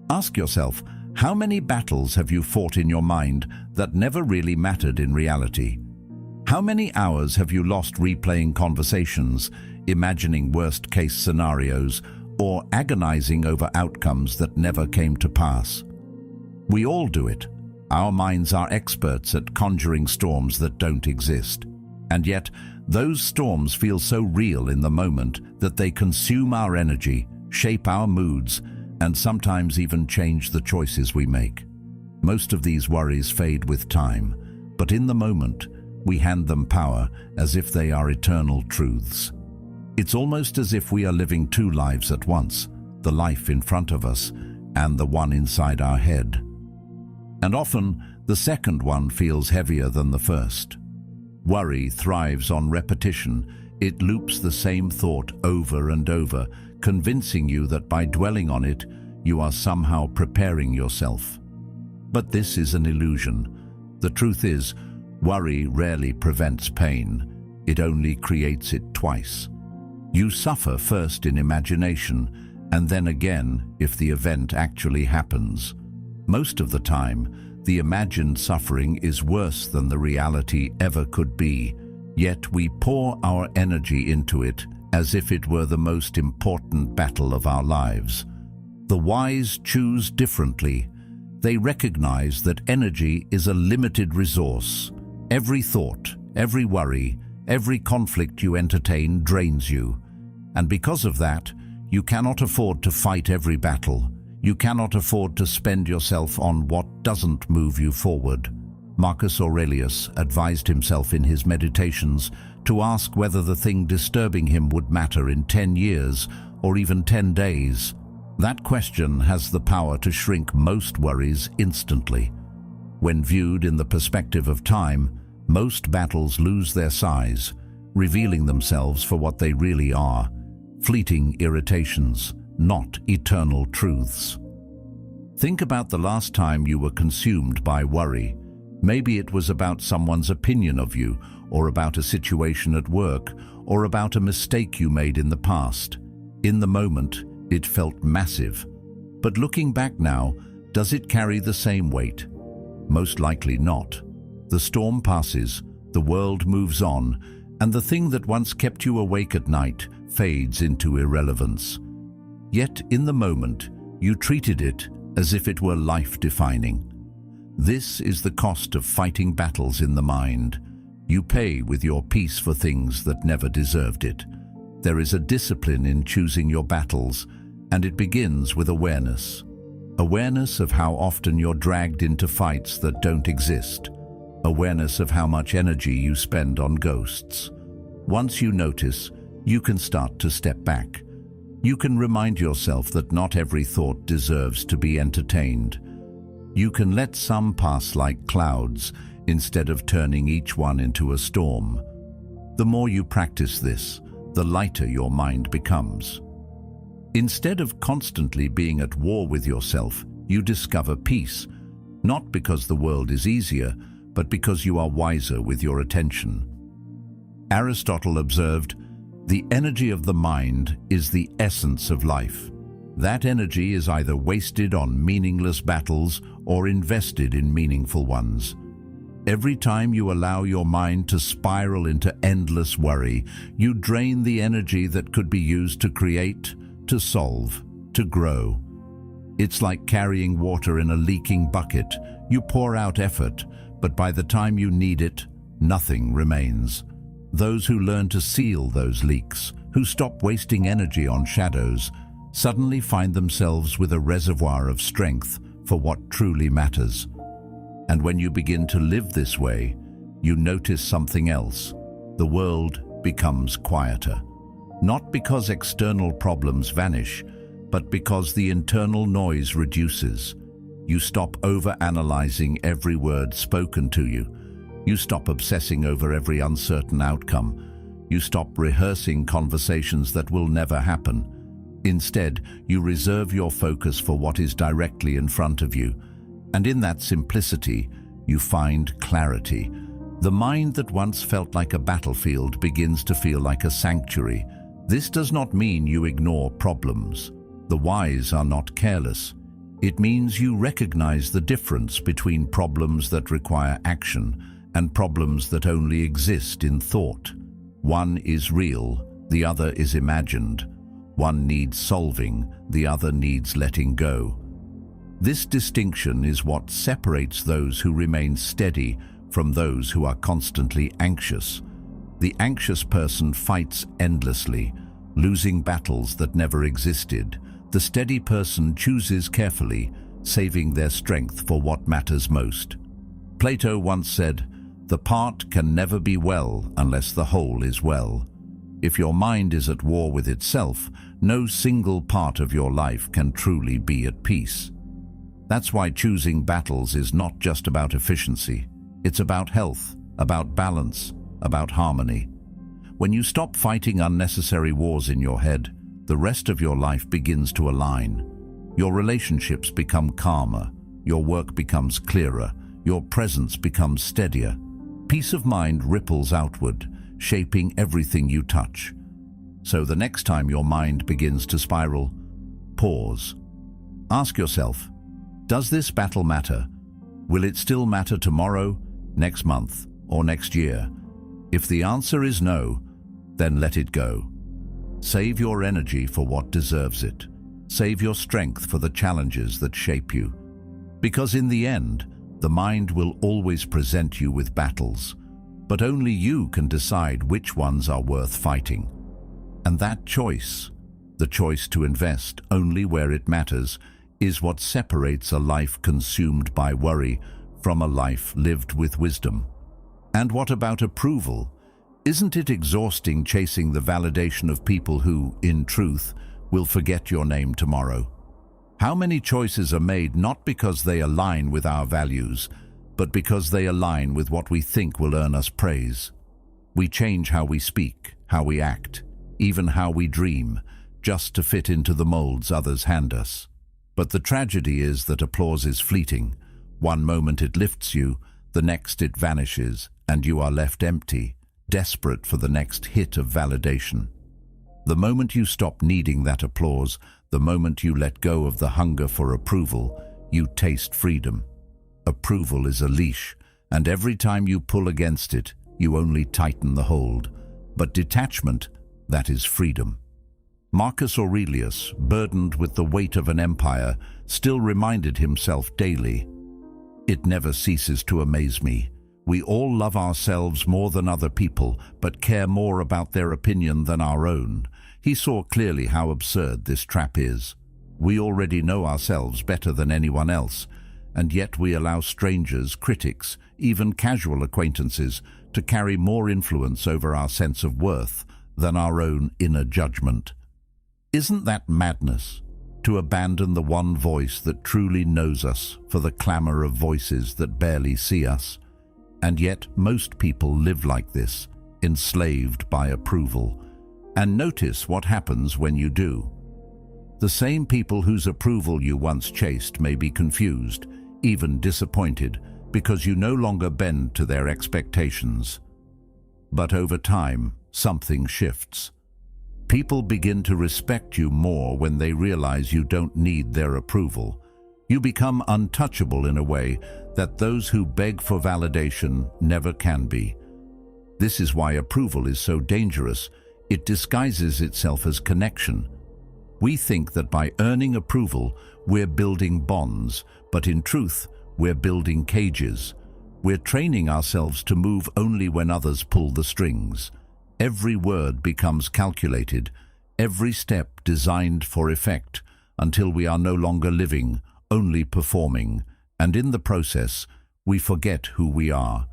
Ask yourself, how many battles have you fought in your mind that never really mattered in reality? How many hours have you lost replaying conversations, imagining worst-case scenarios, or agonizing over outcomes that never came to pass? We all do it. Our minds are experts at conjuring storms that don't exist. And yet, those storms feel so real in the moment that they consume our energy, shape our moods, and sometimes even change the choices we make. Most of these worries fade with time, but in the moment, we hand them power as if they are eternal truths. It's almost as if we are living two lives at once, the life in front of us and the one inside our head. And often, the second one feels heavier than the first. Worry thrives on repetition. It loops the same thought over and over, convincing you that by dwelling on it, you are somehow preparing yourself. But this is an illusion. The truth is, worry rarely prevents pain. It only creates it twice. You suffer first in imagination, and then again if the event actually happens. Most of the time, the imagined suffering is worse than the reality ever could be, yet we pour our energy into it as if it were the most important battle of our lives. The wise choose differently. They recognize that energy is a limited resource. Every thought, every worry, every conflict you entertain drains you. And because of that, you cannot afford to fight every battle. You cannot afford to spend yourself on what doesn't move you forward. Marcus Aurelius advised himself in his meditations to ask whether the thing disturbing him would matter in 10 years or even 10 days. That question has the power to shrink most worries instantly. When viewed in the perspective of time, most battles lose their size, revealing themselves for what they really are: fleeting irritations, not eternal truths. Think about the last time you were consumed by worry. Maybe it was about someone's opinion of you, or about a situation at work, or about a mistake you made in the past. In the moment, it felt massive. But looking back now, does it carry the same weight? Most likely not. The storm passes, the world moves on, and the thing that once kept you awake at night fades into irrelevance. Yet, in the moment, you treated it as if it were life-defining. This is the cost of fighting battles in the mind. You pay with your peace for things that never deserved it. There is a discipline in choosing your battles, and it begins with awareness. Awareness of how often you're dragged into fights that don't exist. Awareness of how much energy you spend on ghosts. Once you notice, you can start to step back. You can remind yourself that not every thought deserves to be entertained. You can let some pass like clouds instead of turning each one into a storm. The more you practice this, the lighter your mind becomes. Instead of constantly being at war with yourself, you discover peace, not because the world is easier, but because you are wiser with your attention. Aristotle observed, "The energy of the mind is the essence of life. That energy is either wasted on meaningless battles or invested in meaningful ones. Every time you allow your mind to spiral into endless worry, you drain the energy that could be used to create, to solve, to grow. It's like carrying water in a leaking bucket. You pour out effort, but by the time you need it, nothing remains. Those who learn to seal those leaks, who stop wasting energy on shadows, suddenly find themselves with a reservoir of strength for what truly matters. And when you begin to live this way, you notice something else. The world becomes quieter. Not because external problems vanish, but because the internal noise reduces. You stop over-analyzing every word spoken to you. You stop obsessing over every uncertain outcome. You stop rehearsing conversations that will never happen. Instead, you reserve your focus for what is directly in front of you. And in that simplicity, you find clarity. The mind that once felt like a battlefield begins to feel like a sanctuary. This does not mean you ignore problems. The wise are not careless. It means you recognize the difference between problems that require action and problems that only exist in thought. One is real, the other is imagined. One needs solving, the other needs letting go. This distinction is what separates those who remain steady from those who are constantly anxious. The anxious person fights endlessly, losing battles that never existed. The steady person chooses carefully, saving their strength for what matters most. Plato once said, "The part can never be well unless the whole is well." If your mind is at war with itself, no single part of your life can truly be at peace. That's why choosing battles is not just about efficiency. It's about health, about balance, about harmony. When you stop fighting unnecessary wars in your head, the rest of your life begins to align. Your relationships become calmer, your work becomes clearer, your presence becomes steadier. Peace of mind ripples outward, shaping everything you touch. So the next time your mind begins to spiral, pause. Ask yourself, does this battle matter? Will it still matter tomorrow, next month, or next year? If the answer is no, then let it go. Save your energy for what deserves it. Save your strength for the challenges that shape you. Because in the end, the mind will always present you with battles, but only you can decide which ones are worth fighting. And that choice, the choice to invest only where it matters, is what separates a life consumed by worry from a life lived with wisdom. And what about approval? Isn't it exhausting chasing the validation of people who, in truth, will forget your name tomorrow? How many choices are made not because they align with our values, but because they align with what we think will earn us praise? We change how we speak, how we act, even how we dream, just to fit into the molds others hand us. But the tragedy is that applause is fleeting. One moment it lifts you, the next it vanishes, and you are left empty, desperate for the next hit of validation. The moment you stop needing that applause, the moment you let go of the hunger for approval, you taste freedom. Approval is a leash, and every time you pull against it, you only tighten the hold. But detachment, that is freedom. Marcus Aurelius, burdened with the weight of an empire, still reminded himself daily, "It never ceases to amaze me. We all love ourselves more than other people, but care more about their opinion than our own." He saw clearly how absurd this trap is. We already know ourselves better than anyone else, and yet we allow strangers, critics, even casual acquaintances to carry more influence over our sense of worth than our own inner judgment. Isn't that madness? To abandon the one voice that truly knows us for the clamor of voices that barely see us. And yet most people live like this, enslaved by approval. And notice what happens when you do. The same people whose approval you once chased may be confused, even disappointed, because you no longer bend to their expectations. But over time, something shifts. People begin to respect you more when they realize you don't need their approval. You become untouchable in a way that those who beg for validation never can be. This is why approval is so dangerous. It disguises itself as connection. We think that by earning approval, we're building bonds, but in truth, we're building cages. We're training ourselves to move only when others pull the strings. Every word becomes calculated, every step designed for effect, until we are no longer living, only performing, and in the process, we forget who we are.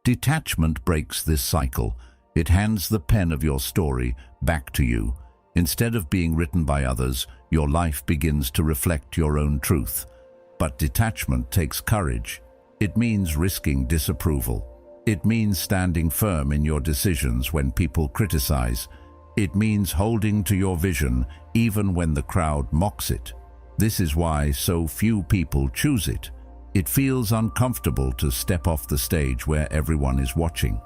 Detachment breaks this cycle. It hands the pen of your story back to you. Instead of being written by others, your life begins to reflect your own truth. But detachment takes courage. It means risking disapproval. It means standing firm in your decisions when people criticize. It means holding to your vision even when the crowd mocks it. This is why so few people choose it. It feels uncomfortable to step off the stage where everyone is watching.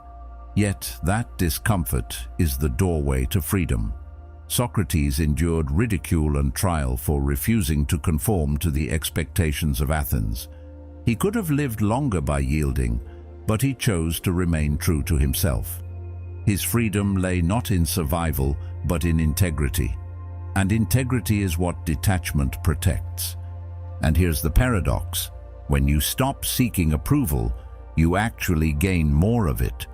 Yet that discomfort is the doorway to freedom. Socrates endured ridicule and trial for refusing to conform to the expectations of Athens. He could have lived longer by yielding, but he chose to remain true to himself. His freedom lay not in survival, but in integrity. And integrity is what detachment protects. And here's the paradox. When you stop seeking approval, you actually gain more of it.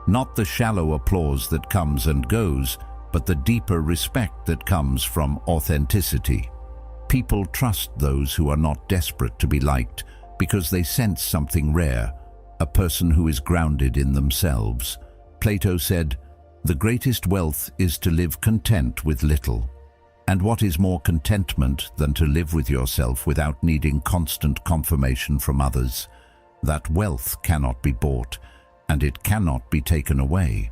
Not the shallow applause that comes and goes, but the deeper respect that comes from authenticity. People trust those who are not desperate to be liked because they sense something rare, a person who is grounded in themselves. Plato said, "The greatest wealth is to live content with little." And what is more contentment than to live with yourself without needing constant confirmation from others? That wealth cannot be bought, and it cannot be taken away.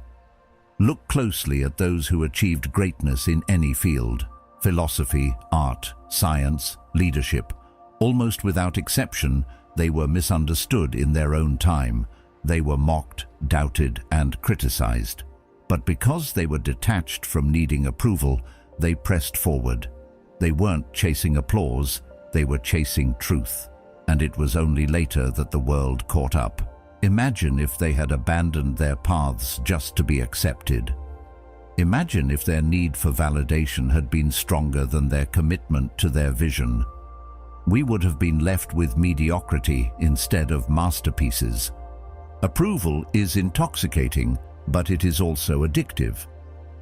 Look closely at those who achieved greatness in any field: philosophy, art, science, leadership. Almost without exception, they were misunderstood in their own time. They were mocked, doubted, and criticized. But because they were detached from needing approval, they pressed forward. They weren't chasing applause, they were chasing truth. And it was only later that the world caught up. Imagine if they had abandoned their paths just to be accepted. Imagine if their need for validation had been stronger than their commitment to their vision. We would have been left with mediocrity instead of masterpieces. Approval is intoxicating, but it is also addictive.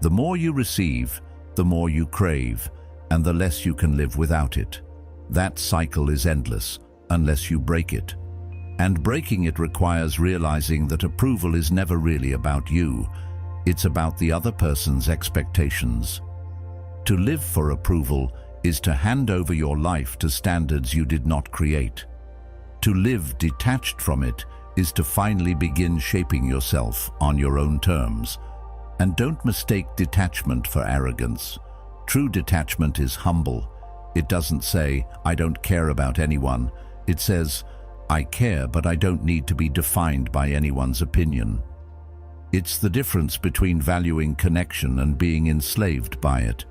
The more you receive, the more you crave, and the less you can live without it. That cycle is endless, unless you break it. And breaking it requires realizing that approval is never really about you. It's about the other person's expectations. To live for approval is to hand over your life to standards you did not create. To live detached from it is to finally begin shaping yourself on your own terms. And don't mistake detachment for arrogance. True detachment is humble. It doesn't say, "I don't care about anyone." It says, "I care, but I don't need to be defined by anyone's opinion." It's the difference between valuing connection and being enslaved by it.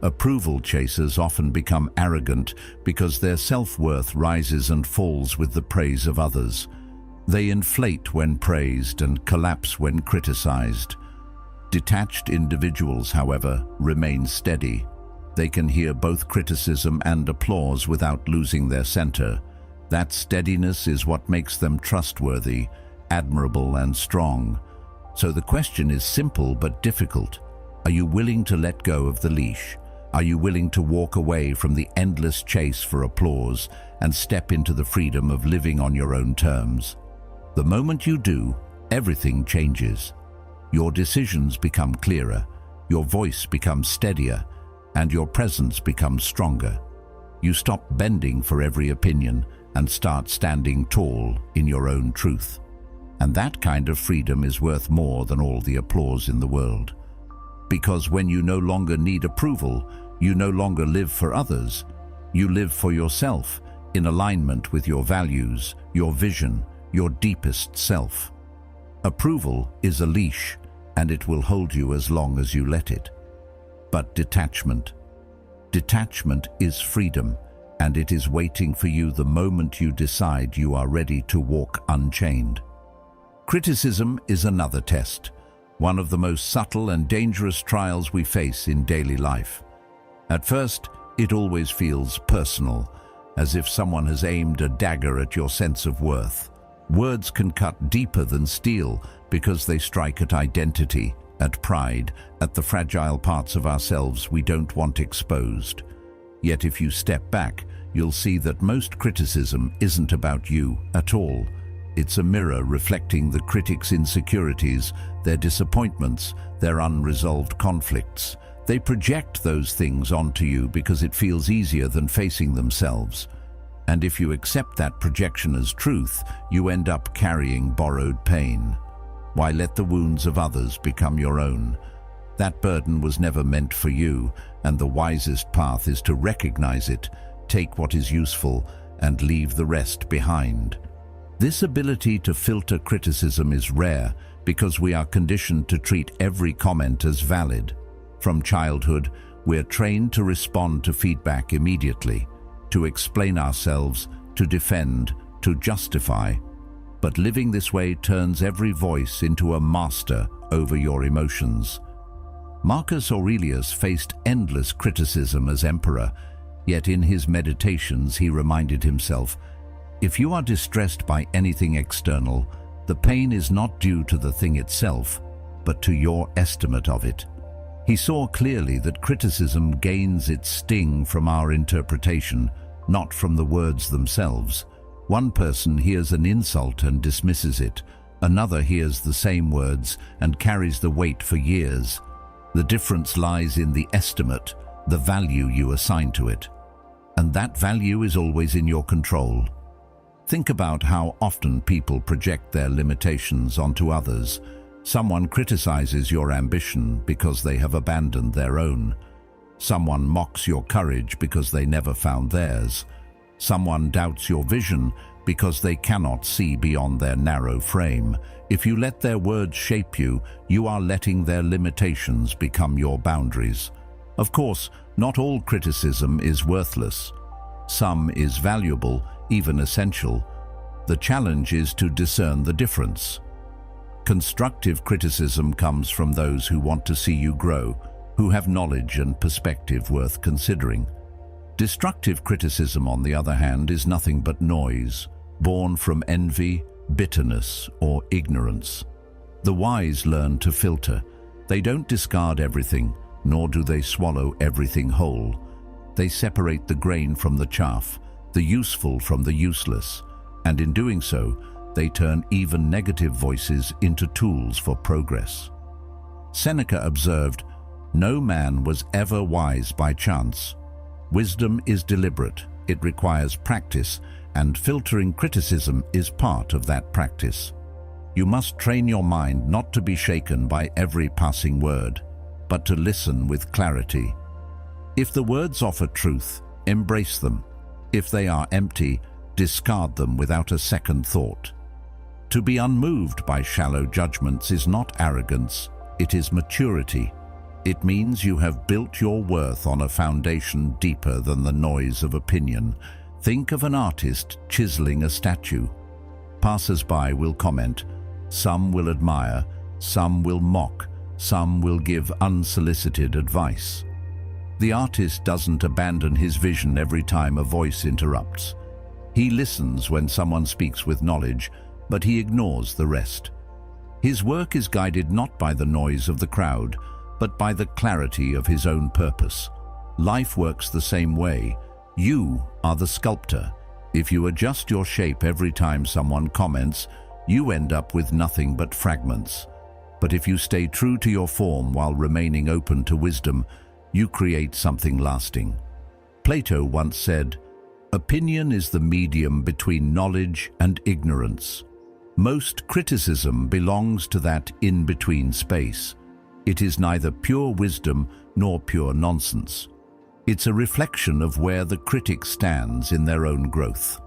Approval chasers often become arrogant because their self-worth rises and falls with the praise of others. They inflate when praised and collapse when criticized. Detached individuals, however, remain steady. They can hear both criticism and applause without losing their center. That steadiness is what makes them trustworthy, admirable, and strong. So the question is simple but difficult. Are you willing to let go of the leash? Are you willing to walk away from the endless chase for applause and step into the freedom of living on your own terms? The moment you do, everything changes. Your decisions become clearer, your voice becomes steadier, and your presence becomes stronger. You stop bending for every opinion and start standing tall in your own truth. And that kind of freedom is worth more than all the applause in the world. Because when you no longer need approval, you no longer live for others. You live for yourself, in alignment with your values, your vision, your deepest self. Approval is a leash, and it will hold you as long as you let it. But detachment is freedom, and it is waiting for you the moment you decide you are ready to walk unchained. Criticism is another test, one of the most subtle and dangerous trials we face in daily life. At first, it always feels personal, as if someone has aimed a dagger at your sense of worth. Words can cut deeper than steel because they strike at identity, at pride, at the fragile parts of ourselves we don't want exposed. Yet if you step back, you'll see that most criticism isn't about you at all. It's a mirror reflecting the critic's insecurities, their disappointments, their unresolved conflicts. They project those things onto you because it feels easier than facing themselves. And if you accept that projection as truth, you end up carrying borrowed pain. Why let the wounds of others become your own? That burden was never meant for you, and the wisest path is to recognize it, take what is useful, and leave the rest behind. This ability to filter criticism is rare because we are conditioned to treat every comment as valid. From childhood, we're trained to respond to feedback immediately, to explain ourselves, to defend, to justify. But living this way turns every voice into a master over your emotions. Marcus Aurelius faced endless criticism as emperor, yet in his meditations he reminded himself, if you are distressed by anything external, the pain is not due to the thing itself, but to your estimate of it. He saw clearly that criticism gains its sting from our interpretation, not from the words themselves. One person hears an insult and dismisses it. Another hears the same words and carries the weight for years. The difference lies in the estimate, the value you assign to it. And that value is always in your control. Think about how often people project their limitations onto others. Someone criticizes your ambition because they have abandoned their own. Someone mocks your courage because they never found theirs. Someone doubts your vision because they cannot see beyond their narrow frame. If you let their words shape you, you are letting their limitations become your boundaries. Of course, not all criticism is worthless. Some is valuable, even essential. The challenge is to discern the difference. Constructive criticism comes from those who want to see you grow, who have knowledge and perspective worth considering. Destructive criticism, on the other hand, is nothing but noise, born from envy, bitterness, or ignorance. The wise learn to filter. They don't discard everything, nor do they swallow everything whole. They separate the grain from the chaff, the useful from the useless, and in doing so, they turn even negative voices into tools for progress. Seneca observed, "No man was ever wise by chance. Wisdom is deliberate, it requires practice, and filtering criticism is part of that practice. You must train your mind not to be shaken by every passing word, but to listen with clarity. If the words offer truth, embrace them. If they are empty, discard them without a second thought. To be unmoved by shallow judgments is not arrogance, it is maturity. It means you have built your worth on a foundation deeper than the noise of opinion. Think of an artist chiseling a statue. Passers-by will comment, some will admire, some will mock, some will give unsolicited advice. The artist doesn't abandon his vision every time a voice interrupts. He listens when someone speaks with knowledge, but he ignores the rest. His work is guided not by the noise of the crowd, but by the clarity of his own purpose. Life works the same way. You are the sculptor. If you adjust your shape every time someone comments, you end up with nothing but fragments. But if you stay true to your form while remaining open to wisdom, you create something lasting. Plato once said, "Opinion is the medium between knowledge and ignorance." Most criticism belongs to that in-between space. It is neither pure wisdom nor pure nonsense. It's a reflection of where the critic stands in their own growth.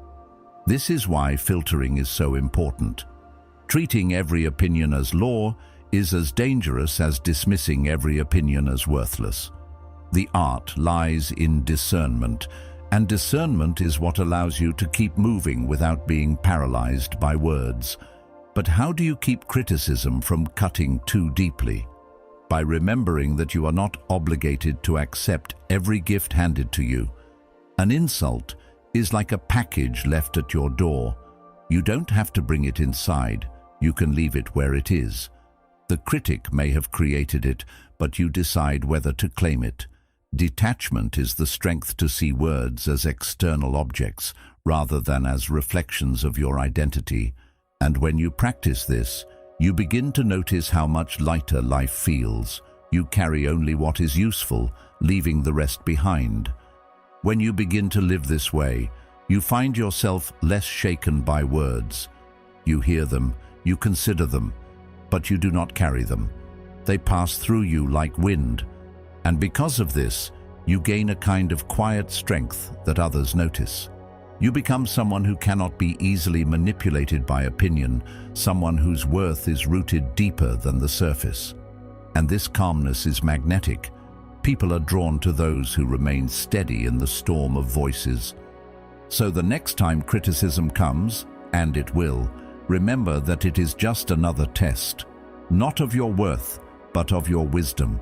This is why filtering is so important. Treating every opinion as law is as dangerous as dismissing every opinion as worthless. The art lies in discernment, and discernment is what allows you to keep moving without being paralyzed by words. But how do you keep criticism from cutting too deeply? By remembering that you are not obligated to accept every gift handed to you. An insult is like a package left at your door. You don't have to bring it inside, you can leave it where it is. The critic may have created it, but you decide whether to claim it. Detachment is the strength to see words as external objects rather than as reflections of your identity. And when you practice this, you begin to notice how much lighter life feels. You carry only what is useful, leaving the rest behind. When you begin to live this way, you find yourself less shaken by words. You hear them, you consider them, but you do not carry them. They pass through you like wind. And because of this, you gain a kind of quiet strength that others notice. You become someone who cannot be easily manipulated by opinion, someone whose worth is rooted deeper than the surface. And this calmness is magnetic. People are drawn to those who remain steady in the storm of voices. So the next time criticism comes, and it will, remember that it is just another test, not of your worth, but of your wisdom.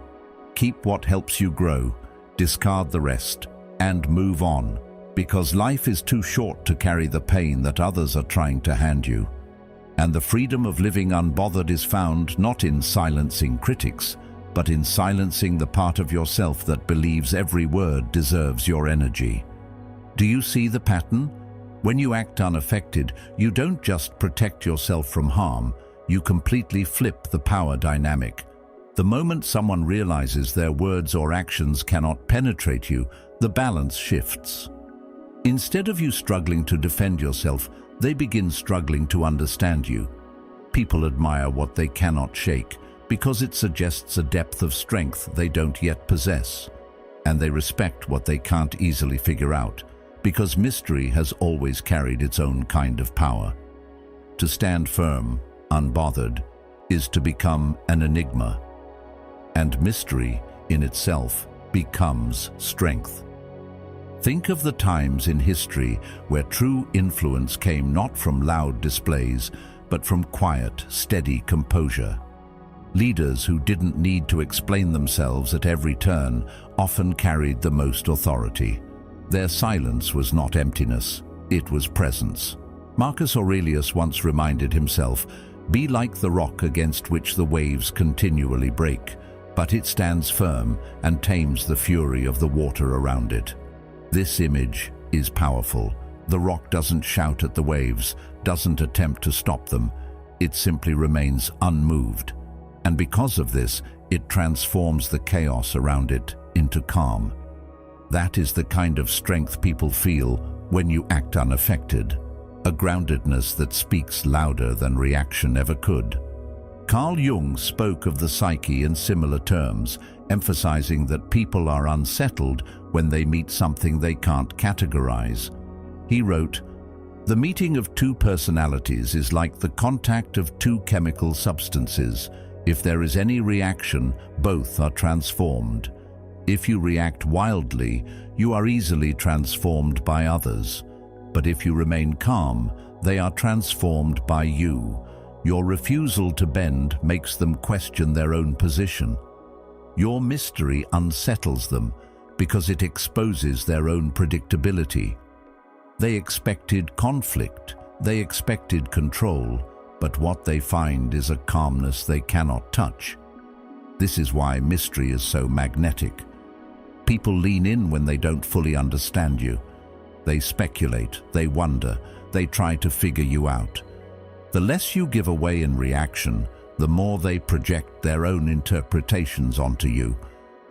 Keep what helps you grow, discard the rest, and move on. Because life is too short to carry the pain that others are trying to hand you. And the freedom of living unbothered is found not in silencing critics, but in silencing the part of yourself that believes every word deserves your energy. Do you see the pattern? When you act unaffected, you don't just protect yourself from harm, you completely flip the power dynamic. The moment someone realizes their words or actions cannot penetrate you, the balance shifts. Instead of you struggling to defend yourself, they begin struggling to understand you. People admire what they cannot shake because it suggests a depth of strength they don't yet possess. And they respect what they can't easily figure out because mystery has always carried its own kind of power. To stand firm, unbothered, is to become an enigma. And mystery, in itself, becomes strength. Think of the times in history where true influence came not from loud displays, but from quiet, steady composure. Leaders who didn't need to explain themselves at every turn often carried the most authority. Their silence was not emptiness, it was presence. Marcus Aurelius once reminded himself, "Be like the rock against which the waves continually break, but it stands firm and tames the fury of the water around it." This image is powerful. The rock doesn't shout at the waves, doesn't attempt to stop them. It simply remains unmoved. And because of this, it transforms the chaos around it into calm. That is the kind of strength people feel when you act unaffected, a groundedness that speaks louder than reaction ever could. Carl Jung spoke of the psyche in similar terms, emphasizing that people are unsettled when they meet something they can't categorize. He wrote, "The meeting of two personalities is like the contact of two chemical substances. If there is any reaction, both are transformed. If you react wildly, you are easily transformed by others. But if you remain calm, they are transformed by you. Your refusal to bend makes them question their own position. Your mystery unsettles them because it exposes their own predictability. They expected conflict, they expected control, but what they find is a calmness they cannot touch. This is why mystery is so magnetic. People lean in when they don't fully understand you. They speculate, they wonder, they try to figure you out. The less you give away in reaction, the more they project their own interpretations onto you.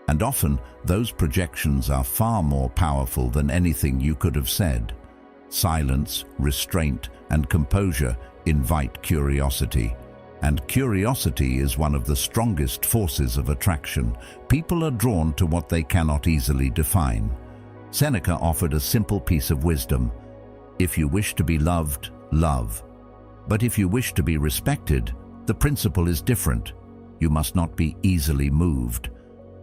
And often, those projections are far more powerful than anything you could have said. Silence, restraint, and composure invite curiosity. And curiosity is one of the strongest forces of attraction. People are drawn to what they cannot easily define. Seneca offered a simple piece of wisdom. If you wish to be loved, love. But if you wish to be respected, the principle is different. You must not be easily moved.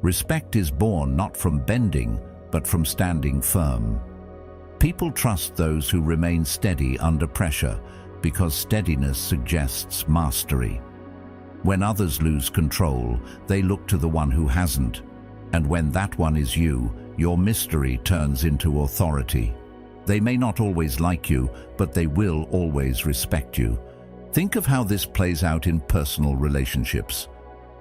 Respect is born not from bending, but from standing firm. People trust those who remain steady under pressure because steadiness suggests mastery. When others lose control, they look to the one who hasn't. And when that one is you, your mystery turns into authority. They may not always like you, but they will always respect you. Think of how this plays out in personal relationships.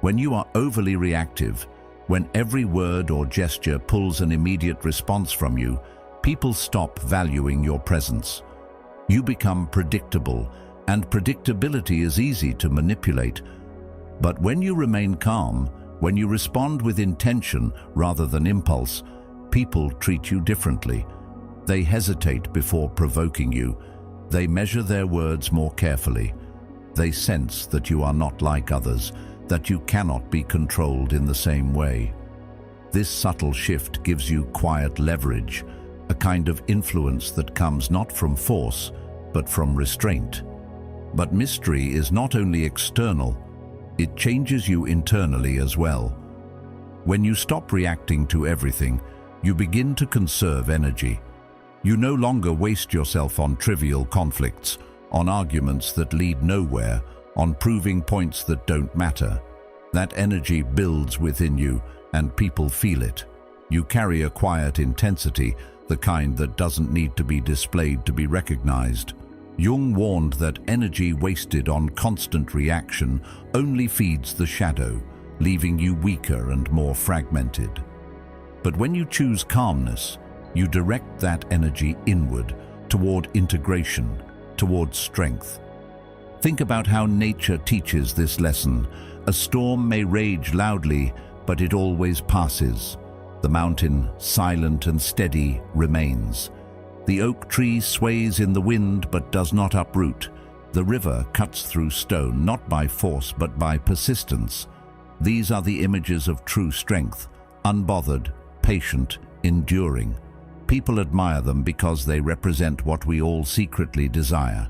When you are overly reactive, when every word or gesture pulls an immediate response from you, people stop valuing your presence. You become predictable, and predictability is easy to manipulate. But when you remain calm, when you respond with intention rather than impulse, people treat you differently. They hesitate before provoking you. They measure their words more carefully. They sense that you are not like others, that you cannot be controlled in the same way. This subtle shift gives you quiet leverage, a kind of influence that comes not from force, but from restraint. But mystery is not only external, it changes you internally as well. When you stop reacting to everything, you begin to conserve energy. You no longer waste yourself on trivial conflicts, on arguments that lead nowhere, on proving points that don't matter. That energy builds within you, and people feel it. You carry a quiet intensity, the kind that doesn't need to be displayed to be recognized. Jung warned that energy wasted on constant reaction only feeds the shadow, leaving you weaker and more fragmented. But when you choose calmness, you direct that energy inward, toward integration, toward strength. Think about how nature teaches this lesson. A storm may rage loudly, but it always passes. The mountain, silent and steady, remains. The oak tree sways in the wind but does not uproot. The river cuts through stone, not by force but by persistence. These are the images of true strength, unbothered, patient, enduring. People admire them because they represent what we all secretly desire: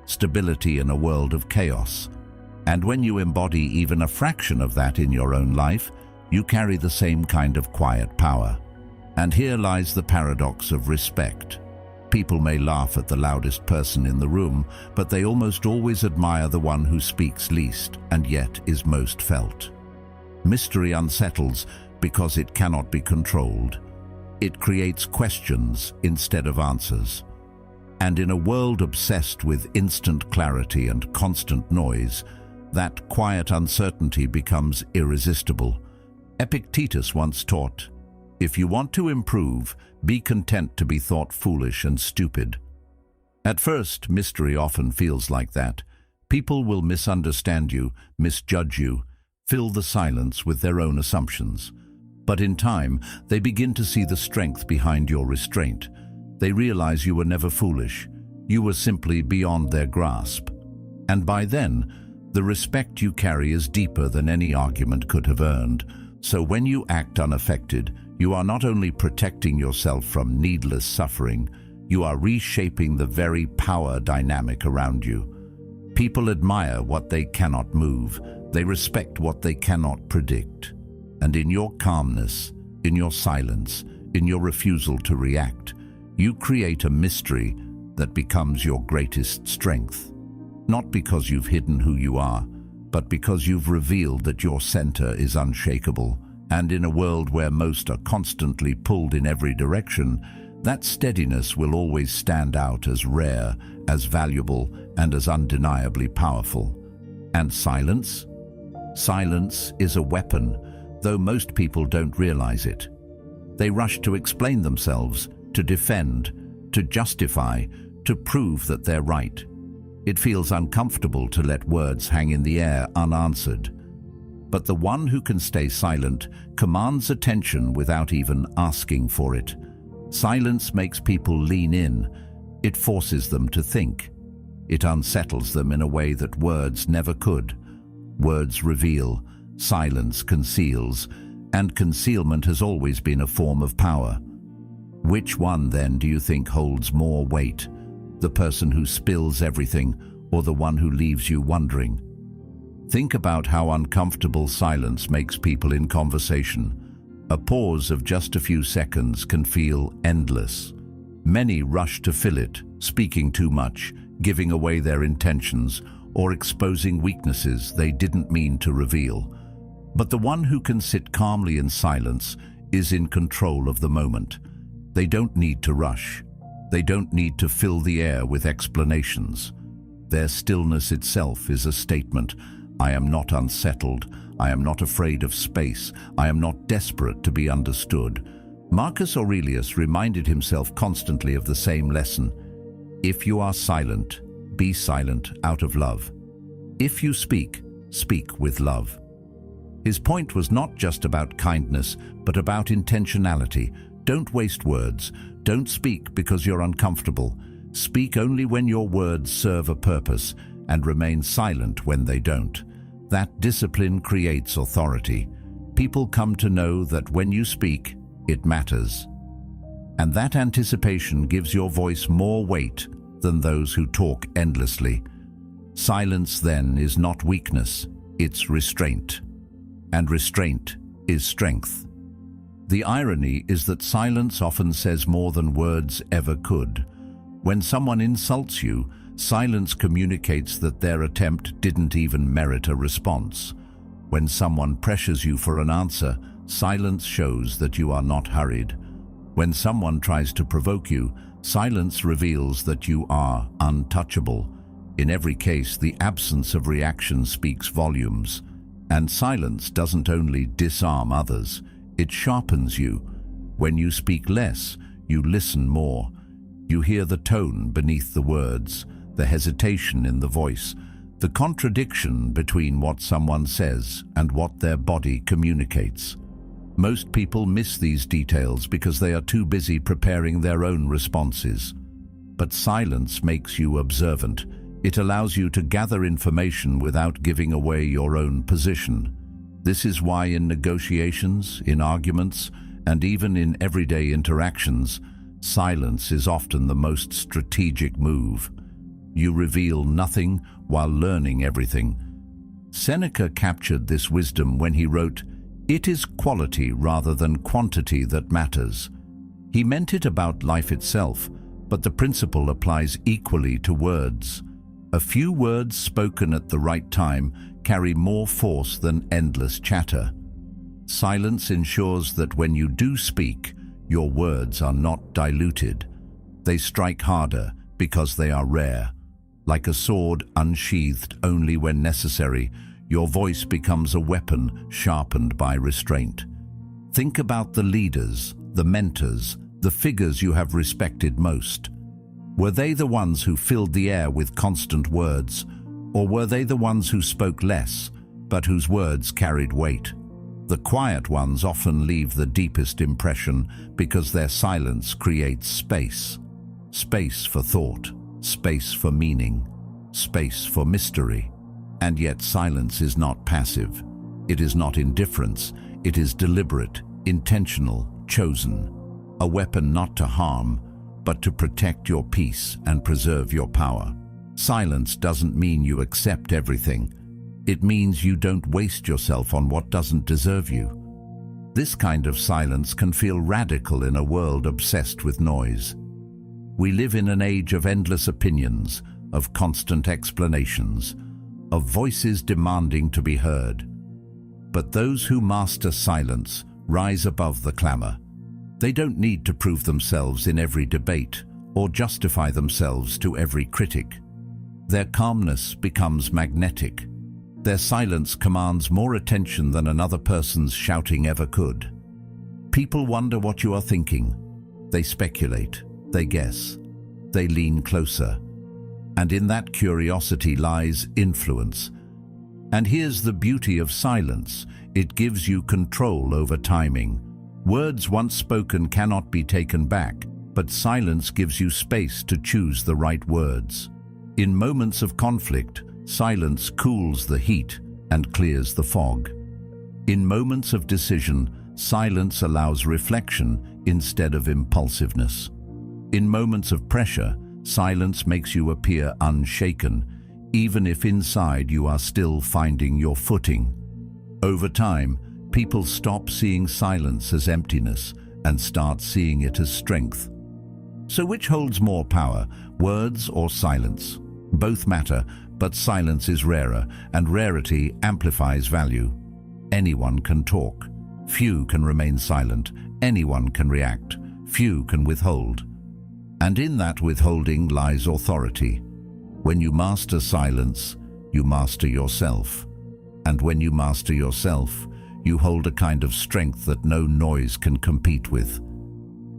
stability in a world of chaos. And when you embody even a fraction of that in your own life, you carry the same kind of quiet power. And here lies the paradox of respect. People may laugh at the loudest person in the room, but they almost always admire the one who speaks least and yet is most felt. Mystery unsettles because it cannot be controlled. It creates questions instead of answers. And in a world obsessed with instant clarity and constant noise, that quiet uncertainty becomes irresistible. Epictetus once taught, "If you want to improve, be content to be thought foolish and stupid." At first, mystery often feels like that. People will misunderstand you, misjudge you, fill the silence with their own assumptions. But in time, they begin to see the strength behind your restraint. They realize you were never foolish. You were simply beyond their grasp. And by then, The respect you carry is deeper than any argument could have earned, so when you act unaffected, you are not only protecting yourself from needless suffering, you are reshaping the very power dynamic around you. People admire what they cannot move, they respect what they cannot predict. And in your calmness, in your silence, in your refusal to react, you create a mystery that becomes your greatest strength. Not because you've hidden who you are, but because you've revealed that your center is unshakable. And in a world where most are constantly pulled in every direction, that steadiness will always stand out as rare, as valuable, and as undeniably powerful. And silence? Silence is a weapon, though most people don't realize it. They rush to explain themselves, to defend, to justify, to prove that they're right. It feels uncomfortable to let words hang in the air unanswered. But the one who can stay silent commands attention without even asking for it. Silence makes people lean in. It forces them to think. It unsettles them in a way that words never could. Words reveal, silence conceals, and concealment has always been a form of power. Which one, then, do you think holds more weight? The person who spills everything, or the one who leaves you wondering? Think about how uncomfortable silence makes people in conversation. A pause of just a few seconds can feel endless. Many rush to fill it, speaking too much, giving away their intentions, or exposing weaknesses they didn't mean to reveal. But the one who can sit calmly in silence is in control of the moment. They don't need to rush. They don't need to fill the air with explanations. Their stillness itself is a statement. I am not unsettled. I am not afraid of space. I am not desperate to be understood. Marcus Aurelius reminded himself constantly of the same lesson. If you are silent, be silent out of love. If you speak, speak with love. His point was not just about kindness, but about intentionality. Don't waste words. Don't speak because you're uncomfortable. Speak only when your words serve a purpose, and remain silent when they don't. That discipline creates authority. People come to know that when you speak, it matters. And that anticipation gives your voice more weight than those who talk endlessly. Silence, then, is not weakness, it's restraint. And restraint is strength. The irony is that silence often says more than words ever could. When someone insults you, silence communicates that their attempt didn't even merit a response. When someone pressures you for an answer, silence shows that you are not hurried. When someone tries to provoke you, silence reveals that you are untouchable. In every case, the absence of reaction speaks volumes. And silence doesn't only disarm others, it sharpens you. When you speak less, you listen more. You hear the tone beneath the words, the hesitation in the voice, the contradiction between what someone says and what their body communicates. Most people miss these details because they are too busy preparing their own responses. But silence makes you observant. It allows you to gather information without giving away your own position. This is why in negotiations, in arguments, and even in everyday interactions, silence is often the most strategic move. You reveal nothing while learning everything. Seneca captured this wisdom when he wrote, "It is quality rather than quantity that matters." He meant it about life itself, but the principle applies equally to words. A few words spoken at the right time carry more force than endless chatter. Silence ensures that when you do speak, your words are not diluted. They strike harder because they are rare. Like a sword unsheathed only when necessary, your voice becomes a weapon sharpened by restraint. Think about the leaders, the mentors, the figures you have respected most. Were they the ones who filled the air with constant words, or were they the ones who spoke less, but whose words carried weight? The quiet ones often leave the deepest impression because their silence creates space. Space for thought, space for meaning, space for mystery. And yet silence is not passive. It is not indifference. It is deliberate, intentional, chosen. A weapon not to harm, but to protect your peace and preserve your power. Silence doesn't mean you accept everything. It means you don't waste yourself on what doesn't deserve you. This kind of silence can feel radical in a world obsessed with noise. We live in an age of endless opinions, of constant explanations, of voices demanding to be heard. But those who master silence rise above the clamor. They don't need to prove themselves in every debate or justify themselves to every critic. Their calmness becomes magnetic. Their silence commands more attention than another person's shouting ever could. People wonder what you are thinking. They speculate, they guess, they lean closer. And in that curiosity lies influence. And here's the beauty of silence. It gives you control over timing. Words once spoken cannot be taken back, but silence gives you space to choose the right words. In moments of conflict, silence cools the heat and clears the fog. In moments of decision, silence allows reflection instead of impulsiveness. In moments of pressure, silence makes you appear unshaken, even if inside you are still finding your footing. Over time, people stop seeing silence as emptiness and start seeing it as strength. So which holds more power, words or silence? Both matter, but silence is rarer, and rarity amplifies value. Anyone can talk. Few can remain silent. Anyone can react. Few can withhold. And in that withholding lies authority. When you master silence, you master yourself. And when you master yourself, you hold a kind of strength that no noise can compete with.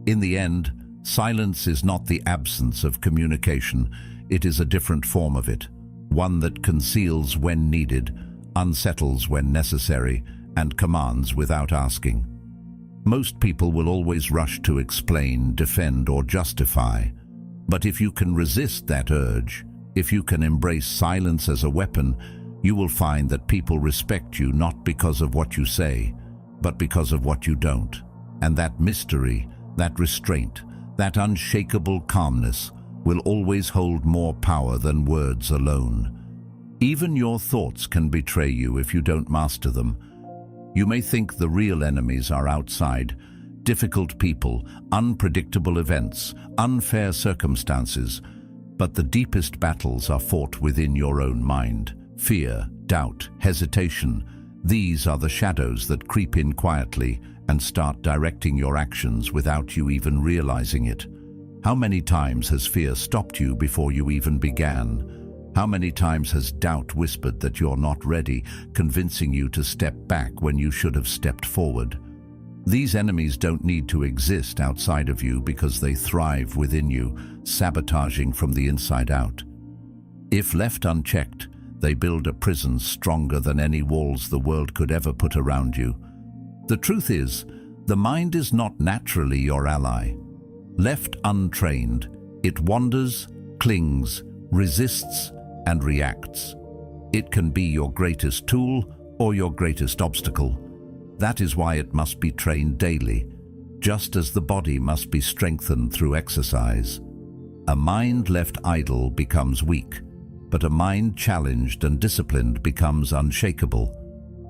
In the end, silence is not the absence of communication. It is a different form of it, one that conceals when needed, unsettles when necessary, and commands without asking. Most people will always rush to explain, defend, or justify. But if you can resist that urge, if you can embrace silence as a weapon, you will find that people respect you not because of what you say, but because of what you don't. And that mystery, that restraint, that unshakable calmness will always hold more power than words alone. Even your thoughts can betray you if you don't master them. You may think the real enemies are outside, difficult people, unpredictable events, unfair circumstances, but the deepest battles are fought within your own mind. Fear, doubt, hesitation, these are the shadows that creep in quietly and start directing your actions without you even realizing it. How many times has fear stopped you before you even began? How many times has doubt whispered that you're not ready, convincing you to step back when you should have stepped forward? These enemies don't need to exist outside of you because they thrive within you, sabotaging from the inside out. If left unchecked, they build a prison stronger than any walls the world could ever put around you. The truth is, the mind is not naturally your ally. Left untrained, it wanders, clings, resists, and reacts. It can be your greatest tool or your greatest obstacle. That is why it must be trained daily, just as the body must be strengthened through exercise. A mind left idle becomes weak, but a mind challenged and disciplined becomes unshakable.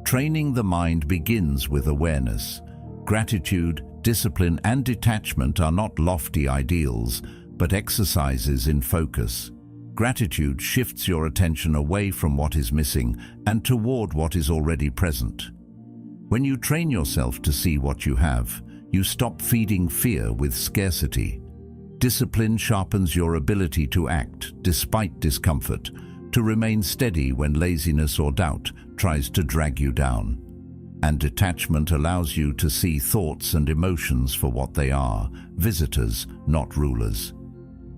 Training the mind begins with awareness. Gratitude, discipline, and detachment are not lofty ideals, but exercises in focus. Gratitude shifts your attention away from what is missing and toward what is already present. When you train yourself to see what you have, you stop feeding fear with scarcity. Discipline sharpens your ability to act despite discomfort, to remain steady when laziness or doubt tries to drag you down. And detachment allows you to see thoughts and emotions for what they are, visitors, not rulers.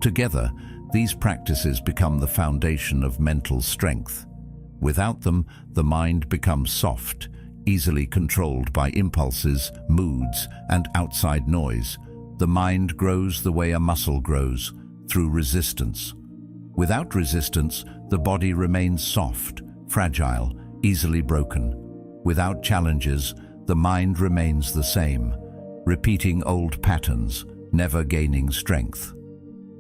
Together, these practices become the foundation of mental strength. Without them, the mind becomes soft, easily controlled by impulses, moods, and outside noise. The mind grows the way a muscle grows, through resistance. Without resistance, the body remains soft, fragile, easily broken. Without challenges, the mind remains the same, repeating old patterns, never gaining strength.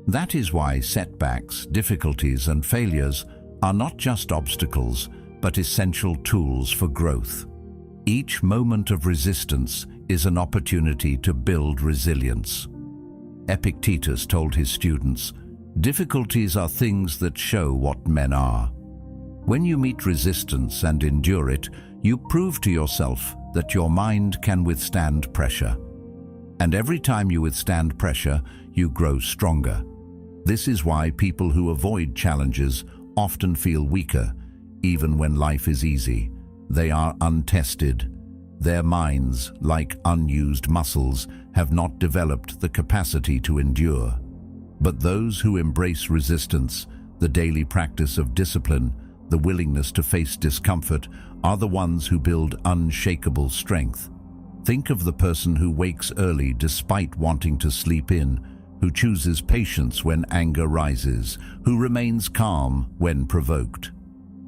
That is why setbacks, difficulties, and failures are not just obstacles, but essential tools for growth. Each moment of resistance is an opportunity to build resilience. Epictetus told his students, "Difficulties are things that show what men are." When you meet resistance and endure it, you prove to yourself that your mind can withstand pressure. And every time you withstand pressure, you grow stronger. This is why people who avoid challenges often feel weaker, even when life is easy. They are untested. Their minds, like unused muscles, have not developed the capacity to endure. But those who embrace resistance, the daily practice of discipline, the willingness to face discomfort, are the ones who build unshakable strength. Think of the person who wakes early despite wanting to sleep in, who chooses patience when anger rises, who remains calm when provoked.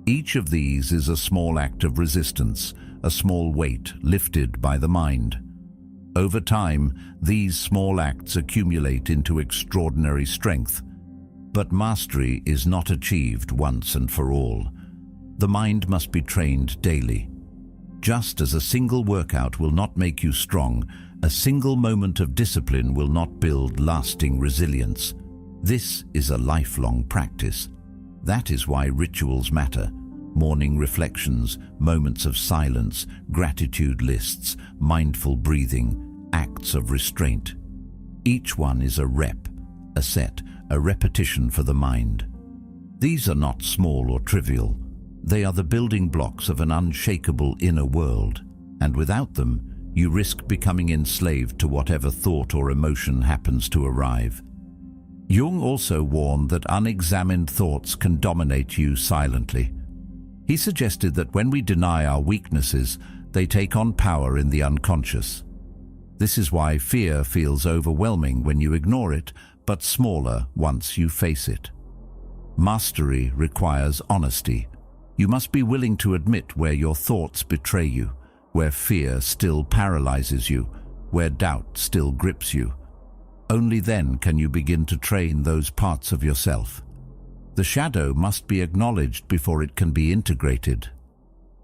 Each of these is a small act of resistance, a small weight lifted by the mind. Over time, these small acts accumulate into extraordinary strength. But mastery is not achieved once and for all. The mind must be trained daily. Just as a single workout will not make you strong, a single moment of discipline will not build lasting resilience. This is a lifelong practice. That is why rituals matter. Morning reflections, moments of silence, gratitude lists, mindful breathing, acts of restraint. Each one is a rep, a set, a repetition for the mind. These are not small or trivial. They are the building blocks of an unshakable inner world, and without them, you risk becoming enslaved to whatever thought or emotion happens to arrive. Jung also warned that unexamined thoughts can dominate you silently. He suggested that when we deny our weaknesses, they take on power in the unconscious. This is why fear feels overwhelming when you ignore it, but smaller once you face it. Mastery requires honesty. You must be willing to admit where your thoughts betray you, where fear still paralyzes you, where doubt still grips you. Only then can you begin to train those parts of yourself. The shadow must be acknowledged before it can be integrated.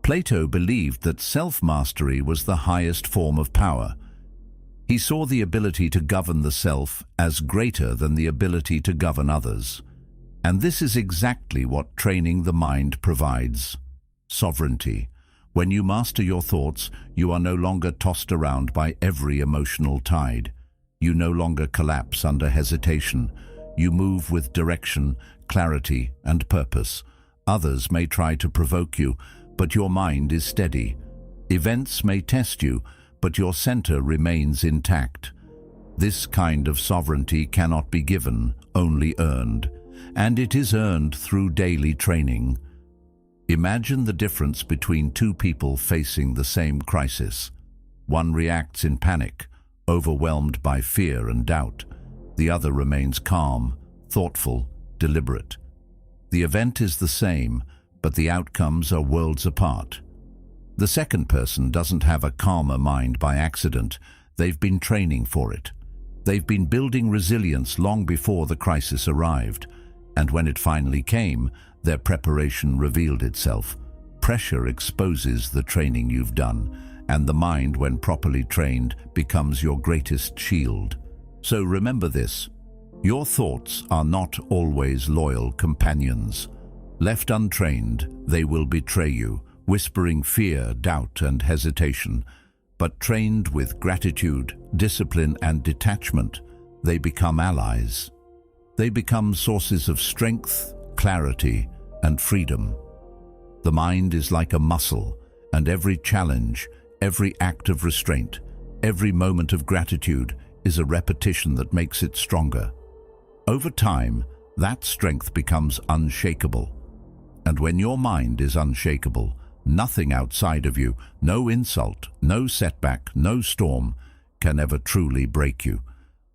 Plato believed that self-mastery was the highest form of power. He saw the ability to govern the self as greater than the ability to govern others. And this is exactly what training the mind provides. Sovereignty. When you master your thoughts, you are no longer tossed around by every emotional tide. You no longer collapse under hesitation. You move with direction, clarity, and purpose. Others may try to provoke you, but your mind is steady. Events may test you, but your center remains intact. This kind of sovereignty cannot be given, only earned. And it is earned through daily training. Imagine the difference between two people facing the same crisis. One reacts in panic, overwhelmed by fear and doubt. The other remains calm, thoughtful, deliberate. The event is the same, but the outcomes are worlds apart. The second person doesn't have a calmer mind by accident. They've been training for it. They've been building resilience long before the crisis arrived. And when it finally came, their preparation revealed itself. Pressure exposes the training you've done, and the mind, when properly trained, becomes your greatest shield. So remember this: your thoughts are not always loyal companions. Left untrained, they will betray you, whispering fear, doubt, and hesitation. But trained with gratitude, discipline, and detachment, they become allies. They become sources of strength, clarity, and freedom. The mind is like a muscle, and every challenge, every act of restraint, every moment of gratitude is a repetition that makes it stronger. Over time, that strength becomes unshakable. And when your mind is unshakable, nothing outside of you, no insult, no setback, no storm, can ever truly break you.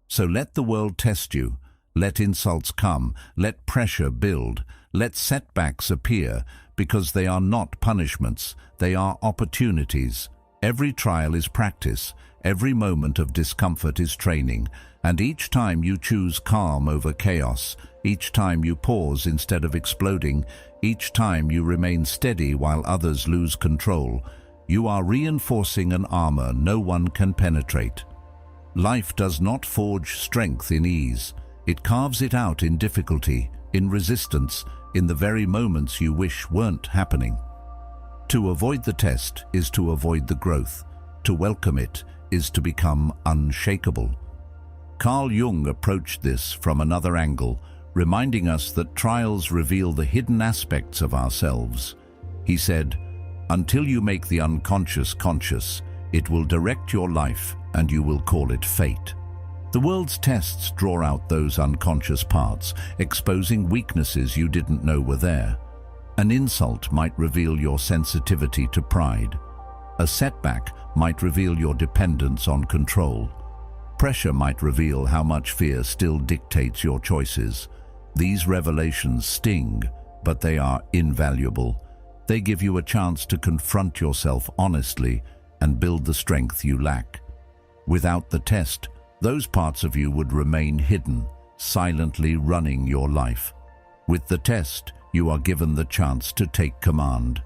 So let the world test you. Let insults come, let pressure build, let setbacks appear, because they are not punishments, they are opportunities. Every trial is practice, every moment of discomfort is training, and each time you choose calm over chaos, each time you pause instead of exploding, each time you remain steady while others lose control, you are reinforcing an armor no one can penetrate. Life does not forge strength in ease. It carves it out in difficulty, in resistance, in the very moments you wish weren't happening. To avoid the test is to avoid the growth. To welcome it is to become unshakable. Carl Jung approached this from another angle, reminding us that trials reveal the hidden aspects of ourselves. He said, "Until you make the unconscious conscious, it will direct your life and you will call it fate." The world's tests draw out those unconscious parts, exposing weaknesses you didn't know were there. An insult might reveal your sensitivity to pride. A setback might reveal your dependence on control. Pressure might reveal how much fear still dictates your choices. These revelations sting, but they are invaluable. They give you a chance to confront yourself honestly and build the strength you lack. Without the test, those parts of you would remain hidden, silently running your life. With the test, you are given the chance to take command.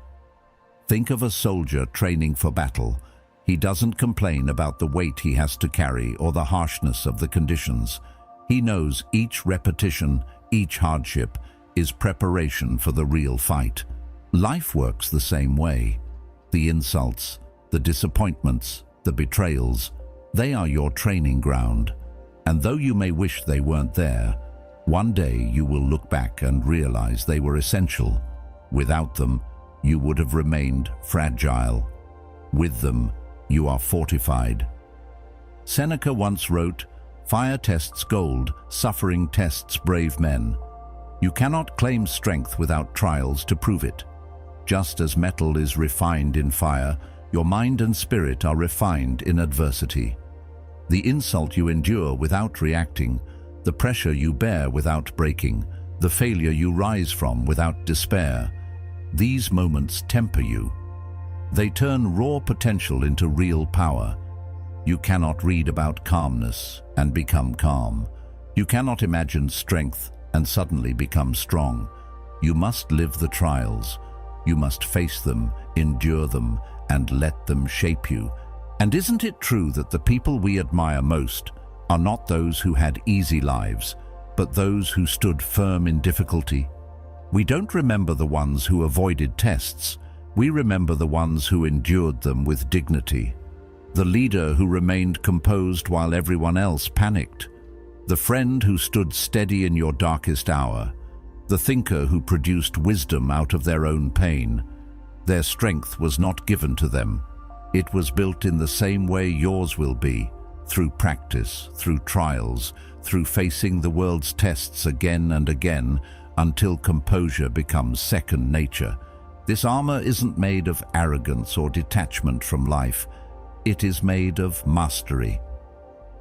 Think of a soldier training for battle. He doesn't complain about the weight he has to carry or the harshness of the conditions. He knows each repetition, each hardship, is preparation for the real fight. Life works the same way. The insults, the disappointments, the betrayals, they are your training ground. And though you may wish they weren't there, one day you will look back and realize they were essential. Without them, you would have remained fragile. With them, you are fortified. Seneca once wrote, "Fire tests gold, suffering tests brave men." You cannot claim strength without trials to prove it. Just as metal is refined in fire, your mind and spirit are refined in adversity. The insult you endure without reacting, the pressure you bear without breaking, the failure you rise from without despair, these moments temper you. They turn raw potential into real power. You cannot read about calmness and become calm. You cannot imagine strength and suddenly become strong. You must live the trials. You must face them, endure them, and let them shape you. And isn't it true that the people we admire most are not those who had easy lives, but those who stood firm in difficulty? We don't remember the ones who avoided tests. We remember the ones who endured them with dignity. The leader who remained composed while everyone else panicked. The friend who stood steady in your darkest hour. The thinker who produced wisdom out of their own pain. Their strength was not given to them. It was built in the same way yours will be, through practice, through trials, through facing the world's tests again and again until composure becomes second nature. This armor isn't made of arrogance or detachment from life. It is made of mastery.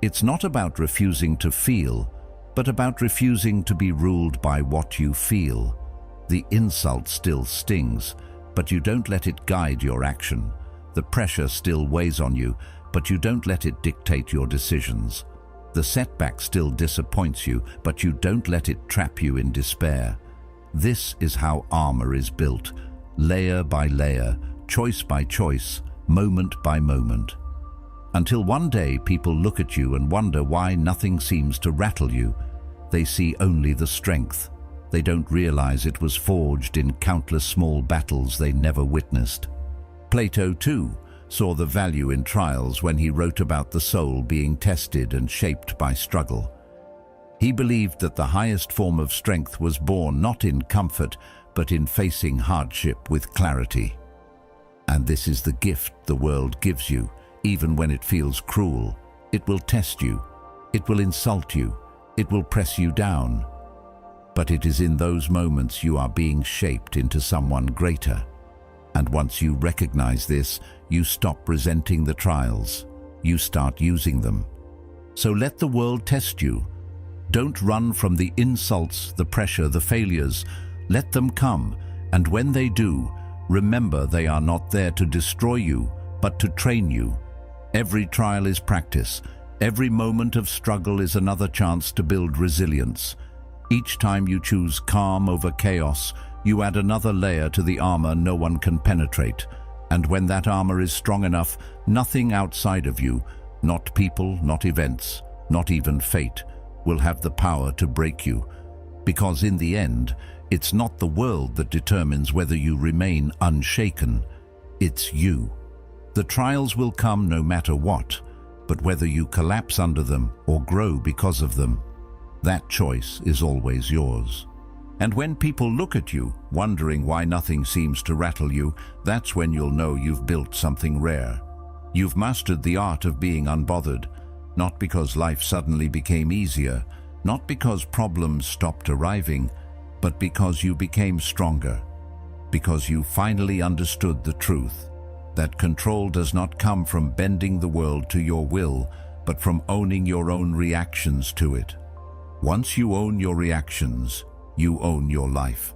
It's not about refusing to feel, but about refusing to be ruled by what you feel. The insult still stings, but you don't let it guide your action. The pressure still weighs on you, but you don't let it dictate your decisions. The setback still disappoints you, but you don't let it trap you in despair. This is how armor is built, layer by layer, choice by choice, moment by moment. Until one day people look at you and wonder why nothing seems to rattle you. They see only the strength. They don't realize it was forged in countless small battles they never witnessed. Plato, too, saw the value in trials when he wrote about the soul being tested and shaped by struggle. He believed that the highest form of strength was born not in comfort, but in facing hardship with clarity. And this is the gift the world gives you, even when it feels cruel. It will test you. It will insult you. It will press you down. But it is in those moments you are being shaped into someone greater. And once you recognize this, you stop resenting the trials. You start using them. So let the world test you. Don't run from the insults, the pressure, the failures. Let them come, And when they do, remember they are not there to destroy you, but to train you. Every trial is practice. Every moment of struggle is another chance to build resilience. Each time you choose calm over chaos, you add another layer to the armor no one can penetrate. And when that armor is strong enough, nothing outside of you, not people, not events, not even fate, will have the power to break you. Because in the end, it's not the world that determines whether you remain unshaken. It's you. The trials will come no matter what, but whether you collapse under them or grow because of them, that choice is always yours. And when people look at you, wondering why nothing seems to rattle you, that's when you'll know you've built something rare. You've mastered the art of being unbothered, not because life suddenly became easier, not because problems stopped arriving, but because you became stronger, because you finally understood the truth, that control does not come from bending the world to your will, but from owning your own reactions to it. Once you own your reactions, you own your life.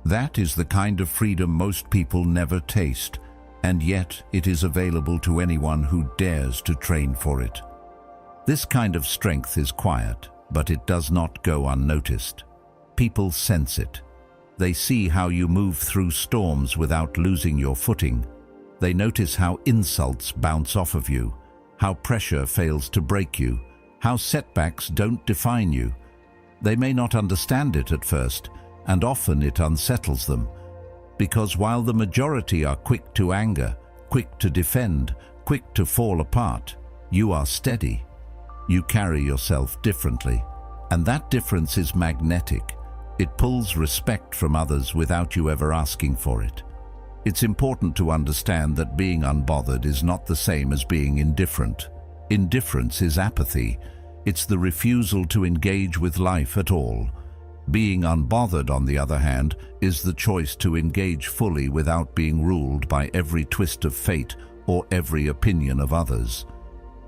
That is the kind of freedom most people never taste, and yet it is available to anyone who dares to train for it. This kind of strength is quiet, but it does not go unnoticed. People sense it. They see how you move through storms without losing your footing. They notice how insults bounce off of you, how pressure fails to break you, how setbacks don't define you. They may not understand it at first, and often it unsettles them. Because while the majority are quick to anger, quick to defend, quick to fall apart, you are steady. You carry yourself differently, and that difference is magnetic. It pulls respect from others without you ever asking for it. It's important to understand that being unbothered is not the same as being indifferent. Indifference is apathy. It's the refusal to engage with life at all. Being unbothered, on the other hand, is the choice to engage fully without being ruled by every twist of fate or every opinion of others.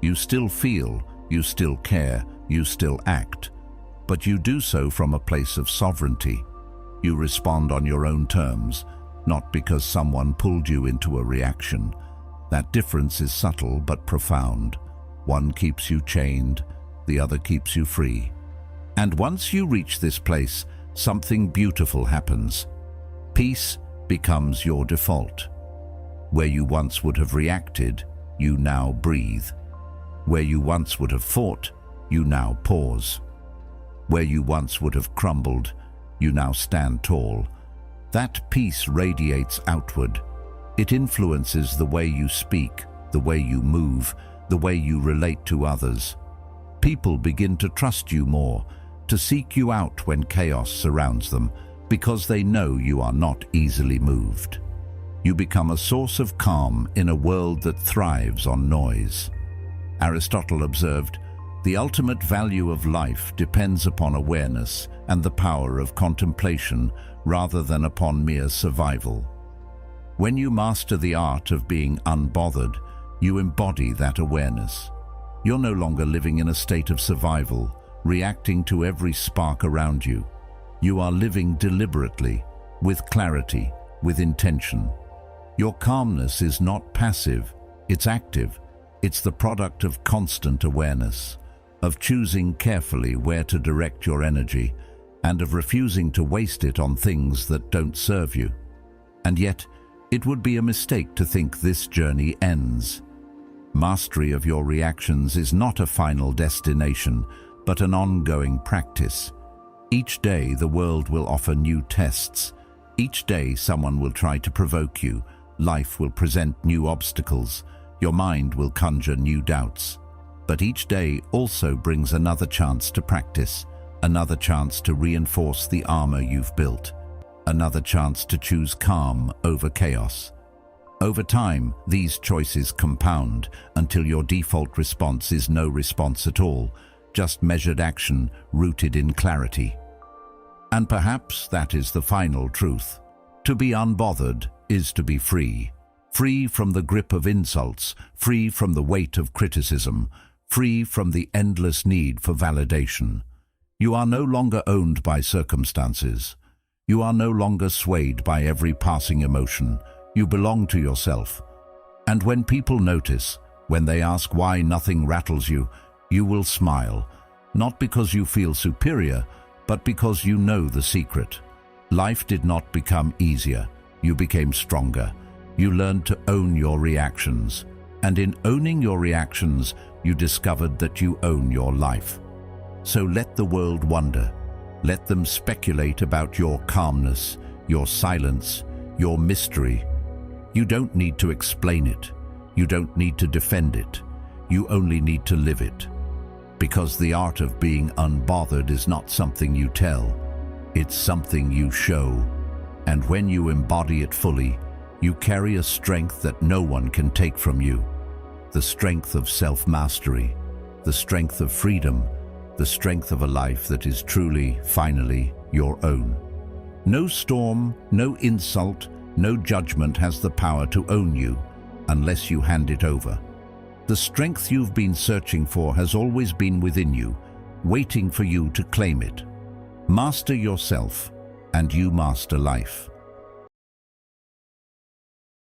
You still feel, you still care, you still act, but you do so from a place of sovereignty. You respond on your own terms, not because someone pulled you into a reaction. That difference is subtle but profound. One keeps you chained, the other keeps you free. And once you reach this place, something beautiful happens. Peace becomes your default. Where you once would have reacted, you now breathe. Where you once would have fought, you now pause. Where you once would have crumbled, you now stand tall. That peace radiates outward. It influences the way you speak, the way you move, the way you relate to others. People begin to trust you more, to seek you out when chaos surrounds them, because they know you are not easily moved. You become a source of calm in a world that thrives on noise. Aristotle observed, "The ultimate value of life depends upon awareness and the power of contemplation rather than upon mere survival." When you master the art of being unbothered, you embody that awareness. You're no longer living in a state of survival, reacting to every spark around you. You are living deliberately, with clarity, with intention. Your calmness is not passive, it's active. It's the product of constant awareness, of choosing carefully where to direct your energy, and of refusing to waste it on things that don't serve you. And yet, it would be a mistake to think this journey ends. Mastery of your reactions is not a final destination, but an ongoing practice. Each day the world will offer new tests. Each day someone will try to provoke you. Life will present new obstacles. Your mind will conjure new doubts. But each day also brings another chance to practice, another chance to reinforce the armor you've built, another chance to choose calm over chaos. Over time, these choices compound until your default response is no response at all, just measured action rooted in clarity. And perhaps that is the final truth. To be unbothered is to be free. Free from the grip of insults, free from the weight of criticism, free from the endless need for validation. You are no longer owned by circumstances. You are no longer swayed by every passing emotion. You belong to yourself. And when people notice, when they ask why nothing rattles you, you will smile, not because you feel superior, but because you know the secret. Life did not become easier. You became stronger. You learned to own your reactions. And in owning your reactions, you discovered that you own your life. So let the world wonder. Let them speculate about your calmness, your silence, your mystery. You don't need to explain it. You don't need to defend it. You only need to live it. Because the art of being unbothered is not something you tell. It's something you show. And when you embody it fully, you carry a strength that no one can take from you. The strength of self-mastery, the strength of freedom, the strength of a life that is truly, finally, your own. No storm, no insult, no judgment has the power to own you unless you hand it over. The strength you've been searching for has always been within you, waiting for you to claim it. Master yourself, and you master life.